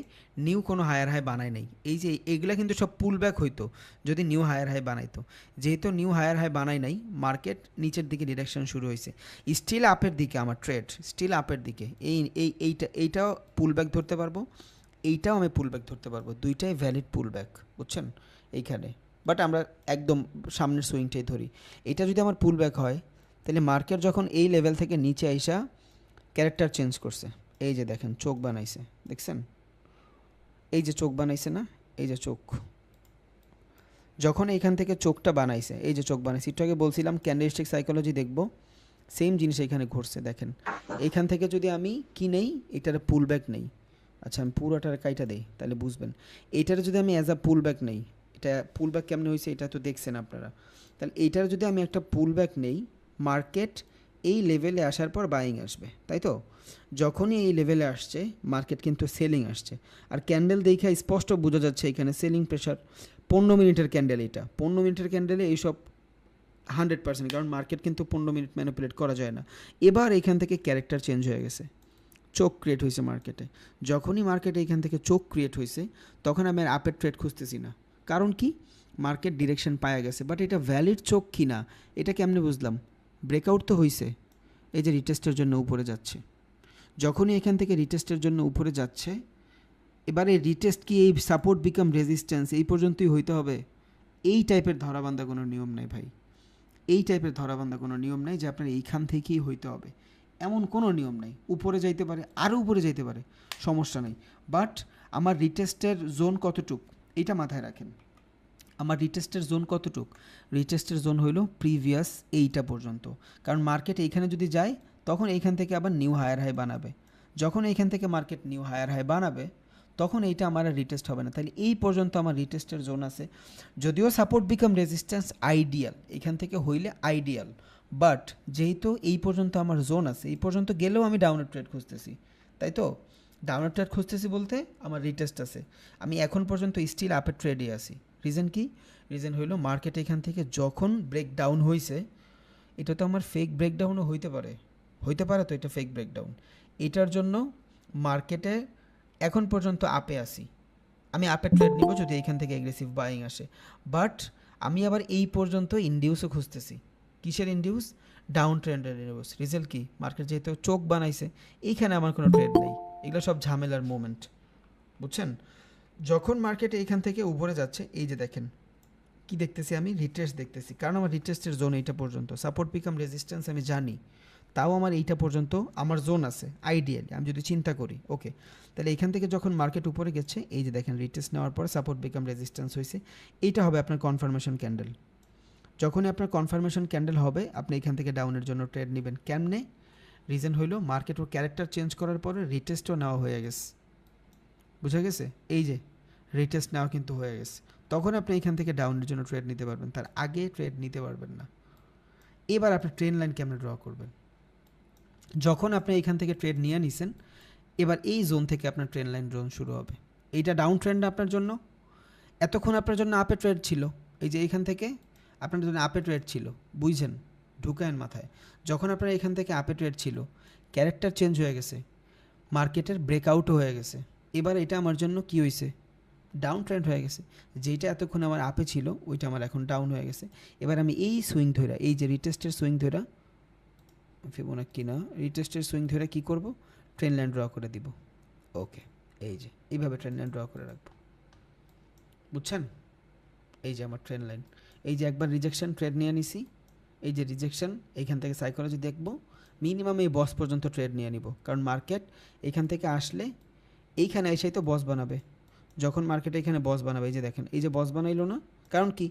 Speaker 1: নিউ কোনো হায়ার হাই বানায় নাই। এই যে এইগুলা কিন্তু সব পুল ব্যাক হইতো যদি নিউ হায়ার হাই বানাইতো। যেহেতু নিউ হায়ার হাই বানাই নাই, মার্কেট নিচের দিকে ডিরেকশন শুরু হয়েছে, স্টিল আপের দিকে আমার ট্রেড, স্টিল আপের দিকে। এইটাও পুল ব্যাক ধরতে পারবো, এইটাও আমি পুল ব্যাক ধরতে পারবো, দুইটাই ভ্যালিড পুল ব্যাক, বুঝছেন? এইখানে বাট আমরা একদম সামনের সুইংটাই ধরি। এটা যদি আমার পুল ব্যাক হয়, তাহলে মার্কেট যখন এই লেভেল থেকে নিচে আইসা ক্যারেক্টার চেঞ্জ করছে, এই যে দেখেন চোখ বানাইছে, দেখছেন? এই যে চোখ বানাইছে না, এই যে চোখ, যখন এইখান থেকে চোখটা বানাইছে, এই যে চোখ বানাইছে, একটু আগে বলছিলাম ক্যান্ডেলস্টিক সাইকোলজি দেখব, সেম জিনিস এখানে ঘটছে। দেখেন এইখান থেকে যদি আমি কি নেই, এটার পুল ব্যাক নেই, আচ্ছা আমি পুরোটার কাইটা দেই তাহলে বুঝবেন। এইটার যদি আমি অ্যাজ আ পুল ব্যাক নেই, এটা পুল ব্যাক কেমনে হয়েছে এটা তো দেখছেন আপনারা, তাহলে এইটার যদি আমি একটা পুল ব্যাক নেই, মার্কেট এই লেভেলে আসার পর বাইং আসবে, তাই তো? যখনই এই লেভেলে আসছে, মার্কেট কিন্তু সেলিং আসছে। আর ক্যান্ডেল দেখে স্পষ্ট বোঝা যাচ্ছে এখানে সেলিং প্রেশার। 15 মিনিটের ক্যান্ডেল, এটা 15 মিনিটের ক্যান্ডেলে এইসব 100%, কারণ মার্কেট কিন্তু 15 মিনিট ম্যানিপুলেট করা যায় না। এবার এখান থেকে ক্যারেক্টার চেঞ্জ হয়ে গেছে, চোখ ক্রিয়েট হয়েছে মার্কেটে। যখনই মার্কেটে এখান থেকে চোখ ক্রিয়েট হয়েছে, তখন আমি আর আপের ট্রেড খুঁজতেছি না। কারণ কি? মার্কেট ডিরেকশন পাওয়া গেছে। বাট এটা ভ্যালিড চোখ কি না, এটা কেমনে বুঝলাম? ব্রেকআউট তো হয়েছে, এই যে রিটেস্টের জন্য উপরে যাচ্ছে। যখনই এখান থেকে রিটেস্টের জন্য উপরে যাচ্ছে, এবারে রিটেস্ট কি এই সাপোর্ট বিকাম রেজিস্ট্যান্স এই পর্যন্তই হইতে হবে? এই টাইপের ধরাবান্ধা কোনো নিয়ম নেই ভাই, এই টাইপের ধরাবান্ধা কোনো নিয়ম নেই যে আপনার এইখান থেকেই হইতে হবে, এমন কোনো নিয়ম নেই। উপরে যাইতে পারে, আরও উপরে যাইতে পারে, সমস্যা নেই। বাট আমার রিটেস্টের জোন কতটুক এটা মাথায় রাখেন। আমার রিটেস্টের জোন কতটুক? রিটেস্টের জোন হইল প্রিভিয়াস এইটা পর্যন্ত, কারণ মার্কেট এইখানে যদি যায় তখন এইখান থেকে আবার নিউ হায়ার হাই বানাবে। যখন এইখান থেকে মার্কেট নিউ হায়ার হাই বানাবে তখন এইটা আমার আর রিটেস্ট হবে না। তাহলে এই পর্যন্ত আমার রিটেস্টের জোন আছে। যদিও সাপোর্ট বিকাম রেজিস্ট্যান্স আইডিয়াল, এখান থেকে হইলে আইডিয়াল, বাট যেহেতু এই পর্যন্ত আমার জোন আছে, এই পর্যন্ত গেলেও আমি ডাউনের ট্রেড খুঁজতেছি, তাই তো? ডাউনের ট্রেড খুঁজতেছি বলতে আমার রিটেস্ট আছে, আমি এখন পর্যন্ত স্টিল আপের ট্রেডে আছি। রিজন কি? রিজন হইলো মার্কেট এখান থেকে যখন ব্রেকডাউন হয়েছে, এটা তো আমার ফেক ব্রেকডাউনও হইতে পারে তো এটা ফেক ব্রেকডাউন। এটার জন্য মার্কেটে এখন পর্যন্ত আপে আসি, আমি আপে ট্রেড নিব যদি এইখান থেকে এগ্রেসিভ বাইং আসে। বাট আমি আবার এই পর্যন্ত ইন্ডিউসও খুঁজতেছি। কিসের ইন্ডিউস? ডাউন ট্রেন্ডের ইন্ডিউস। রিজাল্ট কি? মার্কেট যেহেতু চোখ বানাইছে, এইখানে আমার কোনো ট্রেড নেই, এগুলো সব ঝামেলার মোমেন্ট, বুঝছেন? যখন মার্কেট এইখান থেকে উপরে যাচ্ছে, এই যে দেখেন কি দেখতেছি আমি? রিটেস্ট দেখতেছি, কারণ আমার রিটেস্টের জোন এইটা পর্যন্ত। সাপোর্ট বিকাম রেজিস্ট্যান্স আমি জানি, তাও আমার এইটা পর্যন্ত আমার জোন আছে আইডিয়ালি, আমি যদি চিন্তা করি। ওকে, তাহলে এইখান থেকে যখন মার্কেট উপরে গেছে, এই যে দেখেন রিটেস্ট নেওয়ার পর সাপোর্ট বিকাম রেজিস্ট্যান্স হয়েছে, এইটা হবে আপনার কনফার্মেশন ক্যান্ডেল। যখনই আপনার কনফার্মেশন ক্যান্ডেল হবে, আপনি এখান থেকে ডাউনের জন্য ট্রেড নেবেন। কেমনে? রিজন হইলো মার্কেট ওর ক্যারেক্টার চেঞ্জ করার পরে রিটেস্টও নেওয়া হয়ে গেছে, বুঝা গেছে? এই যে রিটেস্ট নেওয়া কিন্তু হয়ে গেছে, তখন আপনি এখান থেকে ডাউনের জন্য ট্রেড নিতে পারবেন, তার আগে ট্রেড নিতে পারবেন না। এবার আপনি ট্রেন লাইন কেমনে ড্র করবেন? যখন আপনি এখান থেকে ট্রেড নিয়ে নিছেন, এবার এই জোন থেকে আপনার ট্রেন লাইন জোন শুরু হবে। এইটা ডাউন ট্রেন্ড আপনার জন্য, এতক্ষণ আপনার জন্য আপে ট্রেড ছিল। এই যে এইখান থেকে আপনার জন্য আপে ট্রেড ছিল, বুঝছেন? ঢুকায়েন মাথায়। যখন আপনার এখান থেকে আপে ট্রেড ছিল, ক্যারেক্টার চেঞ্জ হয়ে গেছে, মার্কেটের ব্রেকআউটও হয়ে গেছে, এবার এটা আমার জন্য কি হয়েছে? ডাউন ট্রেন্ড হয়ে গেছে। যেটা এতক্ষণ আমার আপে ছিল, ওইটা আমার এখন ডাউন হয়ে গেছে। এবার আমি এই সুইং ধরা, এই যে রিটেস্টের সুইং ধরা, ফিবোনাক্সি না, রিটেস্টের সুইং ধরে কি করব? ট্রেন লাইন ড্র করে দিব। ওকে, এই যে এইভাবে ট্রেন লাইন ড্র করে রাখবো, বুঝছেন? এই যে আমার ট্রেন লাইন, এই যে একবার রিজেকশন ট্রেড নিয়ে নিছি, এই যে রিজেকশন, এইখান থেকে সাইকোলজি দেখবো, মিনিমাম এই বস পর্যন্ত ট্রেড নিয়ে নিব, কারণ মার্কেট এইখান থেকে আসলে এইখানে এসেই তো বস বানাবে। যখন মার্কেট এখানে বস বানাবে, এই যে দেখেন, এই যে বস বানাইলো না, কারণ কি?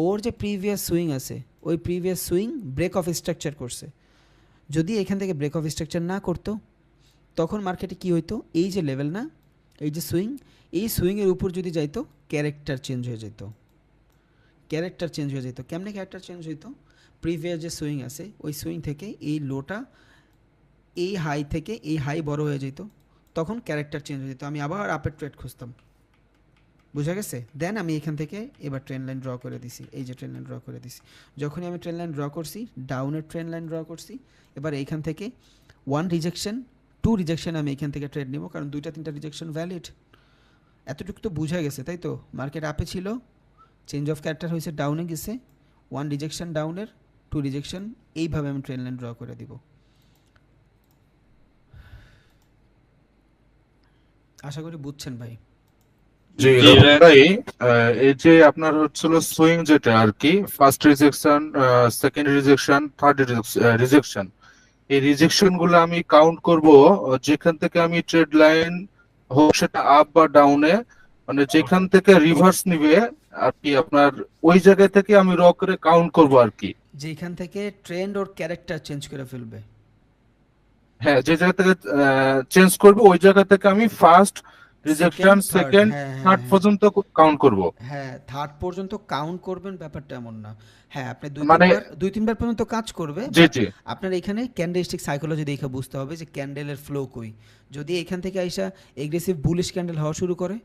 Speaker 1: ওর যে প্রিভিয়াস সুইং আছে, ওই previous swing break of structure করছে। যদি এখান থেকে ব্রেক অফ স্ট্রাকচার না করতো, তখন মার্কেটে কি হইতো? এই যে লেভেল না, এই যে সুইং, এই সুইংয়ের উপর যদি যাইতো, ক্যারেক্টার চেঞ্জ হয়ে যেত। ক্যারেক্টার চেঞ্জ হয়ে যেত। কেমনে ক্যারেক্টার চেঞ্জ হইতো? প্রিভিয়াস যে সুইং আছে, ওই সুইং থেকে এই লোটা, এই হাই থেকে এই হাই বড় হয়ে যেত, তখন ক্যারেক্টার চেঞ্জ হয়ে যেত, আমি আবার আপের ট্রেড খুঁজতাম, বুঝা গেছে? দেন আমি এখান থেকে এবার ট্রেন লাইন ড্র করে দিছি, এই যে ট্রেন লাইন ড্র করে দিছি। যখনই আমি ট্রেন লাইন ড্র করছি, ডাউনের ট্রেন লাইন ড্র করছি, এবার এইখান থেকে 1 রিজেকশন 2 রিজেকশন আমি এখান থেকে ট্রেড নিব, কারণ 2টা 3টা রিজেকশন ভ্যালিড। এতটুকু তো বোঝা গেছে, তাই তো? মার্কেট আপে ছিল, চেঞ্জ অফ ক্যারেক্টার হয়েছে, ডাউনে গেছে, 1 রিজেকশন ডাউনের, 2 রিজেকশন, এইভাবে আমি ট্রেন লাইন ড্র করে দিব। আশা করি বুঝছেন ভাই।
Speaker 2: জি রবিন ভাই, এই যে আপনার হচ্ছিল সুইং যেটা আর কি, first rejection, second rejection, third rejection, এই রিজেকশন গুলো আমি কাউন্ট করব যেখান থেকে আমি ট্রেড লাইন হোক সেটা আপ বা ডাউনে, মানে যেখান থেকে রিভার্স নিবে আর কি, আপনার ওই জায়গা থেকে আমি র করে কাউন্ট করব আর কি।
Speaker 1: যেখান থেকে ট্রেন্ড ওর ক্যারেক্টার চেঞ্জ করে ফেলবে,
Speaker 2: হ্যাঁ, যে জায়গা থেকে চেঞ্জ করবে, ওই জায়গা থেকে আমি ফার্স্ট রিজেকশন, সেকেন্ড, থার্ড পর্যন্ত কাউন্ট করব।
Speaker 1: হ্যাঁ, থার্ড পর্যন্ত কাউন্ট করবেন, ব্যাপারটা এমন না। হ্যাঁ, আপনি
Speaker 2: মানে
Speaker 1: 2-3 বার পর্যন্ত কাজ করবে।
Speaker 2: জি জি,
Speaker 1: আপনার এখানে ক্যান্ডেলস্টিক সাইকোলজি দেখে বুঝতে হবে যে ক্যান্ডেলের ফ্লো কই। যদি এখান থেকে আইসা এগ্রেসিভ বুলিশ ক্যান্ডেল হওয়া শুরু করে,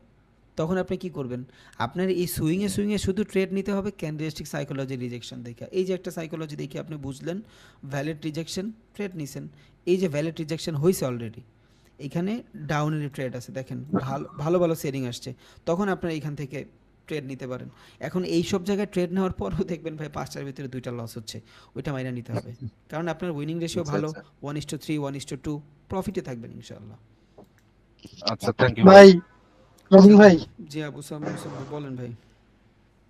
Speaker 1: তখন আপনি কি করবেন? আপনার এই সুইংয়ে শুধু ট্রেড নিতে হবে ক্যান্ডেলস্টিক সাইকোলজি রিজেকশন দেখে। এই যে একটা সাইকোলজি দেখে আপনি বুঝলেন ভ্যালিড রিজেকশন, ট্রেড নিছেন। এই যে ভ্যালিড রিজেকশন হয়েছে অলরেডি, এখানে ডাউনের ট্রেড আছে, দেখেন ভালো ভালো সেলিং আসছে, তখন আপনার এখান থেকে ট্রেড নিতে পারেন। এখন এই সব জায়গায় ট্রেড নেওয়ার পরও দেখবেন ভাই 5টার ভিতরে 2টা লস হচ্ছে, ওইটা মাইনা নিতে হবে, কারণ আপনার উইনিং রেশিও ভালো, 1:3, 1:2, প্রফিটে থাকবেন ইনশাআল্লাহ।
Speaker 2: আচ্ছা, থ্যাংক ইউ
Speaker 12: ভাই। রবিন ভাই
Speaker 1: জি আবু সালাম ভাই বলেন ভাই।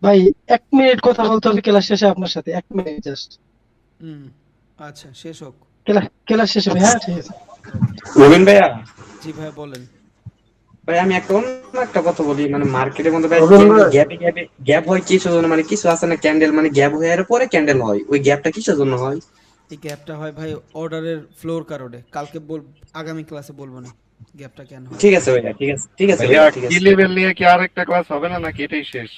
Speaker 12: ভাই 1 মিনিট কথা বলতে হবে ক্লাস শেষে আপনার সাথে, 1 মিনিট জাস্ট।
Speaker 1: হুম, আচ্ছা শেষ হোক।
Speaker 12: ক্লাস শেষে ভাই, হ্যাঁ ঠিক আছে।
Speaker 14: রবিন ভাইয়া,
Speaker 1: জি ভাই বলেন।
Speaker 14: ভাই আমি অন্য একটা কথা বলি, মানে মার্কেটের মধ্যে ভাই
Speaker 12: রবিন ভাই,
Speaker 14: গ্যাপ হয় কিসের জন্য, মানে কিছু আছে না ক্যান্ডেল মানে গ্যাপ হয়ে এর পরে ক্যান্ডেল হয়, ওই গ্যাপটা কিসের জন্য হয়?
Speaker 1: এই গ্যাপটা হয় ভাই অর্ডারের ফ্লোর কারণে, কালকে আগামী ক্লাসে বলবো না গ্যাপটা কেন হয়।
Speaker 14: ঠিক আছে ভাইয়া, ঠিক আছে
Speaker 3: ভাইয়া
Speaker 14: ভাইয়া, ঠিক
Speaker 3: কি
Speaker 14: আছে।
Speaker 3: লেভেল নিয়ে কি আর একটা ক্লাস হবে না নাকি এটাই শেষ?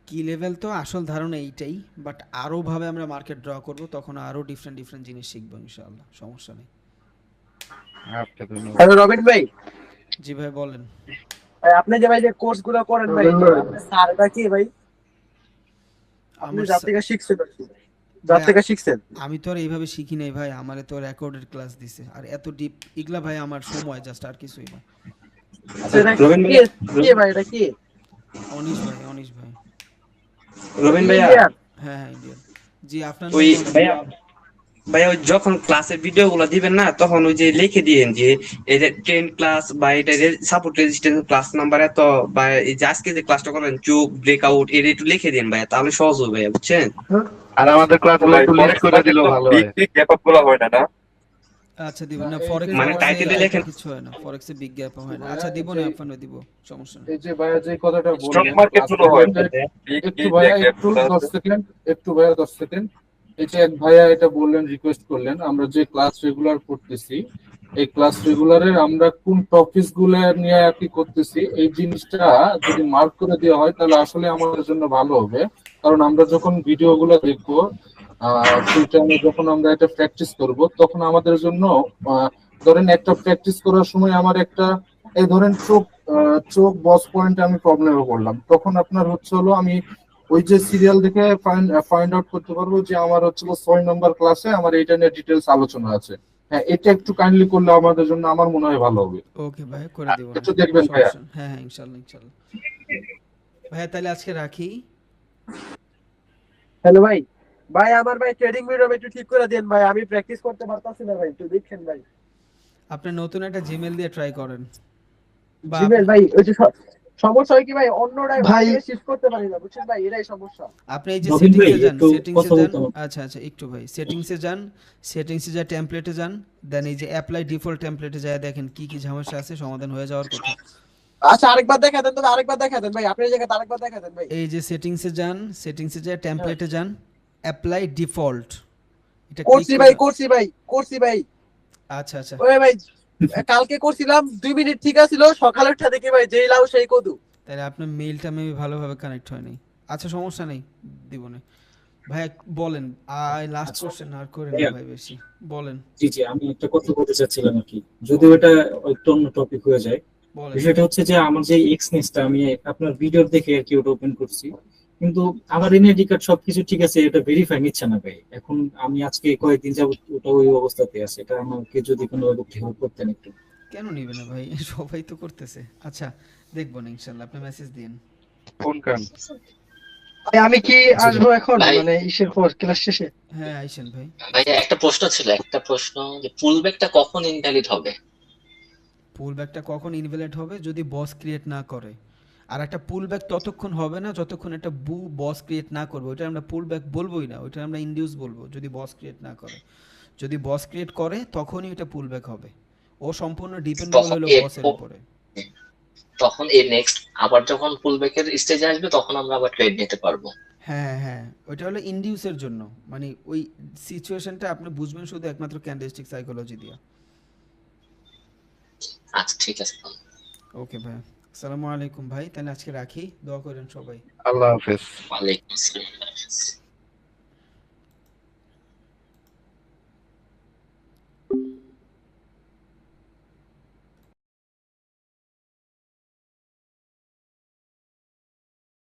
Speaker 1: কি লেভেল তো আসল ধারণা এইটাই, বাট আরো ভাবে আমরা মার্কেট ড্র করব, তখন আরো ডিফারেন্ট জিনিস শিখবো ইনশাআল্লাহ, সমস্যা নেই।
Speaker 3: আচ্ছা ধন্যবাদ।
Speaker 8: হ্যালো রবিন ভাই,
Speaker 1: জি ভাই বলেন।
Speaker 8: ভাই আপনি যে ভাই যে কোর্স গুলো করেন ভাই, আপনার স্যারটা কি ভাই? আপনি
Speaker 1: আমার
Speaker 8: যার থেকে শিখছেন আর কি, যার
Speaker 1: ভাই,
Speaker 8: থেকে শিখছেন?
Speaker 1: আমি তো আর এইভাবে শিখি নাই ভাই, আমারে তো রেকর্ডের ক্লাস দিছে, আর এত ডিপ ইগলা ভাই আমার সময় জাস্ট, আর কিছুই না।
Speaker 8: আচ্ছা এটা
Speaker 14: রবিন
Speaker 8: কি
Speaker 14: ভাই,
Speaker 8: কি ভাই, এটা কি?
Speaker 1: অনিশ ভাই।
Speaker 14: রবিন ভাইয়া,
Speaker 8: ইন্ডিয়ান?
Speaker 1: হ্যাঁ ইন্ডিয়ান। জি আপনার
Speaker 14: ওই
Speaker 1: নাম বলেন।
Speaker 14: ভাইয়া ওই যখন ক্লাসের ভিডিও গুলো দিবেন না, তখন ওই যে লিখে দিয়েন যে এই যে 10 ক্লাস বা এটা সাপোর্ট রেজিস্ট্যান্স ক্লাস নাম্বার এত, বা এই যে আজকে যে ক্লাসটা করবেন চোখ ব্রেকআউট এটা একটু লিখে দিন ভাইয়া, তাহলে সহজ হবে ভাইয়া, বুঝছেন?
Speaker 3: আর আমাদের ক্লাসগুলো একটু লিস্ট করে দিলেও ভালো হয়।
Speaker 2: গ্যাপ আপ গুলো হয় না না?
Speaker 1: আচ্ছা দিব না, ফরেক্স
Speaker 14: মানে টাইটেলে লেখেন
Speaker 1: কিছু হয় না, ফরেক্সে বিগ গ্যাপ হয় না। আচ্ছা দিব না, আপনাকে দিব, সমস্যা নেই।
Speaker 2: এই যে ভাইয়া যে কথাটা
Speaker 3: স্টক
Speaker 2: বললেন,
Speaker 3: মার্কেট গুলো হয় না?
Speaker 2: একটু ভাইয়া একটু 10 সেকেন্ড। এই যে এক ভাইয়া এটা বললেন, রিকোয়েস্ট করলেন, আমরা যে ক্লাস রেগুলার করতেছি, এই ক্লাস রেগুলারের আমরা কোন টপিকস গুলো নিয়ে আর কি করতেছি, এই জিনিসটা যদি মার্ক করে দেওয়া হয় তাহলে আসলে আমাদের জন্য ভালো হবে। কারণ আমরা যখন ভিডিও গুলো দেখবো, ফ্রি টাইমে যখন আমরা এটা প্র্যাকটিস করব, তখন আমাদের জন্য ধরেন একটা প্র্যাকটিস করার সময় আমার একটা, এই ধরেন চোখ বস পয়েন্টে আমি প্রবলেমে পড়লাম, তখন আপনার হচ্ছে হলো আমি ওই যে সিরিয়াল দেখে ফাইন্ড আউট করতে পারবো যে আমার হচ্ছে 6 নম্বর ক্লাসে আমার এইটা নিয়ে ডিটেলস আলোচনা আছে। হ্যাঁ, এটা একটু কাইন্ডলি করলে আমাদের জন্য আমার মনে হয় ভালো হবে।
Speaker 1: ওকে ভাই করে দিব,
Speaker 2: একটু দেখবেন ভাইয়া।
Speaker 1: হ্যাঁ ইনশাআল্লাহ ভাইয়া, তাহলে আজকে রাখি।
Speaker 8: হ্যালো ভাই, ভাই আমার ভাই ট্রেডিং ভিডিও একটু ঠিক করে দেন ভাই, আমি প্র্যাকটিস করতে পারতাছি না ভাই, একটু দেখেন ভাই।
Speaker 1: আপনি নতুন একটা জিমেল দিয়ে ট্রাই করেন।
Speaker 8: জিমেল ভাই ওই যে সমস্যা হয় কি ভাই, অন্যটাই
Speaker 12: ভাই
Speaker 8: শিফট করতে পারি না, বুঝছেন ভাই, এটাই সমস্যা।
Speaker 1: আপনি এই যে সেটিংসে যান, আচ্ছা একটু ভাই সেটিংসে যান, সেটিংসে যা টেমপ্লেটে যান, দেন এই যে অ্যাপ্লাই ডিফল্ট টেমপ্লেটে যায় দেখেন কি কি সমস্যা আছে, সমাধান হয়ে যাওয়ার কথা।
Speaker 8: আচ্ছা আরেকবার দেখা দেন তো, আরেকবার দেখা দেন ভাই, আপনার জায়গায় আরেকবার দেখা দেন ভাই।
Speaker 1: এই যে সেটিংসে যান, সেটিংসে যায় টেমপ্লেটে যান, অ্যাপ্লাই ডিফল্ট, এটা
Speaker 8: করছি ভাই।
Speaker 1: আচ্ছা
Speaker 8: ওই ভাই কালকে করছিলাম 2 মিনিট ঠিক আছিল, সকালে উঠে দেখি ভাই যেই লাউ সেই কদু।
Speaker 1: তাহলে আপনার মেইলটা মেবি ভালোভাবে কানেক্ট হয়নি। আচ্ছা সমস্যা নেই, দিব না ভাই, বলেন। লাস্ট কোশ্চেন আর করেন না ভাই বেশি, বলেন।
Speaker 15: জি আমি একটা কথা বলতে চাচ্ছিলাম আর কি, যদিও এটা একটু অন্য টপিক হয়ে যায়। বিষয়টা হচ্ছে যে আমার যে এক্সনেসটা আমি আপনার ভিডিও দেখে আর কি ওটা ওপেন করছি, কিন্তু আমার এনআইডি কার্ড সবকিছু ঠিক আছে, এটা ভেরিফাই নিচ্ছে না ভাই। এখন আমি আজকে কয়েকদিন যাবত ওটা ওই অবস্থাতে আছে, এটা আমাকে যদি কোনো হেল্প করতেন একটু।
Speaker 1: কেন নিবে না ভাই, সবাই তো করতেছে। আচ্ছা দেখবো না ইনশাআল্লাহ, আপনি মেসেজ দিন।
Speaker 2: কোন কান
Speaker 12: আমি কি আসবো এখন, মানে ইসের পর ক্লাস শেষে?
Speaker 1: হ্যাঁ আইসেন ভাই।
Speaker 16: একটা প্রশ্ন যে পুলব্যাকটা কখন ইনভ্যালিড হবে?
Speaker 1: পুলব্যাকটা কখন ইনভ্যালিড হবে? যদি বস ক্রিয়েট না করে। আর একটা পুলব্যাক ততক্ষণ হবে না যতক্ষণ একটা বস ক্রিয়েট না করবে, ওটা আমরা পুলব্যাক বলবোই না, ওটা আমরা ইনডিউস বলবো, যদি বস ক্রিয়েট না করে। যদি বস ক্রিয়েট করে তখনই এটা পুলব্যাক হবে, ও সম্পূর্ণ ডিপেন্ডেবল হলো বসের উপরে।
Speaker 16: তখন এই নেক্সট আবার যখন পুলব্যাকের স্টেজে আসবে তখন আমরা আবার ট্রেড নিতে পারবো।
Speaker 1: হ্যাঁ ওটা হলো ইনডিউসের জন্য, মানে ওই সিচুয়েশনটা আপনি বুঝবেন শুধু একমাত্র ক্যান্ডেলস্টিক সাইকোলজি দিয়ে।
Speaker 16: আচ্ছা ঠিক আছে,
Speaker 1: ওকে ভাই, আসসালামু আলাইকুম ভাই, তাহলে আজকে রাখি, দোয়া করেন সবাই।
Speaker 3: আল্লাহ হাফেজ।
Speaker 16: ওয়ালাইকুম আসসালাম।